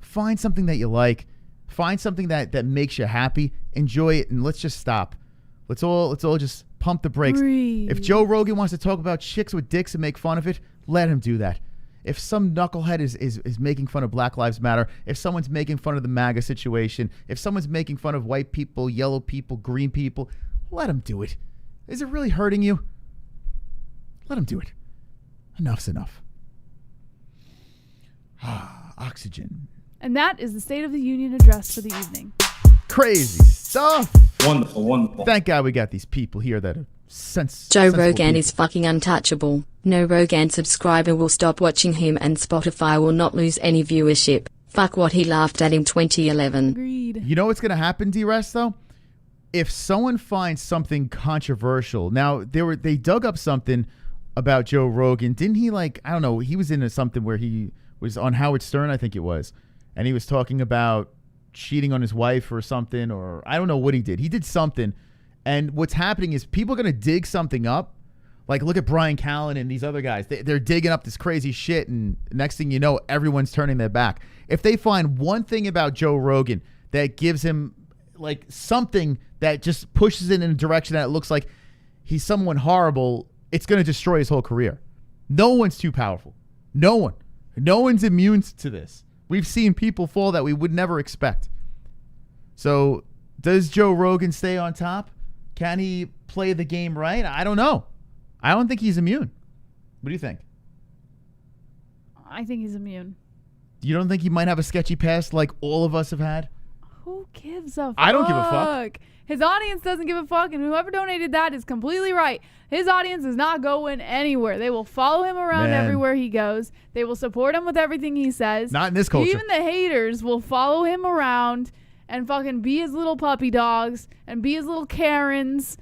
Find something that you like. Find something that makes you happy. Enjoy it, and let's just stop. Let's all just pump the brakes. Breathe. If Joe Rogan wants to talk about chicks with dicks and make fun of it, let him do that. If some knucklehead is making fun of Black Lives Matter, if someone's making fun of the MAGA situation, if someone's making fun of white people, yellow people, green people, let him do it. Is it really hurting you? Let him do it. Enough's enough. Oxygen. And that is the State of the Union address for the evening. Crazy stuff. Wonderful, wonderful. Thank God we got these people here that are Joe Rogan is fucking untouchable. No Rogan subscriber will stop watching him, and Spotify will not lose any viewership. Fuck what he laughed at in 2011. Agreed. You know what's going to happen, D-Rest, though? If someone finds something controversial, now they dug up something about Joe Rogan. Didn't he, like, I don't know, he was into something where he was on Howard Stern, I think it was, and he was talking about cheating on his wife or something, or I don't know what he did. He did something, and what's happening is people are going to dig something up. Like, look at Brian Callen and these other guys. They're digging up this crazy shit, and next thing you know, everyone's turning their back. If they find one thing about Joe Rogan that gives him, like, something that just pushes it in a direction that it looks like he's someone horrible, it's going to destroy his whole career. No one's too powerful. No one. No one's immune to this. We've seen people fall that we would never expect. So, does Joe Rogan stay on top? Can he play the game right? I don't know. I don't think he's immune. What do you think? I think he's immune. You don't think he might have a sketchy past like all of us have had? Who gives a fuck? I don't give a fuck. His audience doesn't give a fuck, and whoever donated that is completely right. His audience is not going anywhere. They will follow him around everywhere he goes. They will support him with everything he says. Not in this culture. Even the haters will follow him around and fucking be his little puppy dogs and be his little Karens.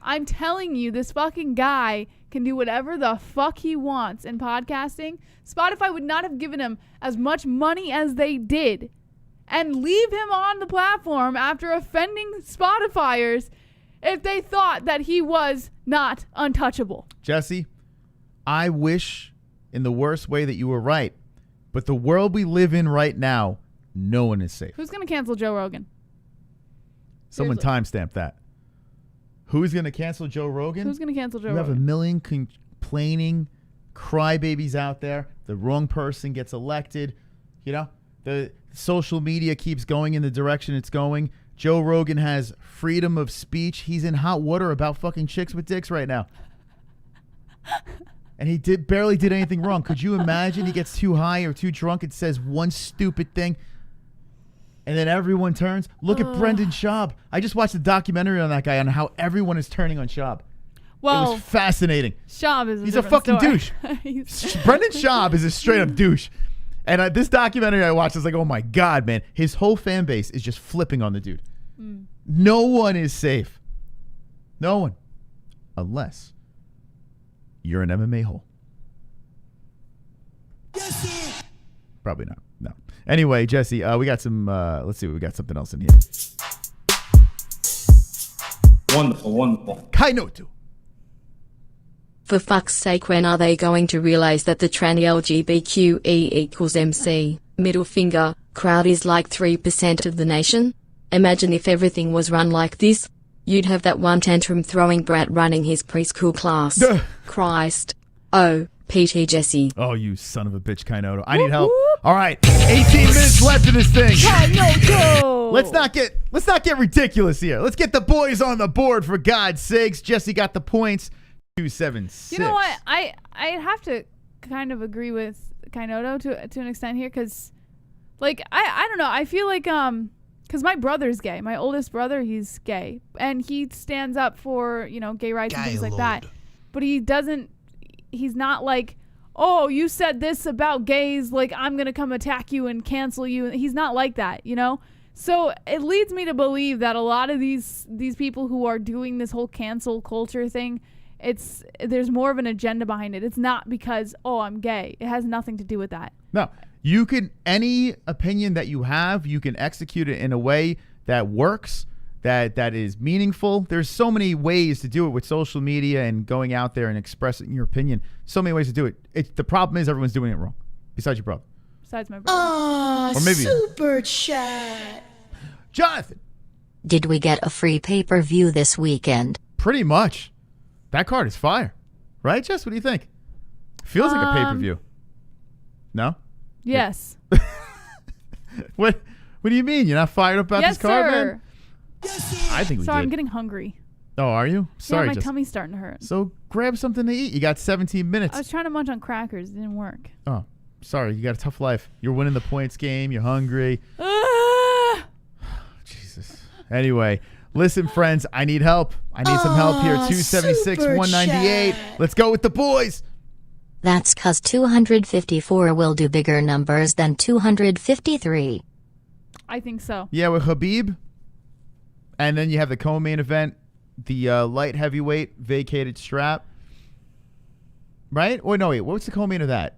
I'm telling you, this fucking guy can do whatever the fuck he wants in podcasting. Spotify would not have given him as much money as they did and leave him on the platform after offending Spotifyers if they thought that he was not untouchable. Jessie, I wish in the worst way that you were right, but the world we live in right now, no one is safe. Who's going to cancel Joe Rogan? Someone Seriously. timestamp that. Who's going to cancel Joe Rogan? Who's going to cancel Joe You have Rogan? a million complaining crybabies out there. The wrong person gets elected. You know, the social media keeps going in the direction it's going. Joe Rogan has freedom of speech. He's in hot water about fucking chicks with dicks right now. And he barely did anything wrong. Could you imagine he gets too high or too drunk and says one stupid thing, and then everyone turns? Look at Brendan Schaub. I just watched a documentary on that guy on how everyone is turning on Schaub. Well, it was fascinating. Schaub is He's a fucking douche. Brendan Schaub is a straight up douche. And this documentary I watched, I was like, oh my God, man. His whole fan base is just flipping on the dude. No one is safe. No one. Unless you're an MMA-hole. Probably not. No. Anyway, Jesse, we got some, let's see, we got something else in here. Wonderful, wonderful. Kainotu. For fuck's sake, when are they going to realize that the tranny LGBTQE equals MC? Middle finger, crowd is like 3% of the nation? Imagine if everything was run like this. You'd have that one tantrum throwing brat running his preschool class. Christ. Oh, PT Jessie. Oh, you son of a bitch, Kainoto. I need help. All right, 18 minutes left in this thing. Kainoto. Let's not get ridiculous here. Let's get the boys on the board, for God's sakes. Jesse got the points. 276. You know what? I have to kind of agree with Kainoto to an extent here, because, like, I don't know. I feel like because my brother's gay. My oldest brother, he's gay, and he stands up for, you know, gay rights and things like that. But he doesn't. He's not like, oh, you said this about gays, like I'm going to come attack you and cancel you. He's not like that, you know? So it leads me to believe that a lot of these people who are doing this whole cancel culture thing, there's more of an agenda behind it. It's not because, oh, I'm gay. It has nothing to do with that. No. You can, any opinion that you have, you can execute it in a way that works, that is meaningful. There's so many ways to do it with social media and going out there and expressing your opinion. So many ways to do it. The problem is everyone's doing it wrong, besides your brother. Besides my brother. Aw, Or maybe super chat. Jonathan. Did we get a free pay-per-view this weekend? Pretty much. That card is fire. Right, Jess? What do you think? Feels like a pay-per-view. No? Yes. What do you mean? You're not fired up about this card, man? I think we Sorry, did. I'm getting hungry. Oh, are you? Sorry, yeah, my Jess. tummy's starting to hurt. So grab something to eat. You got 17 minutes. I was trying to munch on crackers. It didn't work. Oh, sorry. You got a tough life. You're winning the points game. You're hungry. Jesus. Anyway, listen, friends. I need help. I need some help here. 276, 198. Let's go with the boys. That's cause 254 will do bigger numbers than 253. I think so. Yeah, with KHABIB. And then you have the co-main event, the light heavyweight vacated strap. Right? Or no, wait. What's the co-main of that?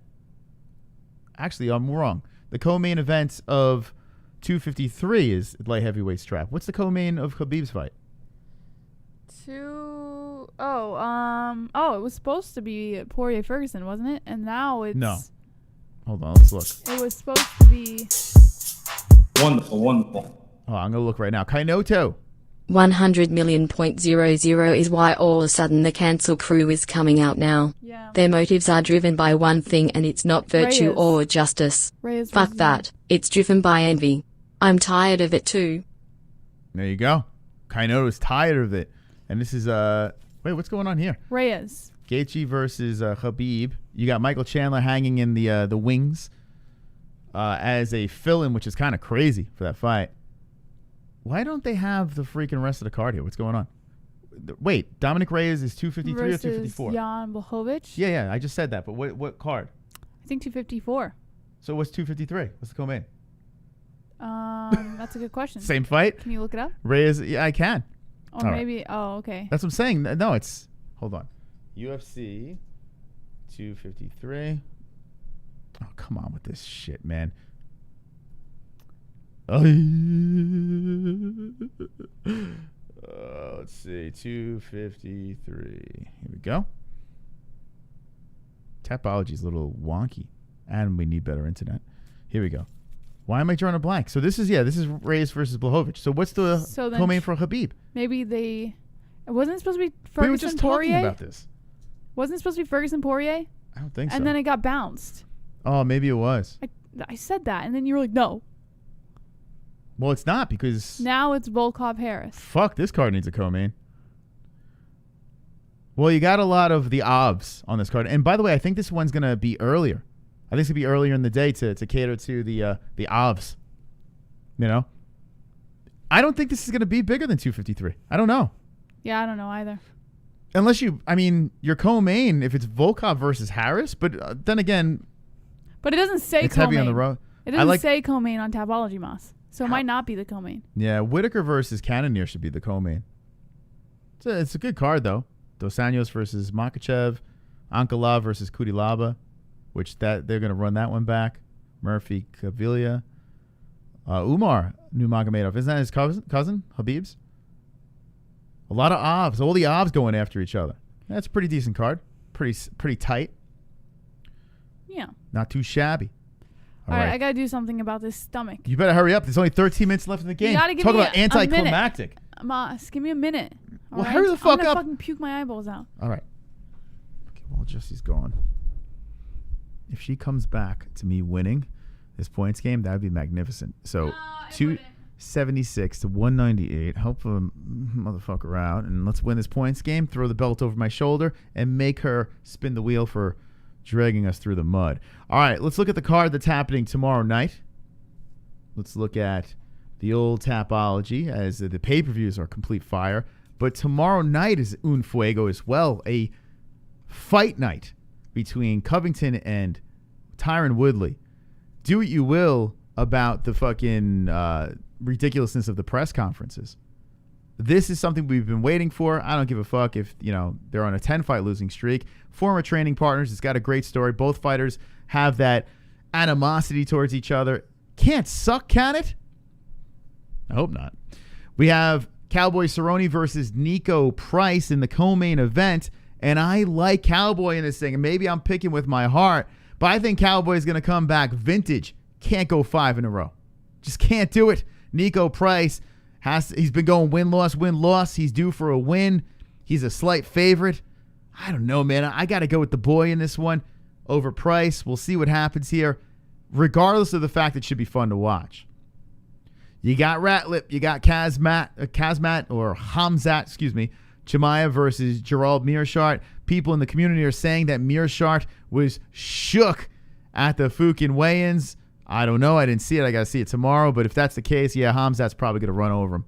Actually, I'm wrong. The co-main event of 253 is light heavyweight strap. What's the co-main of KHABIB's fight? It was supposed to be Poirier Ferguson, wasn't it? And now it's No. Hold on, let's look. It was supposed to be Wonderful, wonderful. Oh, I'm gonna look right now. Kainoto. 100,000,000 is why all of a sudden the cancel crew is coming out now. Yeah. Their motives are driven by one thing and it's not virtue Reyes. or justice. Reyes Fuck versus that. It's driven by envy. I'm tired of it too. There you go. Kainoto's tired of it. And this is wait, what's going on here? Reyes. Gaethje versus KHABIB. You got Michael Chandler hanging in the wings as a fill-in, which is kind of crazy for that fight. Why don't they have the freaking rest of the card here? What's going on? Wait, Dominic Reyes is 253 or versus 254? Jan Blachowicz. Yeah, I just said that. But what card? I think 254. So what's 253? What's the co-main? That's a good question. Same fight? Can you look it up? Reyes, yeah, I can. Or All maybe, right. oh, okay. That's what I'm saying. No, it's, hold on. UFC 253. Oh, come on with this shit, man. Let's see. 253. Here we go. Tapology's a little wonky. And we need better internet. Here we go. Why am I drawing a blank? So this is Reyes versus Blachowicz. So what's the co-main for KHABIB? Maybe it wasn't supposed to be Ferguson We were just Poirier? talking about this. Wasn't it supposed to be Ferguson Poirier? I don't think so. And then it got bounced. Oh, maybe it was. I said that, and then you were like, no. Well, it's not because... Now it's Volkov Harris. Fuck, this card needs a co-main. Well, you got a lot of the obs on this card. And by the way, I think this one's going to be earlier. I think it's going to be earlier in the day to cater to the obs. You know? I don't think this is going to be bigger than 253. I don't know. Yeah, I don't know either. Unless your co-main, if it's Volkov versus Harris, but then again... But it doesn't say it's co-main. heavy on the road. It doesn't say co-main on Tapology Moss. So it might not be the co-main. Yeah, Whitaker versus Cannonier should be the co-main. It's a good card, though. Dos Anjos versus Makhachev. Ankalaev versus Kudilaba, which they're going to run that one back. Murphy, Kavilia. Umar Nurmagomedov. Isn't that his cousin? Habib's? A lot of obs. All the obs going after each other. That's a pretty decent card. Pretty tight. Yeah. Not too shabby. All right, I got to do something about this stomach. You better hurry up. There's only 13 minutes left in the game. You gotta give Talk me about anticlimactic. Moss, give me a minute. Well, hurry the fuck I'm gonna up. fucking puke my eyeballs out. All right. Okay, well, Jessie's gone. If she comes back to me winning this points game, that would be magnificent. So, 276 to 198. Help a motherfucker out. And let's win this points game. Throw the belt over my shoulder and make her spin the wheel for dragging us through the mud. All right, let's look at the card that's happening tomorrow night. Let's look at the old Tapology, as the pay-per-views are complete fire. But tomorrow night is Un Fuego as well, a fight night between Covington and Tyron Woodley. Do what you will about the fucking ridiculousness of the press conferences. This is something we've been waiting for. I don't give a fuck if, they're on a 10-fight losing streak. Former training partners. It's got a great story. Both fighters have that animosity towards each other. Can't suck, can it? I hope not. We have Cowboy Cerrone versus Nico Price in the co-main event, and I like Cowboy in this thing, and maybe I'm picking with my heart, but I think Cowboy is going to come back vintage. Can't go 5 in a row. Just can't do it. Nico Price, he's been going win-loss. He's due for a win. He's a slight favorite. I don't know, man. I got to go with the boy in this one over Price. We'll see what happens here, regardless of the fact it should be fun to watch. You got Ratlip. You got Kazmat or Hamzat, Chimaev versus Gerald Meerschaert. People in the community are saying that Meerschaert was shook at the Fukin weigh-ins. I don't know. I didn't see it. I got to see it tomorrow. But if that's the case, yeah, Hamzat's probably going to run over him.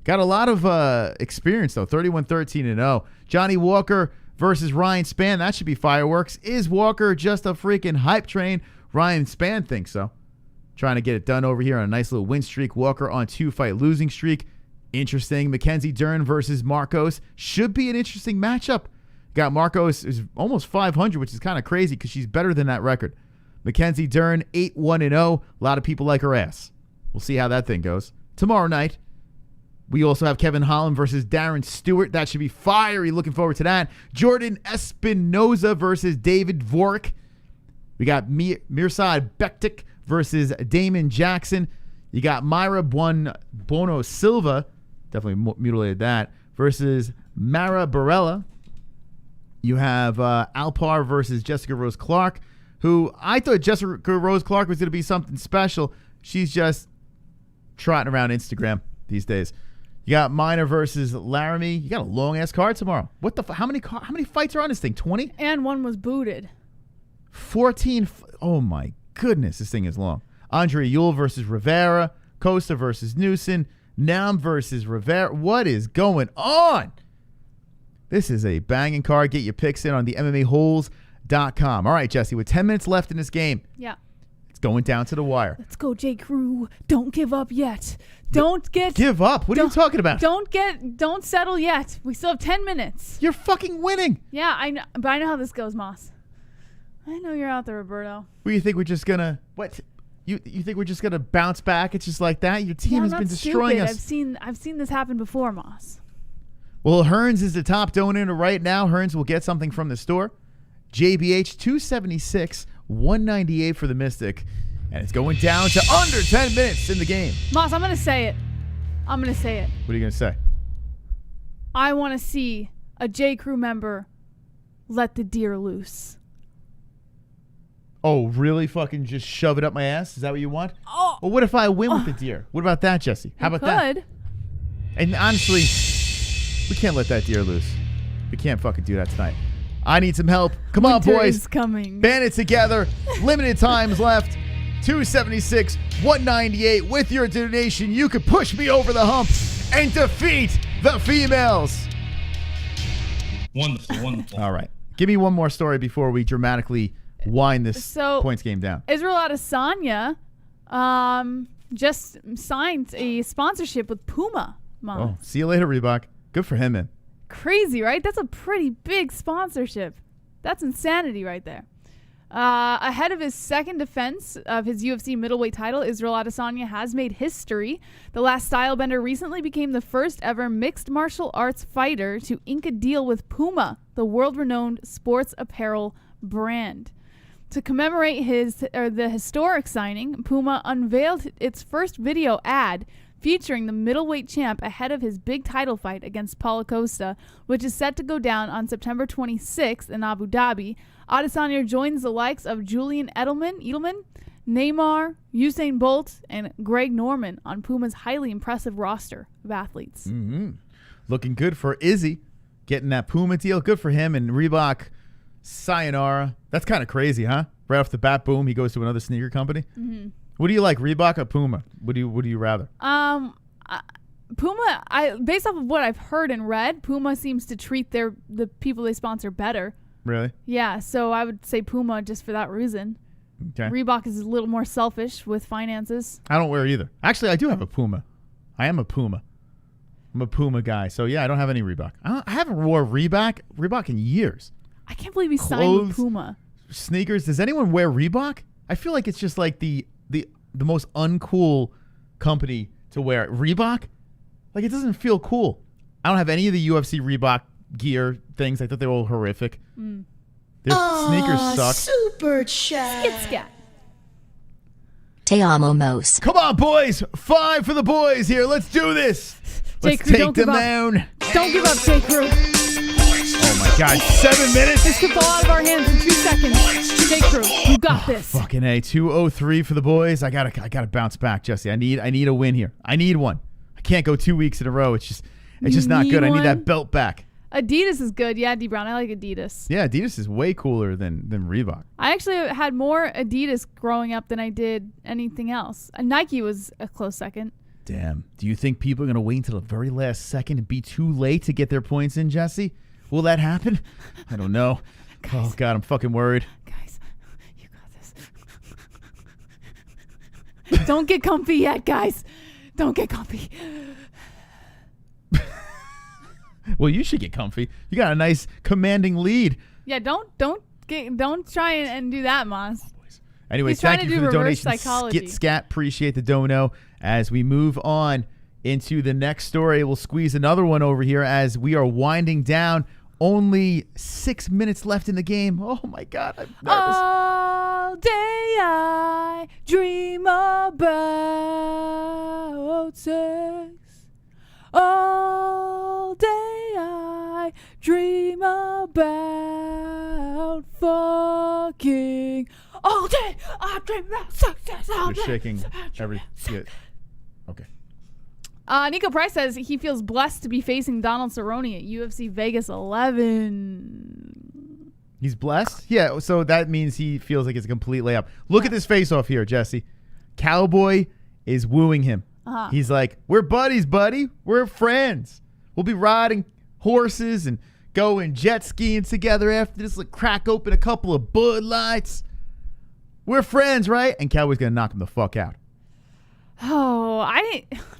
Got a lot of experience, though. 31-13-0. Johnny Walker versus Ryan Spann. That should be fireworks. Is Walker just a freaking hype train? Ryan Spann thinks so. Trying to get it done over here on a nice little win streak. Walker on 2-fight losing streak. Interesting. Mackenzie Dern versus Marcos. Should be an interesting matchup. Got Marcos is almost 500, which is kind of crazy because she's better than that record. Mackenzie Dern, 8-1-0. A lot of people like her ass. We'll see how that thing goes. Tomorrow night, we also have Kevin Holland versus Darren Stewart. That should be fiery. Looking forward to that. Jordan Espinoza versus David Dvorak. We got Mirsad Bektik versus Damon Jackson. You got Myra Bono Silva, definitely mutilated that, versus Mara Barella. You have Alpar versus Jessica Rose Clark, who I thought Jessica Rose Clark was going to be something special. She's just trotting around Instagram these days. You got Minor versus Laramie. You got a long-ass card tomorrow. What the how many fights are on this thing? 20? And one was booted. 14. Oh, my goodness. This thing is long. Andre Ewell versus Rivera. Costa versus Newson. Nam versus Rivera. What is going on? This is a banging card. Get your picks in on the MMA-Holes.com. All right, Jessie, with 10 minutes left in this game. Yeah. It's going down to the wire. Let's go, J. Crew. Don't give up yet. Don't give up. What are you talking about? Don't settle yet. We still have 10 minutes. You're fucking winning. Yeah, I know, but I know how this goes, Moss. I know you're out there, Roberto. What do you think we're just gonna what? You think we're just gonna bounce back? It's just like that. Your team has been destroying us. I've seen this happen before, Moss. Well, Hearns is the top donor right now. Hearns will get something from the store. JBH 276, 198 for the Mystic. And it's going down to under 10 minutes in the game. Moss, I'm going to say it. What are you going to say? I want to see a J. Crew member let the deer loose. Oh, really? Fucking just shove it up my ass? Is that what you want? Oh. Well, what if I win with the deer? What about that, Jessie? How about that? And honestly, we can't let that deer loose. We can't fucking do that tonight. I need some help. Come on, boys. Is coming. Band it together. Limited times left. 276, 198. With your donation, you could push me over the hump and defeat the females. Wonderful. All right. Give me one more story before we dramatically wind this points game down. Israel Adesanya just signed a sponsorship with Puma. Mom. Oh, see you later, Reebok. Good for him, man. Crazy, right? That's a pretty big sponsorship. That's insanity right there. Ahead of his second defense of his UFC middleweight title, Israel Adesanya has made history. The last stylebender recently became the first ever mixed martial arts fighter to ink a deal with Puma, the world-renowned sports apparel brand. To commemorate the historic signing, Puma unveiled its first video ad featuring the middleweight champ ahead of his big title fight against Paulo Costa, which is set to go down on September 26th in Abu Dhabi. Adesanya joins the likes of Julian Edelman, Neymar, Usain Bolt, and Greg Norman on Puma's highly impressive roster of athletes. Mm-hmm. Looking good for Izzy, getting that Puma deal. Good for him. And Reebok, sayonara. That's kind of crazy, huh? Right off the bat, boom, he goes to another sneaker company. Mm-hmm. What do you like, Reebok or Puma? What do you rather? Puma. Based off of what I've heard and read, Puma seems to treat the people they sponsor better. Really? Yeah, so I would say Puma just for that reason. Okay. Reebok is a little more selfish with finances. I don't wear either. Actually, I do have a Puma. I am a Puma. I'm a Puma guy. So, yeah, I don't have any Reebok. I haven't wore Reebok in years. I can't believe he signed with Puma. Sneakers. Does anyone wear Reebok? I feel like it's just like the most uncool company to wear. Reebok? Like, it doesn't feel cool. I don't have any of the UFC Reebok gear things. I thought they were all horrific. Their sneakers suck. Super chat. Skit scat. Te amo, Mos. Come on, boys. 5 for the boys here. Let's do this. Let's J. Crew, take them down. Don't give up, J. Crew. Oh, my God. 7 minutes. This could fall out of our hands in 2 seconds. J. Crew, you got this. Fucking A. 2:03 for the boys. I gotta bounce back, Jesse. I need a win here. I need one. I can't go 2 weeks in a row. It's just not good. I need that belt back. Adidas is good. Yeah, D. Brown. I like Adidas. Yeah, Adidas is way cooler than Reebok. I actually had more Adidas growing up than I did anything else. Nike was a close second. Damn. Do you think people are going to wait until the very last second and be too late to get their points in, Jesse? Will that happen? I don't know. Oh, God, I'm fucking worried. Guys, you got this. Don't get comfy yet, guys. Don't get comfy. Well, you should get comfy. You got a nice commanding lead. Yeah, don't try and do that, Moss. Anyways, thank you for the donation. Skit Scat, appreciate the dono. As we move on into the next story, we'll squeeze another one over here as we are winding down. Only 6 minutes left in the game. Oh my God, I'm nervous. All day I dream about sex. All day I dream about fucking. All day I dream about success. All You're day. shaking every shit. Okay. Nico Price says he feels blessed to be facing Donald Cerrone at UFC Vegas 11. He's blessed? Yeah, so that means he feels like it's a complete layup. Look at this face-off here, Jesse. Cowboy is wooing him. He's like, we're buddies, buddy. We're friends. We'll be riding horses and going jet skiing together after this. Like, crack open a couple of Bud Lights. We're friends, right? And Cowboy's going to knock him the fuck out. Oh,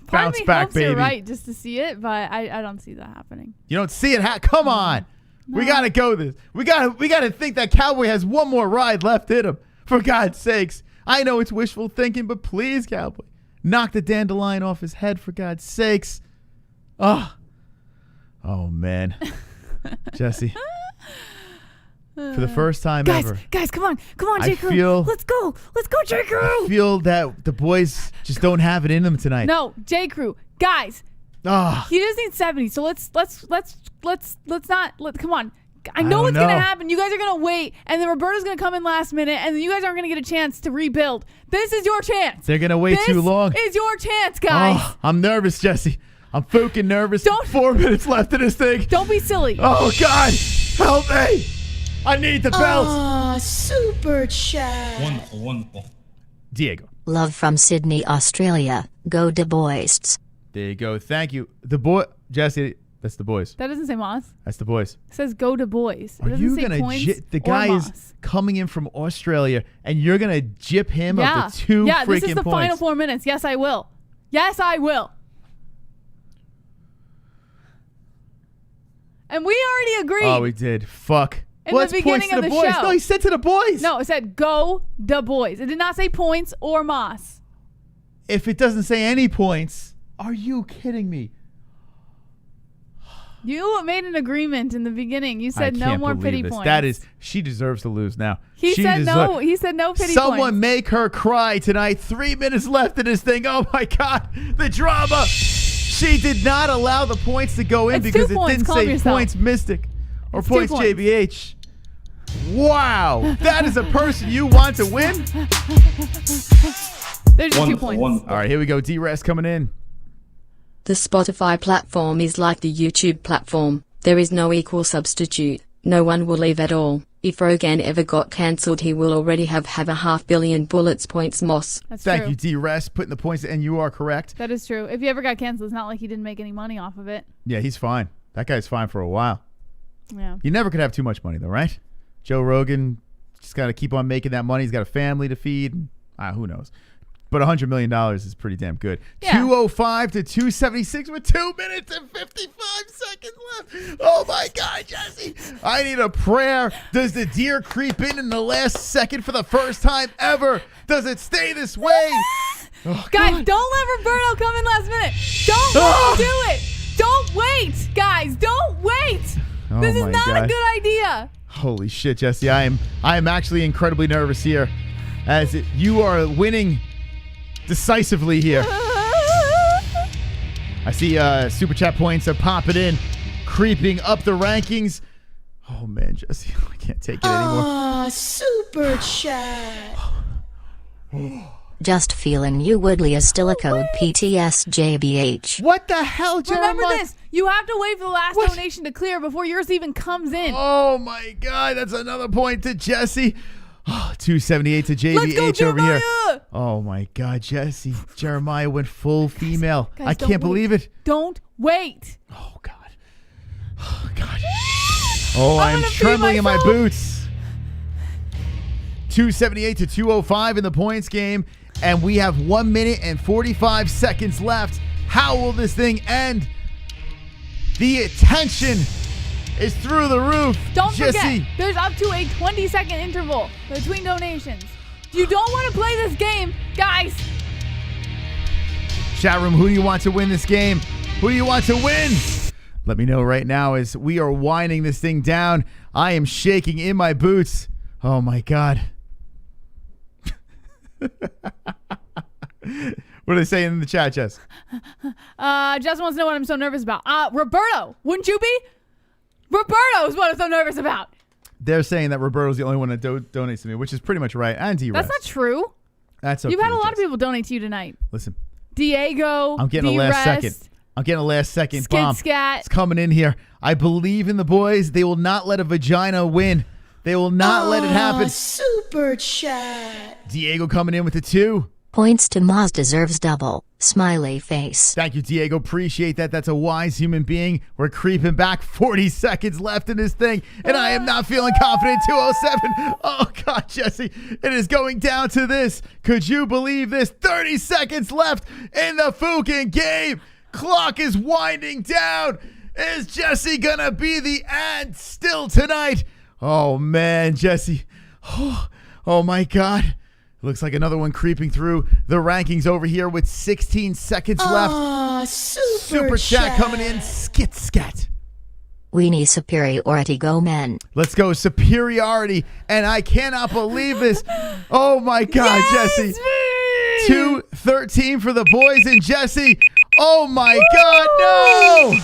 part of me back, hopes baby. you're right just to see it, but I don't see that happening. You don't see it? Come on. No. We got to go this. We got to think that Cowboy has one more ride left in him. For God's sakes. I know it's wishful thinking, but please, Cowboy. Knock the dandelion off his head, for God's sakes. Oh man. Jesse. For the first time ever. Guys, come on, J. Crew. Let's go, J. Crew. I feel that the boys just don't have it in them tonight. No, J. Crew, guys. He just needs 70. So let's not. Come on. I know what's gonna happen. You guys are gonna wait, and then Roberto's gonna come in last minute, and then you guys aren't gonna get a chance to rebuild. This is your chance. They're gonna wait too long. This is your chance, guys. Oh, I'm nervous, Jesse. I'm fucking nervous. 4 minutes left in this thing. Don't be silly. Oh God, help me! I need the belt. Super chat. Wonderful, wonderful. Diego. Love from Sydney, Australia. Go De Boists. There you go. Thank you. The boy, Jesse. That's the boys. That doesn't say Moss. That's the boys. It says go to boys. It Are doesn't you say gonna points the guy or is Moss. coming in from Australia, and you're gonna gyp him of the 2 freaking points? Yeah, this is the final 4 minutes. Yes, I will. Yes, I will. And we already agreed. Oh, we did. Fuck. In the beginning of the boys. show. No, he said to the boys. No, it said go the boys. It did not say points or Moss. If it doesn't say any points, are you kidding me? You made an agreement in the beginning. You said no more pity points. That is, she deserves to lose now. He said no. He said no pity points. Someone make her cry tonight. 3 minutes left in this thing. Oh my God, the drama. She did not allow the points to go in because it didn't say points Mystic or points JBH. Wow, that is a person you want to win? There's 2 points. All right, here we go. D-Rest coming in. The Spotify platform is like the YouTube platform. There is no equal substitute. No one will leave at all. If Rogan ever got cancelled, he will already have a 500 million bullets points, Moss. That's Thank true. you, D-Rest, putting the points in, and you are correct. That is true. If he ever got canceled, it's not like he didn't make any money off of it. Yeah, he's fine. That guy's fine for a while. Yeah. You never could have too much money, though, right? Joe Rogan just got to keep on making that money. He's got a family to feed. Who knows? But $100 million is pretty damn good. Yeah. 205 to 276 with 2 minutes and 55 seconds left. Oh, my God, Jesse. I need a prayer. Does the deer creep in the last second for the first time ever? Does it stay this way? Oh, guys, God. don't let Roberto come in last minute. Don't let him do it. Don't wait, guys. Don't wait. Oh, This is my not God. a good idea. Holy shit, Jesse. I am actually incredibly nervous here as you are winning decisively here. I see super chat points are popping in, creeping up the rankings. Oh, man, Jesse. I can't take it anymore. Super chat. Just feeling you. Woodley is still a code PTSJBH. What the hell, Jeremiah? Remember this. You have to wait for the last donation to clear before yours even comes in. Oh, my God. That's another point to Jesse. Oh, 278 to JBH Let's go, over here. Jeremiah! Oh, my God, Jesse. Jeremiah went full female. Guys, I don't can't wait. believe it. Don't wait. Oh, God. Oh, God. Oh, I am gonna pee trembling in my myself. boots. 278 to 205 in the points game. And we have 1 minute and 45 seconds left. How will this thing end? The attention is through the roof. Don't Jesse. forget, there's up to a 20-second interval between donations. You don't want to play this game, guys. Chat room, who do you want to win this game? Who do you want to win? Let me know right now as we are winding this thing down. I am shaking in my boots. Oh, my God. What are they saying in the chat, Jess? Jess wants to know what I'm so nervous about. Roberto, wouldn't you be? Roberto is what I'm so nervous about. They're saying that Roberto's the only one that donates to me, which is pretty much right. And D-Rest. That's not true. That's okay. You've had a lot Jess. of people donate to you tonight. Listen. Diego, I'm getting a last second. I'm getting a last second Skid bomb. Scat. It's coming in here. I believe in the boys. They will not let a vagina win. They will not let it happen. Super chat. Diego coming in with the 2. Points to Maz deserves double. Smiley face. Thank you, Diego. Appreciate that. That's a wise human being. We're creeping back. 40 seconds left in this thing, and I am not feeling confident. 207. Oh, God, Jesse. It is going down to this. Could you believe this? 30 seconds left in the fucking game. Clock is winding down. Is Jesse going to be the ad still tonight? Oh, man, Jesse. Oh, my God. Looks like another one creeping through the rankings over here with 16 seconds left. Super chat coming in. Skit scat. We need superiority. Go men. Let's go superiority. And I cannot believe this. Oh, my God, Jesse. 213 for the boys and Jesse. Oh, my God, no.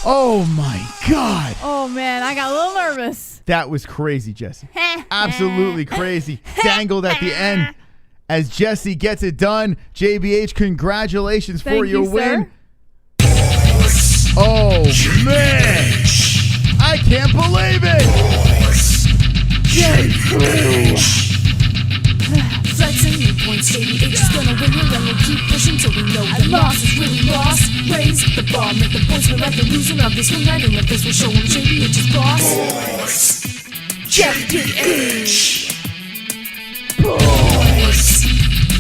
Oh, my God. Oh, man, I got a little nervous. That was crazy, Jesse. Absolutely crazy. Dangled at the end as Jesse gets it done. JBH, congratulations for your win. Oh, man. I can't believe it. Flexing new points, JBH is gonna win here, and we'll keep pushing till we know the loss is really lost. Raise the bar, make the points feel like the loser of this one night, and let this will show him JBH is boss. JBH. Boys.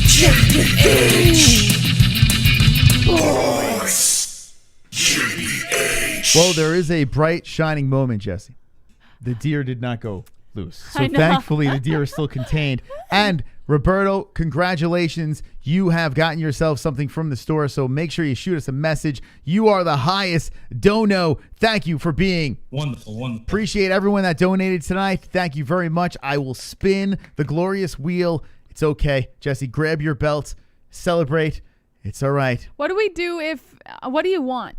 JBH. Boys. JBH. Well, there is a bright, shining moment, Jesse. The deer did not go loose. So I know. thankfully, the deer is still contained. And Roberto, congratulations. You have gotten yourself something from the store, so make sure you shoot us a message. You are the highest dono. Thank you for being Wonderful. Appreciate everyone that donated tonight. Thank you very much. I will spin the glorious wheel. It's okay. Jesse, grab your belt. Celebrate. It's all right. What do we do if, what do you want?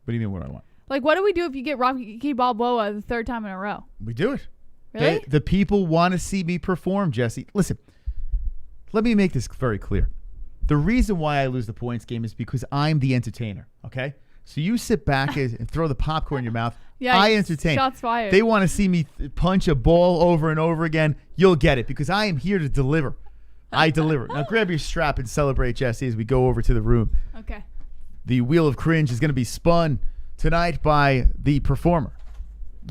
What do you mean what I want? Like, what do we do if you get Rocky Balboa the 3rd time in a row? We do it. Really? The people want to see me perform, Jesse. Listen, let me make this very clear. The reason why I lose the points game is because I'm the entertainer, okay? So you sit back and throw the popcorn in your mouth. Yeah, I entertain. shots fired. They want to see me punch a ball over and over again. You'll get it because I am here to deliver. I deliver. Now grab your strap and celebrate, Jesse, as we go over to the room. Okay. The Wheel of Cringe is going to be spun tonight by the performer.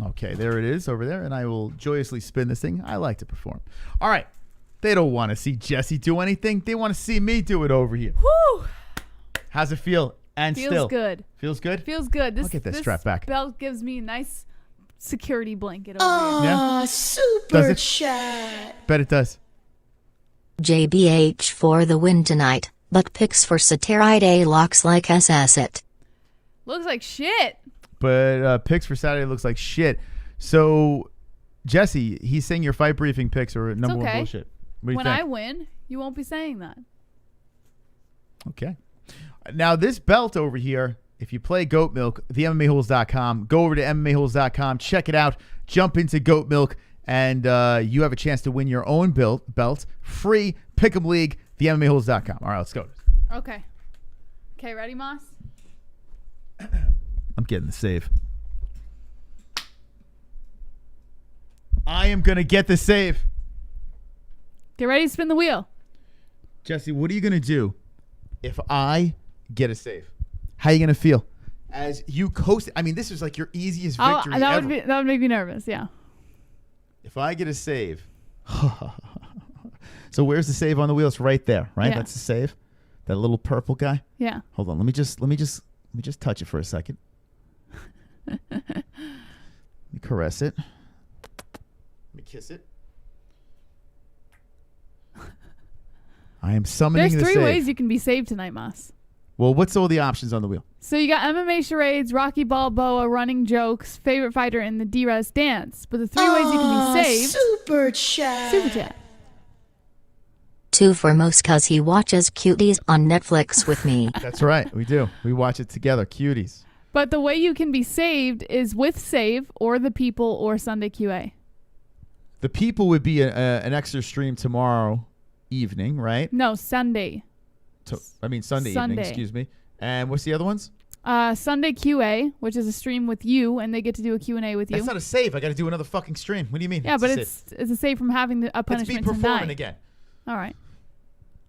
Okay, there it is over there, and I will joyously spin this thing. I like to perform. All right. They don't want to see Jessie do anything. They want to see me do it over here. Whew. How's it feel? And Feels still. good. Feels good? Feels good. I'll get that strap back. Belt gives me a nice security blanket over here. Yeah? Super chat. Bet it does. JBH for the win tonight, but picks for Saturday looks like it. Looks like shit. But picks for Saturday looks like shit. So, Jessie, he's saying your fight briefing picks are number one bullshit. What do you when think? I win, you won't be saying that. Okay. Now, this belt over here, if you play Goat Milk, themmaholes.com, go over to mmaholes.com, check it out, jump into Goat Milk, and you have a chance to win your own belt, free, Pick'em League, themmaholes.com. All right, let's go. Okay. Okay, ready, Moss? I'm getting the save. I am going to get the save. Get ready to spin the wheel. Jessie, what are you going to do if I get a save? How are you going to feel? As you coast, I mean, this is like your easiest victory ever. That would make me nervous, yeah. If I get a save. So where's the save on the wheel? It's right there, right? Yeah. That's the save. That little purple guy? Yeah. Hold on. Let me just touch it for a second. Let me caress it. Let me kiss it. I am summoning the There's save. three ways you can be saved tonight, Moss. Well, what's all the options on the wheel? So you got MMA charades, Rocky Balboa, running jokes, favorite fighter, and the DIAZ dance. But the three ways you can be saved. Super chat. Super chat. 2 for most cause he watches Cuties on Netflix with me. That's right. We do. We watch it together. Cuties. But the way you can be saved is with Save or The People or Sunday QA. The People would be an extra stream tomorrow evening, right? No, Sunday. Sunday evening, excuse me. And what's the other ones? Sunday QA, which is a stream with you, and they get to do a Q&A with you. That's not a save. I got to do another fucking stream. What do you mean? Yeah, but it's a save from having a punishment It's me performing tonight. again. All right.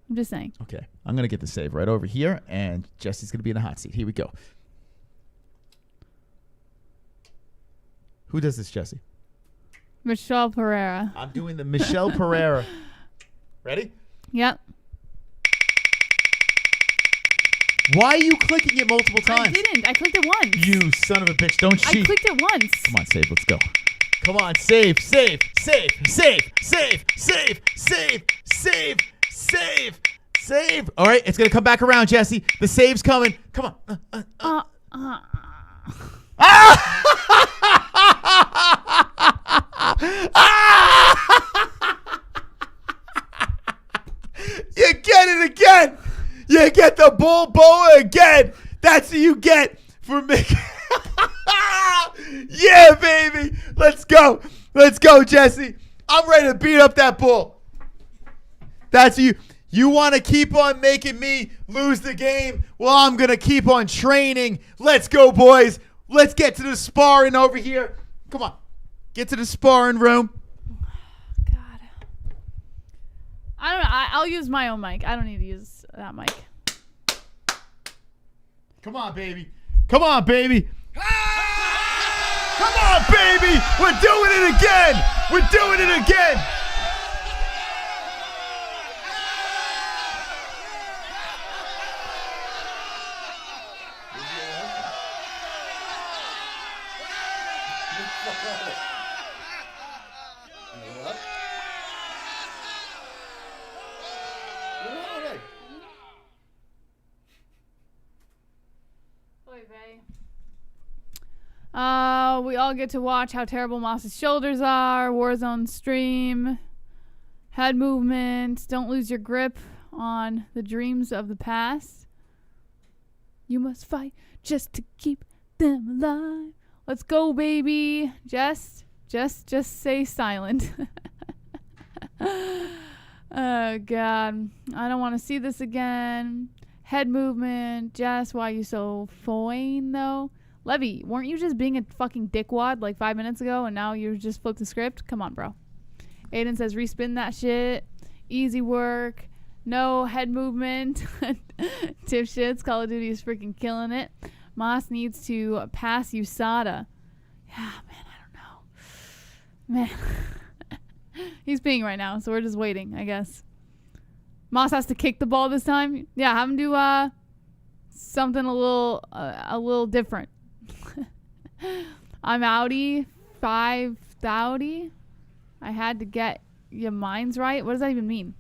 I'm just saying. Okay. I'm going to get the save right over here, and Jessie's going to be in the hot seat. Here we go. Who does this, Jessie? Michelle Pereira. I'm doing the Michelle Pereira. Ready? Yep. Why are you clicking it multiple times? I didn't. I clicked it once. You son of a bitch. Don't cheat. I clicked it once. Come on, save. Let's go. Come on, save, save, save, save, save, save, save, save, save, save. All right, it's going to come back around, Jessie. The save's coming. Come on. You get it again. You get the bull boa again. That's what you get for Mick. Yeah, baby. Let's go. Let's go, Jessie. I'm ready to beat up that bull. That's you. You want to keep on making me lose the game? Well, I'm going to keep on training. Let's go, boys. Let's get to the sparring over here. Come on. Get to the sparring room. God. I don't know. I'll use my own mic. I don't need to use that mic. Come on, baby. Come on, baby. Come on, baby. We're doing it again. We're doing it again. We all get to watch how terrible Moss's shoulders are, Warzone stream, head movements, don't lose your grip on the dreams of the past. You must fight just to keep them alive. Let's go, baby. Just stay silent. Oh, God. I don't want to see this again. Head movement. Jess, why are you so fine, though? Levy, weren't you just being a fucking dickwad like 5 minutes ago and now you just flipped the script? Come on, bro. Aiden says respin that shit. Easy work. No head movement. Tip shits. Call of Duty is freaking killing it. Moss needs to pass USADA. Yeah, man, I don't know. Man. He's peeing right now, so we're just waiting, I guess. Moss has to kick the ball this time. Yeah, have him do something a little different. I'm outie, 5 outie. I had to get your minds right. What does that even mean?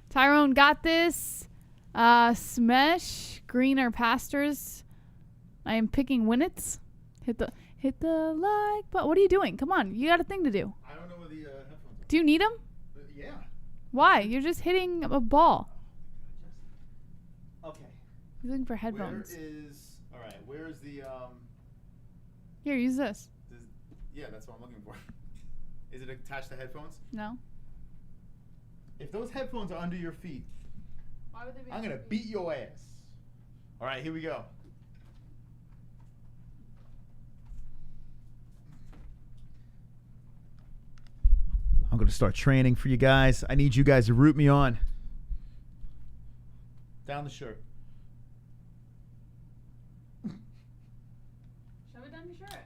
Tyrone got this. Smesh, greener pastures. I am picking winnets. Hit the like button. What are you doing? Come on, you got a thing to do. I don't know where the headphones are. Do you need them? Yeah. Why? You're just hitting a ball. Okay. He's looking for headphones. Where is the Here, use this. Yeah, that's what I'm looking for. Is it attached to headphones? No. If those headphones are under your feet, Why would they be I'm gonna beat your ass. All right, here we go. I'm gonna start training for you guys. I need you guys to root me on. Down the shirt. Shove it down your shirt.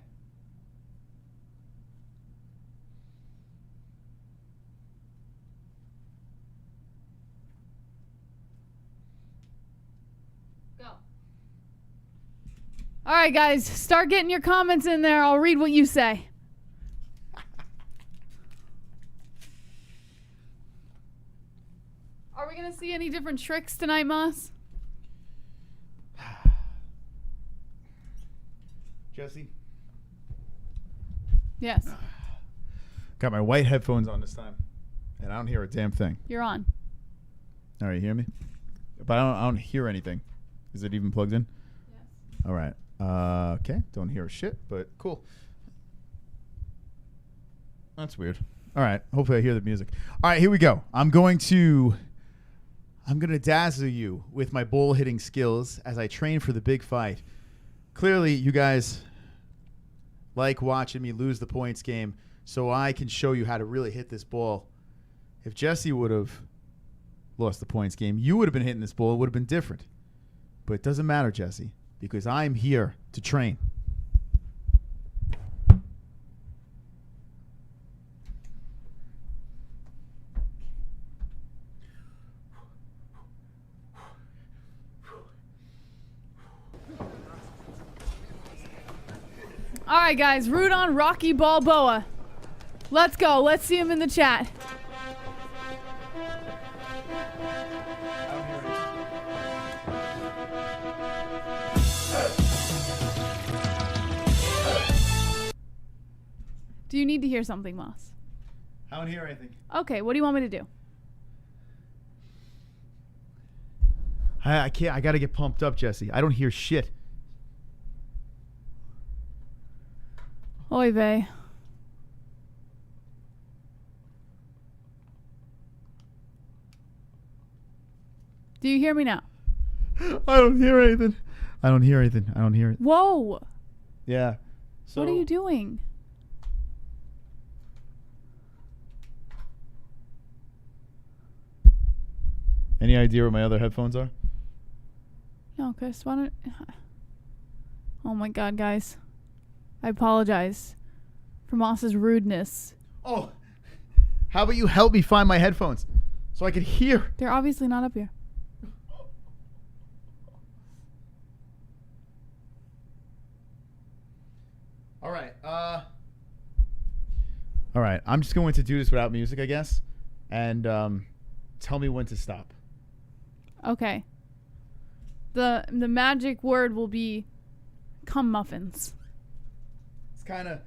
Go. All right, guys, start getting your comments in there. I'll read what you say. Are we gonna see any different tricks tonight, Moss? Jessie? Yes. Got my white headphones on this time, and I don't hear a damn thing. You're on. All right, you hear me? But I don't hear anything. Is it even plugged in? Yes. All right. Okay. Don't hear shit, but cool. That's weird. All right. Hopefully I hear the music. All right, here we go. I'm going to dazzle you with my ball hitting skills as I train for the big fight. Clearly, you guys like watching me lose the points game, so I can show you how to really hit this ball. If Jessie would have lost the points game, you would have been hitting this ball. It would have been different. But it doesn't matter, Jessie, because I'm here to train. All right, guys, root on Rocky Balboa. Let's go. Let's see him in the chat. Do you need to hear something, Moss? I don't hear anything. Okay, what do you want me to do? I can't. I got to get pumped up, Jessie. I don't hear shit. Oy vey. Do you hear me now? I don't hear anything. I don't hear anything. I don't hear it. Whoa. Yeah. So What are you doing? Any idea where my other headphones are? No, Chris, why don't... Oh my god, guys. I apologize for Moss's rudeness. Oh, how about you help me find my headphones so I can hear? They're obviously not up here. All right. All right. I'm just going to do this without music, I guess, and tell me when to stop. Okay. The magic word will be cum muffins. It's kind of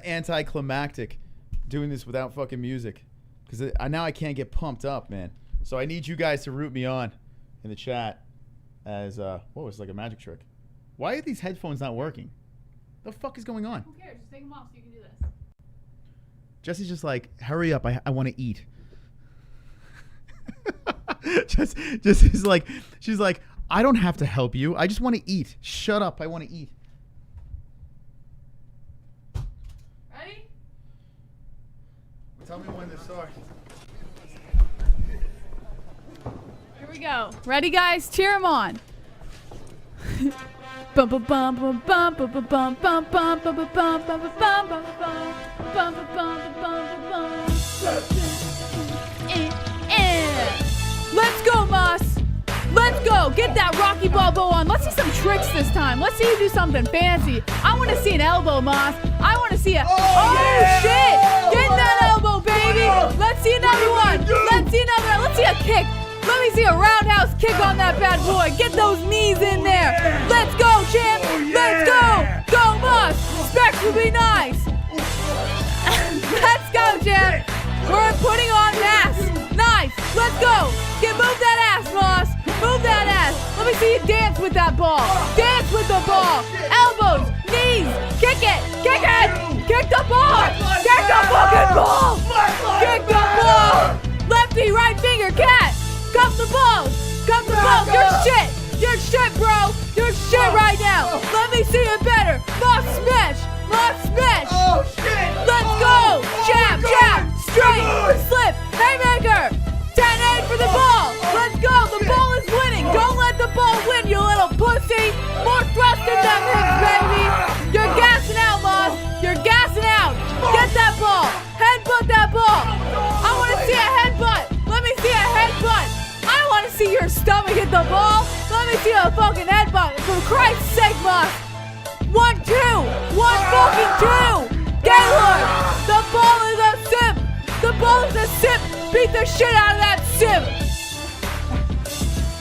anticlimactic doing this without fucking music, because now I can't get pumped up, man. So I need you guys to root me on in the chat as what was like a magic trick. Why are these headphones not working? The fuck is going on? Who cares? Just take them off so you can do this. Jessie's just like, hurry up, I want to eat. just is like, she's like, I don't have to help you. I just want to eat. Shut up, I want to eat. Ready? Tell me when to start. Here we go. Ready, guys? Cheer him on. Bum bum bum bum bum bum bum bum bum bum bum bum bum bum bum bum. bum, bum, bum, bum, bum. Let's go, Moss. Let's go. Get that Rocky Balboa on. Let's see some tricks this time. Let's see you do something fancy. I want to see an elbow, Moss. I want to see a... Oh, shit. Get that elbow, baby. Let's see another one. Let's see another. Let's see a kick. Let me see a roundhouse kick on that bad boy. Get those knees in there. Let's go, champ. Let's go. Go, Moss. Specs will be nice. Let's go, champ. We're putting on mass. Nice. Let's go. Move that ass, Moss. Move that ass. Let me see you dance with that ball. Dance with the ball. Elbows, knees. Kick it. Kick it. Kick the ball. Kick the fucking ball. Kick the ball. Lefty, right finger, cat. Cuff the balls. Cuff the balls. You're shit. You're shit, bro. You're shit right now. Let me see it better. Moss smash. Moss smash. Oh, shit. Let's go. Jab, jab. Straight. Slip. Haymaker. 10-8 for the ball. Let's go. The ball is winning. Don't let the ball win, you little pussy. More thrust in them hips, baby. You're gassing out, Moss. You're gassing out. Get that ball. Headbutt that ball. I want to see a headbutt. Let me see a headbutt. I want to see your stomach hit the ball. Let me see a fucking headbutt. For Christ's sake, Moss. 1-2. 1 fucking 2. Gaylord. The ball is a sip. The ball is a sip. Beat the shit out of that sip.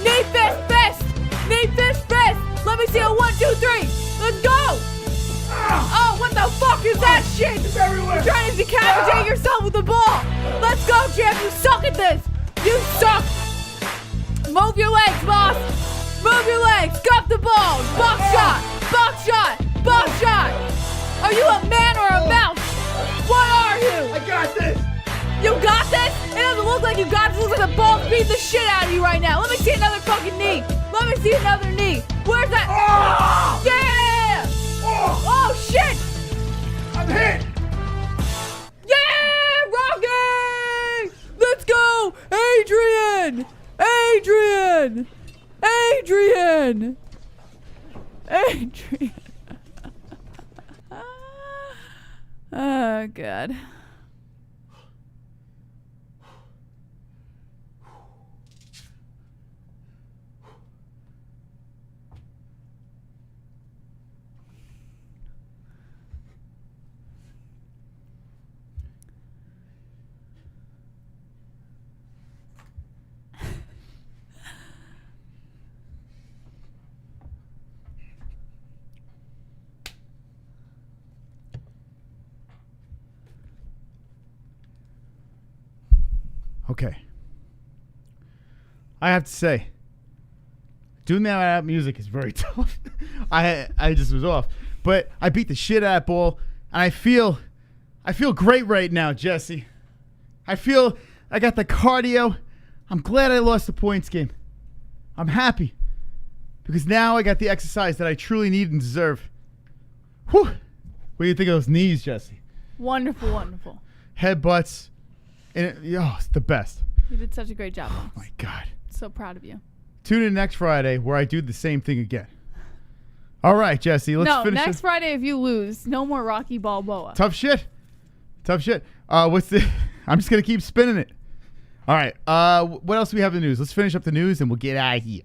Knee fist, fist. Knee fist, fist. Let me see a 1, 2, 3. Let's go. Oh, what the fuck is that shit? It's everywhere. You're trying to decapitate yourself with the ball. Let's go, champ. You suck at this. You suck. Move your legs, boss. Move your legs. Cuff the ball. Box shot. Box shot. Box shot. Are you a man or a mouse? What are you? I got this. You got this? It doesn't look like you got this. It looks like the ball beat the shit out of you right now. Let me see another fucking knee. Let me see another knee. Where's that? Oh! Yeah! Oh, shit! I'm hit! Yeah! Rocky! Let's go! Adrian! Adrian! Adrian! Adrian! Oh, God. Okay. I have to say, doing that music is very tough. I just was off. But I beat the shit out of that ball, and I feel great right now, Jessie. I feel I got the cardio. I'm glad I lost the points game. I'm happy. Because now I got the exercise that I truly need and deserve. Whew. What do you think of those knees, Jessie? Wonderful, wonderful. Headbutts. And it's the best. You did such a great job. Oh, my God. So proud of you. Tune in next Friday where I do the same thing again. All right, Jessie, let's finish. No, next Friday if you lose, no more Rocky Balboa. Tough shit. Tough shit. What's the... I'm just going to keep spinning it. All right. What else do we have in the news? Let's finish up the news and we'll get out of here.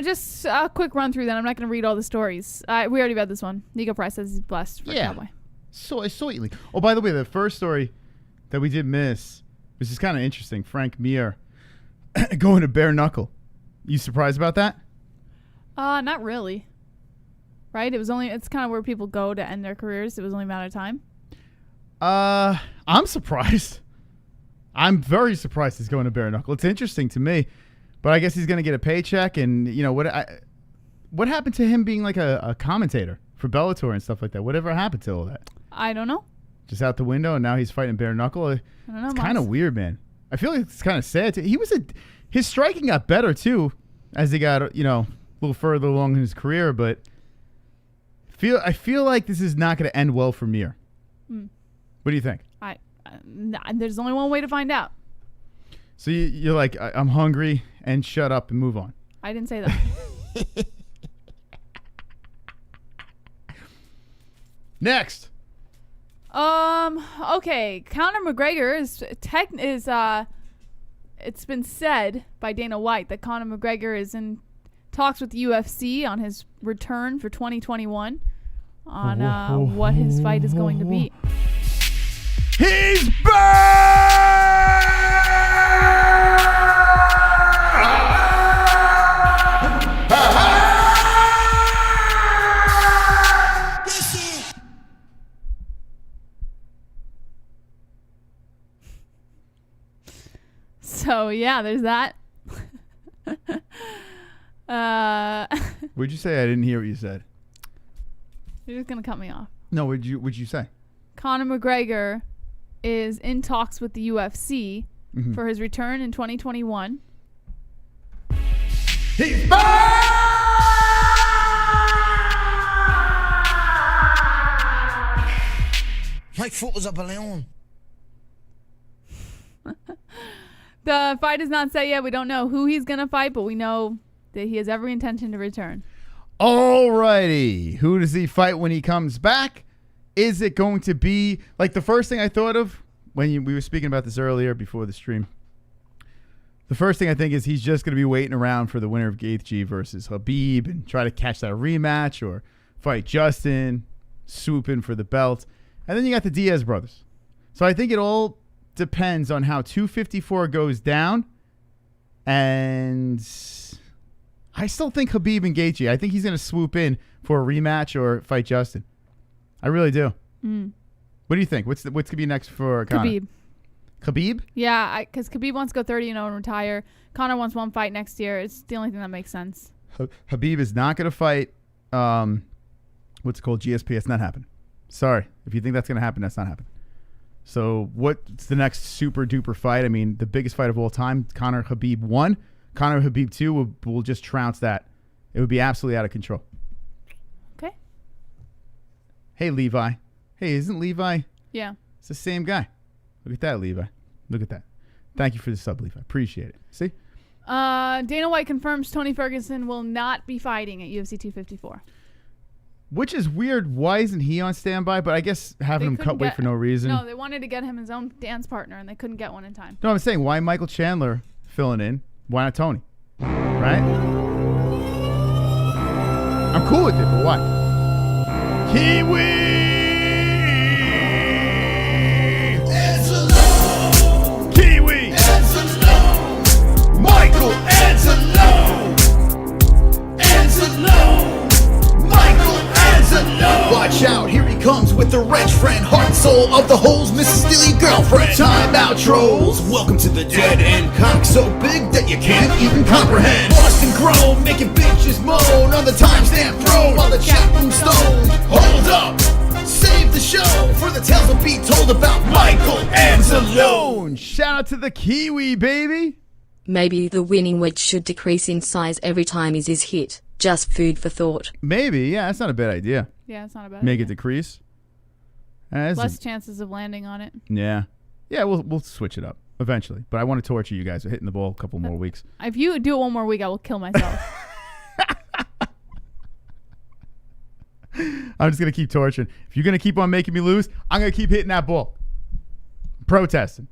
Just a quick run through then. I'm not going to read all the stories. We already read this one. Nico Price says he's blessed for Cowboy. So sweetly. Oh, by the way, the first story that we did miss, which is kind of interesting, Frank Mir going to bare knuckle. You surprised about that? Not really. Right? It's kind of where people go to end their careers. It was only a matter of time. I'm surprised. I'm very surprised he's going to bare knuckle. It's interesting to me, but I guess he's going to get a paycheck. And you know what happened to him being like a commentator for Bellator and stuff like that? Whatever happened to all that? I don't know. Just out the window, and now he's fighting bare knuckle. I don't know. It's kind of weird, man. I feel like it's kind of sad. His striking got better too as he got a little further along in his career, but I feel like this is not going to end well for Mir. What do you think? There's only one way to find out. So you're like, I'm hungry and shut up and move on. I didn't say that. Next. Okay. Conor McGregor it's been said by Dana White that Conor McGregor is in talks with the UFC on his return for 2021 on what his fight is going to be. He's back! So yeah, there's that. What'd you say? I didn't hear what you said. You're just gonna cut me off. No, what'd you say? Conor McGregor is in talks with the UFC for his return in 2021. He's back! My foot was a balloon. The fight is not set yet. We don't know who he's gonna fight, but we know that he has every intention to return. Alrighty. Who does he fight when he comes back? Is it going to be like the first thing I thought of when we were speaking about this earlier before the stream? The first thing I think is he's just going to be waiting around for the winner of Gaethje versus Khabib and try to catch that rematch or fight Justin, swoop in for the belt. And then you got the Diaz brothers. So I think it all depends on how 254 goes down. And I still think Khabib and Gaethje, I think he's going to swoop in for a rematch or fight Justin. I really do. What do you think? What's going to be next for Conor? Khabib. Khabib? Yeah, because Khabib wants to go 30-0 and retire. Conor wants one fight next year. It's the only thing that makes sense. Khabib is not going to fight, what's it called, GSP. It's not happening. Sorry. If you think that's going to happen, that's not happening. So what's the next super duper fight? I mean, the biggest fight of all time, Conor Khabib 1. Conor Khabib 2 will just trounce that. It would be absolutely out of control. Okay. Hey, Levi. Hey, isn't Levi? Yeah. It's the same guy. Look at that, Levi. Look at that. Thank you for the sub, Levi. Appreciate it. See? Dana White confirms Tony Ferguson will not be fighting at UFC 254. Which is weird. Why isn't he on standby? But I guess having him cut weight for no reason. No, they wanted to get him his own dance partner, and they couldn't get one in time. No, I'm saying, why Michael Chandler filling in? Why not Tony? Right? I'm cool with it, but why? Kiwi! Anzalone! Kiwi! Anzalone! Michael Anzalone! Anzalone! Michael Anzalone! Watch out, here he comes with the wrench friend, heart and soul of the holes, Mrs. Steely girlfriend. Time out, trolls. Welcome to the dead end. Cock so big that you can't even comprehend. Lost and grown, making bitches moan on the timestamp throne while the chat room's stoned. Hold up, save the show for the tales will be told about Michael Anzalone. Shout out to the Kiwi, baby. Maybe the winning wedge should decrease in size every time is hit. Just food for thought. Maybe, yeah, that's not a bad idea. Yeah, it's not a bad Make idea. it decrease. Less chances of landing on it. Yeah. Yeah, we'll switch it up eventually. But I want to torture you guys with hitting the ball a couple more weeks. If you do it one more week, I will kill myself. I'm just going to keep torturing. If you're going to keep on making me lose, I'm going to keep hitting that ball. Protesting.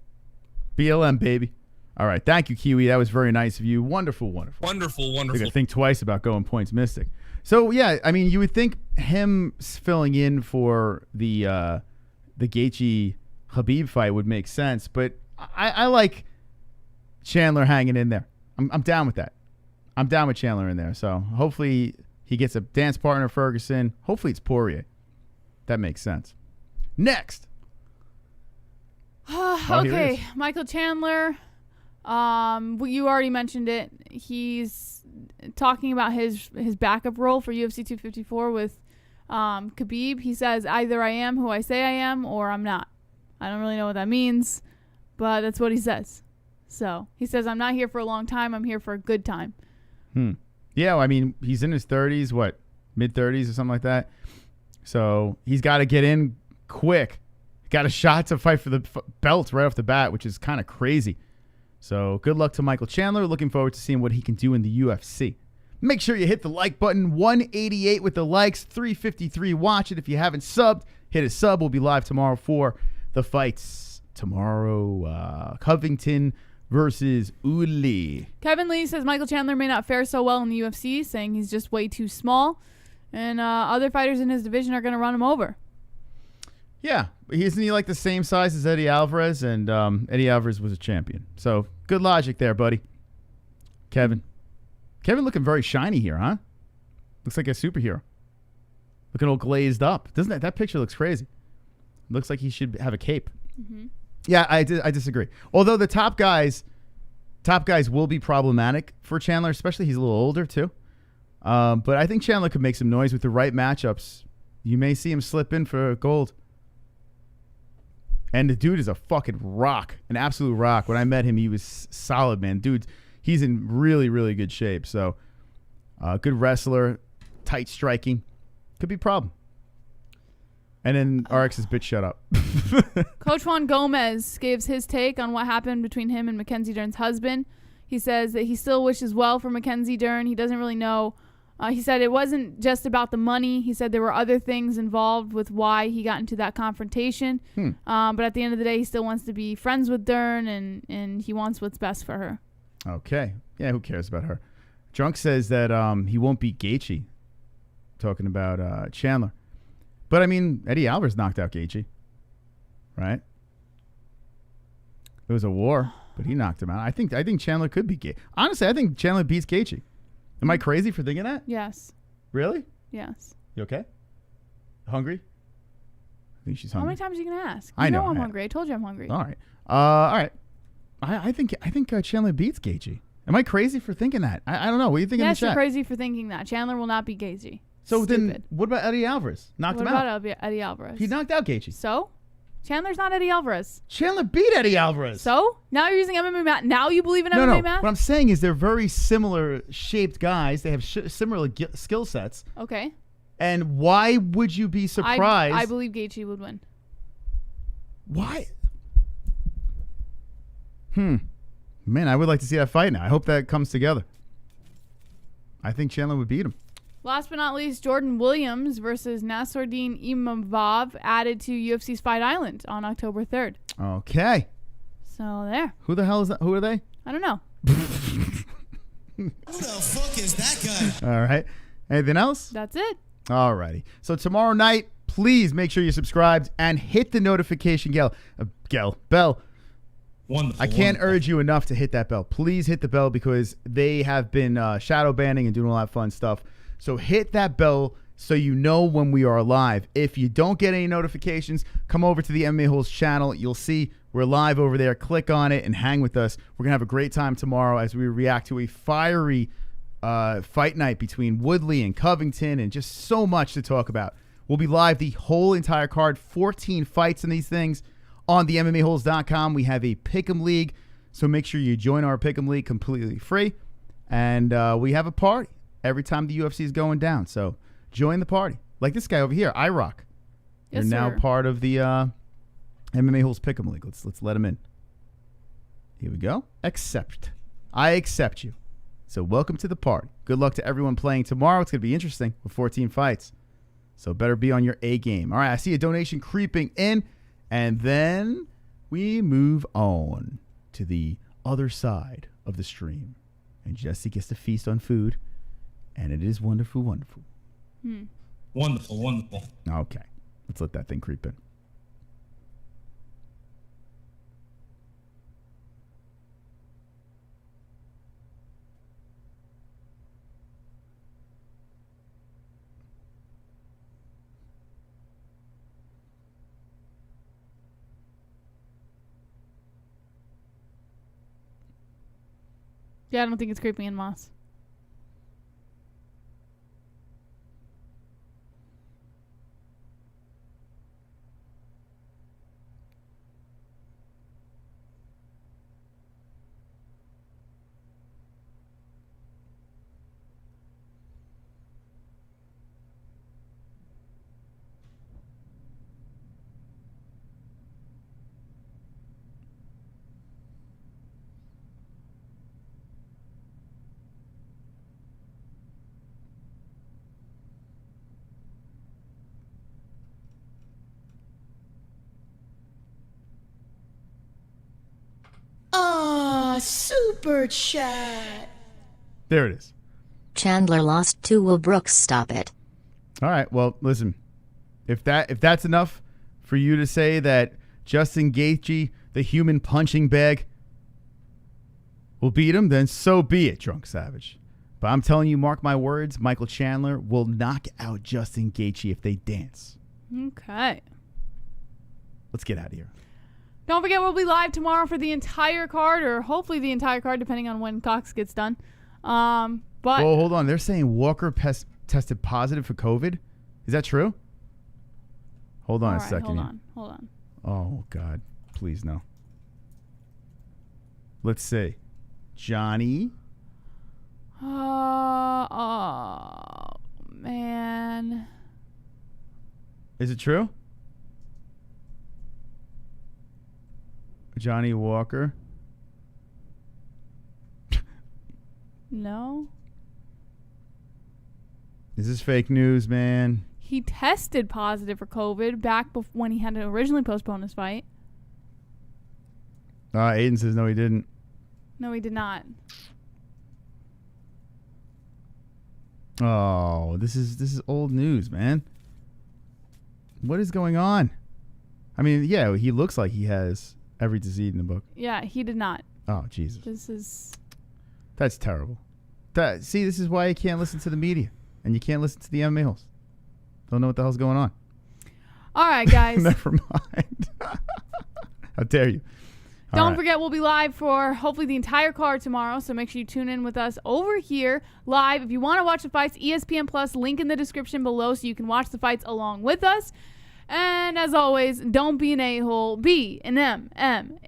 BLM, baby. All right. Thank you, Kiwi. That was very nice of you. Wonderful, wonderful. Wonderful, I wonderful. gotta think twice about going points mystic. So, yeah, I mean, you would think him filling in for the Gaethje Khabib fight would make sense, but I like Chandler hanging in there. I'm down with that. I'm down with Chandler in there. So hopefully he gets a dance partner, Ferguson. Hopefully it's Poirier. That makes sense. Next. Okay, Michael Chandler. You already mentioned it. He's talking about his backup role for UFC 254 with Khabib. He says, either I am who I say I am or I'm not. I don't really know what that means, but that's what he says. So he says, I'm not here for a long time. I'm here for a good time. Yeah, well, I mean, he's in his 30s, what, mid-30s or something like that. So he's got to get in quick. Got a shot to fight for the belt right off the bat, which is kind of crazy. So good luck to Michael Chandler. Looking forward to seeing what he can do in the UFC. Make sure you hit the like button. 188 with the likes, 353 watch it. If you haven't subbed, hit a sub. We'll be live tomorrow for the fights. Tomorrow, Covington versus Woodley. Kevin Lee says Michael Chandler may not fare so well in the UFC, saying he's just way too small. And other fighters in his division are going to run him over. Yeah. Isn't he like the same size as Eddie Alvarez? And Eddie Alvarez was a champion. So good logic there, buddy. Kevin looking very shiny here, huh? Looks like a superhero. Looking all glazed up. Doesn't that picture looks crazy. Looks like he should have a cape. Mm-hmm. Yeah, I disagree. Although the top guys will be problematic for Chandler, especially he's a little older too. But I think Chandler could make some noise with the right matchups. You may see him slip in for gold. And the dude is a fucking rock, an absolute rock. When I met him, he was solid, man. Dude, he's in really, really good shape. So, good wrestler, tight striking. Could be a problem. And then RX's bitch shut up. Coach Juan Gomez gives his take on what happened between him and Mackenzie Dern's husband. He says that he still wishes well for Mackenzie Dern. He doesn't really know. He said it wasn't just about the money. He said there were other things involved with why he got into that confrontation. But at the end of the day, he still wants to be friends with Dern, and he wants what's best for her. Okay. Yeah, who cares about her? Drunk says that he won't beat Gaethje. Talking about Chandler. But, I mean, Eddie Alvarez knocked out Gaethje. Right? It was a war, but he knocked him out. I think Chandler could beat Gaethje. Honestly, I think Chandler beats Gaethje. Am I crazy for thinking that? Yes. Really? Yes. You okay? Hungry? I think she's hungry. How many times are you going to ask? I know I'm hungry. I told you I'm hungry. All right. All right. I think Chandler beats Gaethje. Am I crazy for thinking that? I don't know. What do you think in the Yes, chat? you're crazy for thinking that. Chandler will not beat Gaethje. So Stupid. then what about Eddie Alvarez? Knocked him out. What about Eddie Alvarez? He knocked out Gaethje. So? Chandler's not Eddie Alvarez. Chandler beat Eddie Alvarez. So? Now you're using MMA math. Now you believe in MMA math? What I'm saying is they're very similar shaped guys. They have similar skill sets. Okay. And why would you be surprised? I believe Gaethje would win. Why? Man, I would like to see that fight now. I hope that comes together. I think Chandler would beat him. Last but not least, Jordan Williams versus Nassourdine Imavov added to UFC's Fight Island on October 3rd. Okay. So there. Who the hell is that? Who are they? I don't know. Who the fuck is that guy? All right. Anything else? That's it. All righty. So tomorrow night, please make sure you're subscribed and hit the notification bell. Wonderful. I can't urge you enough to hit that bell. Please hit the bell because they have been shadow banning and doing all that fun stuff. So hit that bell so you know when we are live. If you don't get any notifications, come over to the MMA-Holes channel. You'll see we're live over there. Click on it and hang with us. We're going to have a great time tomorrow as we react to a fiery fight night between Woodley and Covington and just so much to talk about. We'll be live the whole entire card, 14 fights in these things on the MMAHoles.com. We have a Pick'em League, so make sure you join our Pick'em League completely free. And we have a party every time the UFC is going down. So join the party. Like this guy over here, iRock. Yes, You're now sir. part of the MMA Holes Pick'em League. Let's let him in. Here we go. Accept. I accept you. So welcome to the party. Good luck to everyone playing tomorrow. It's going to be interesting with 14 fights. So better be on your A game. All right, I see a donation creeping in. And then we move on to the other side of the stream. And Jessie gets to feast on food. And it is wonderful, wonderful. Wonderful, wonderful. Okay. Let's let that thing creep in. Yeah, I don't think it's creeping in, Moss. Super chat. There it is. Chandler lost to Will Brooks. Stop it. All right. Well, listen. If that's enough for you to say that Justin Gaethje, the human punching bag, will beat him, then so be it, Drunk Savage. But I'm telling you, mark my words, Michael Chandler will knock out Justin Gaethje if they dance. Okay. Let's get out of here. Don't forget, we'll be live tomorrow for the entire card, or hopefully the entire card, depending on when Cox gets done. But well, hold on. They're saying Walker tested positive for COVID. Is that true? Hold on a second. Hold on. Oh, God. Please, no. Let's see. Johnny. Oh, man. Is it true? Johnny Walker. No. Is this fake news, man? He tested positive for COVID back when he had to originally postpone his fight. Aiden says no, he didn't. No, he did not. Oh, this is old news, man. What is going on? I mean, yeah, he looks like he has every disease in the book. Yeah, he did not. Oh, Jesus. That's terrible. See, this is why you can't listen to the media. And you can't listen to the MMA-Holes. Don't know what the hell's going on. All right, guys. Never mind. How dare you. Don't forget, we'll be live for hopefully the entire card tomorrow, so make sure you tune in with us over here live. If you want to watch the fights, ESPN Plus, link in the description below so you can watch the fights along with us. And as always, don't be an a-hole, be an MMA-hole.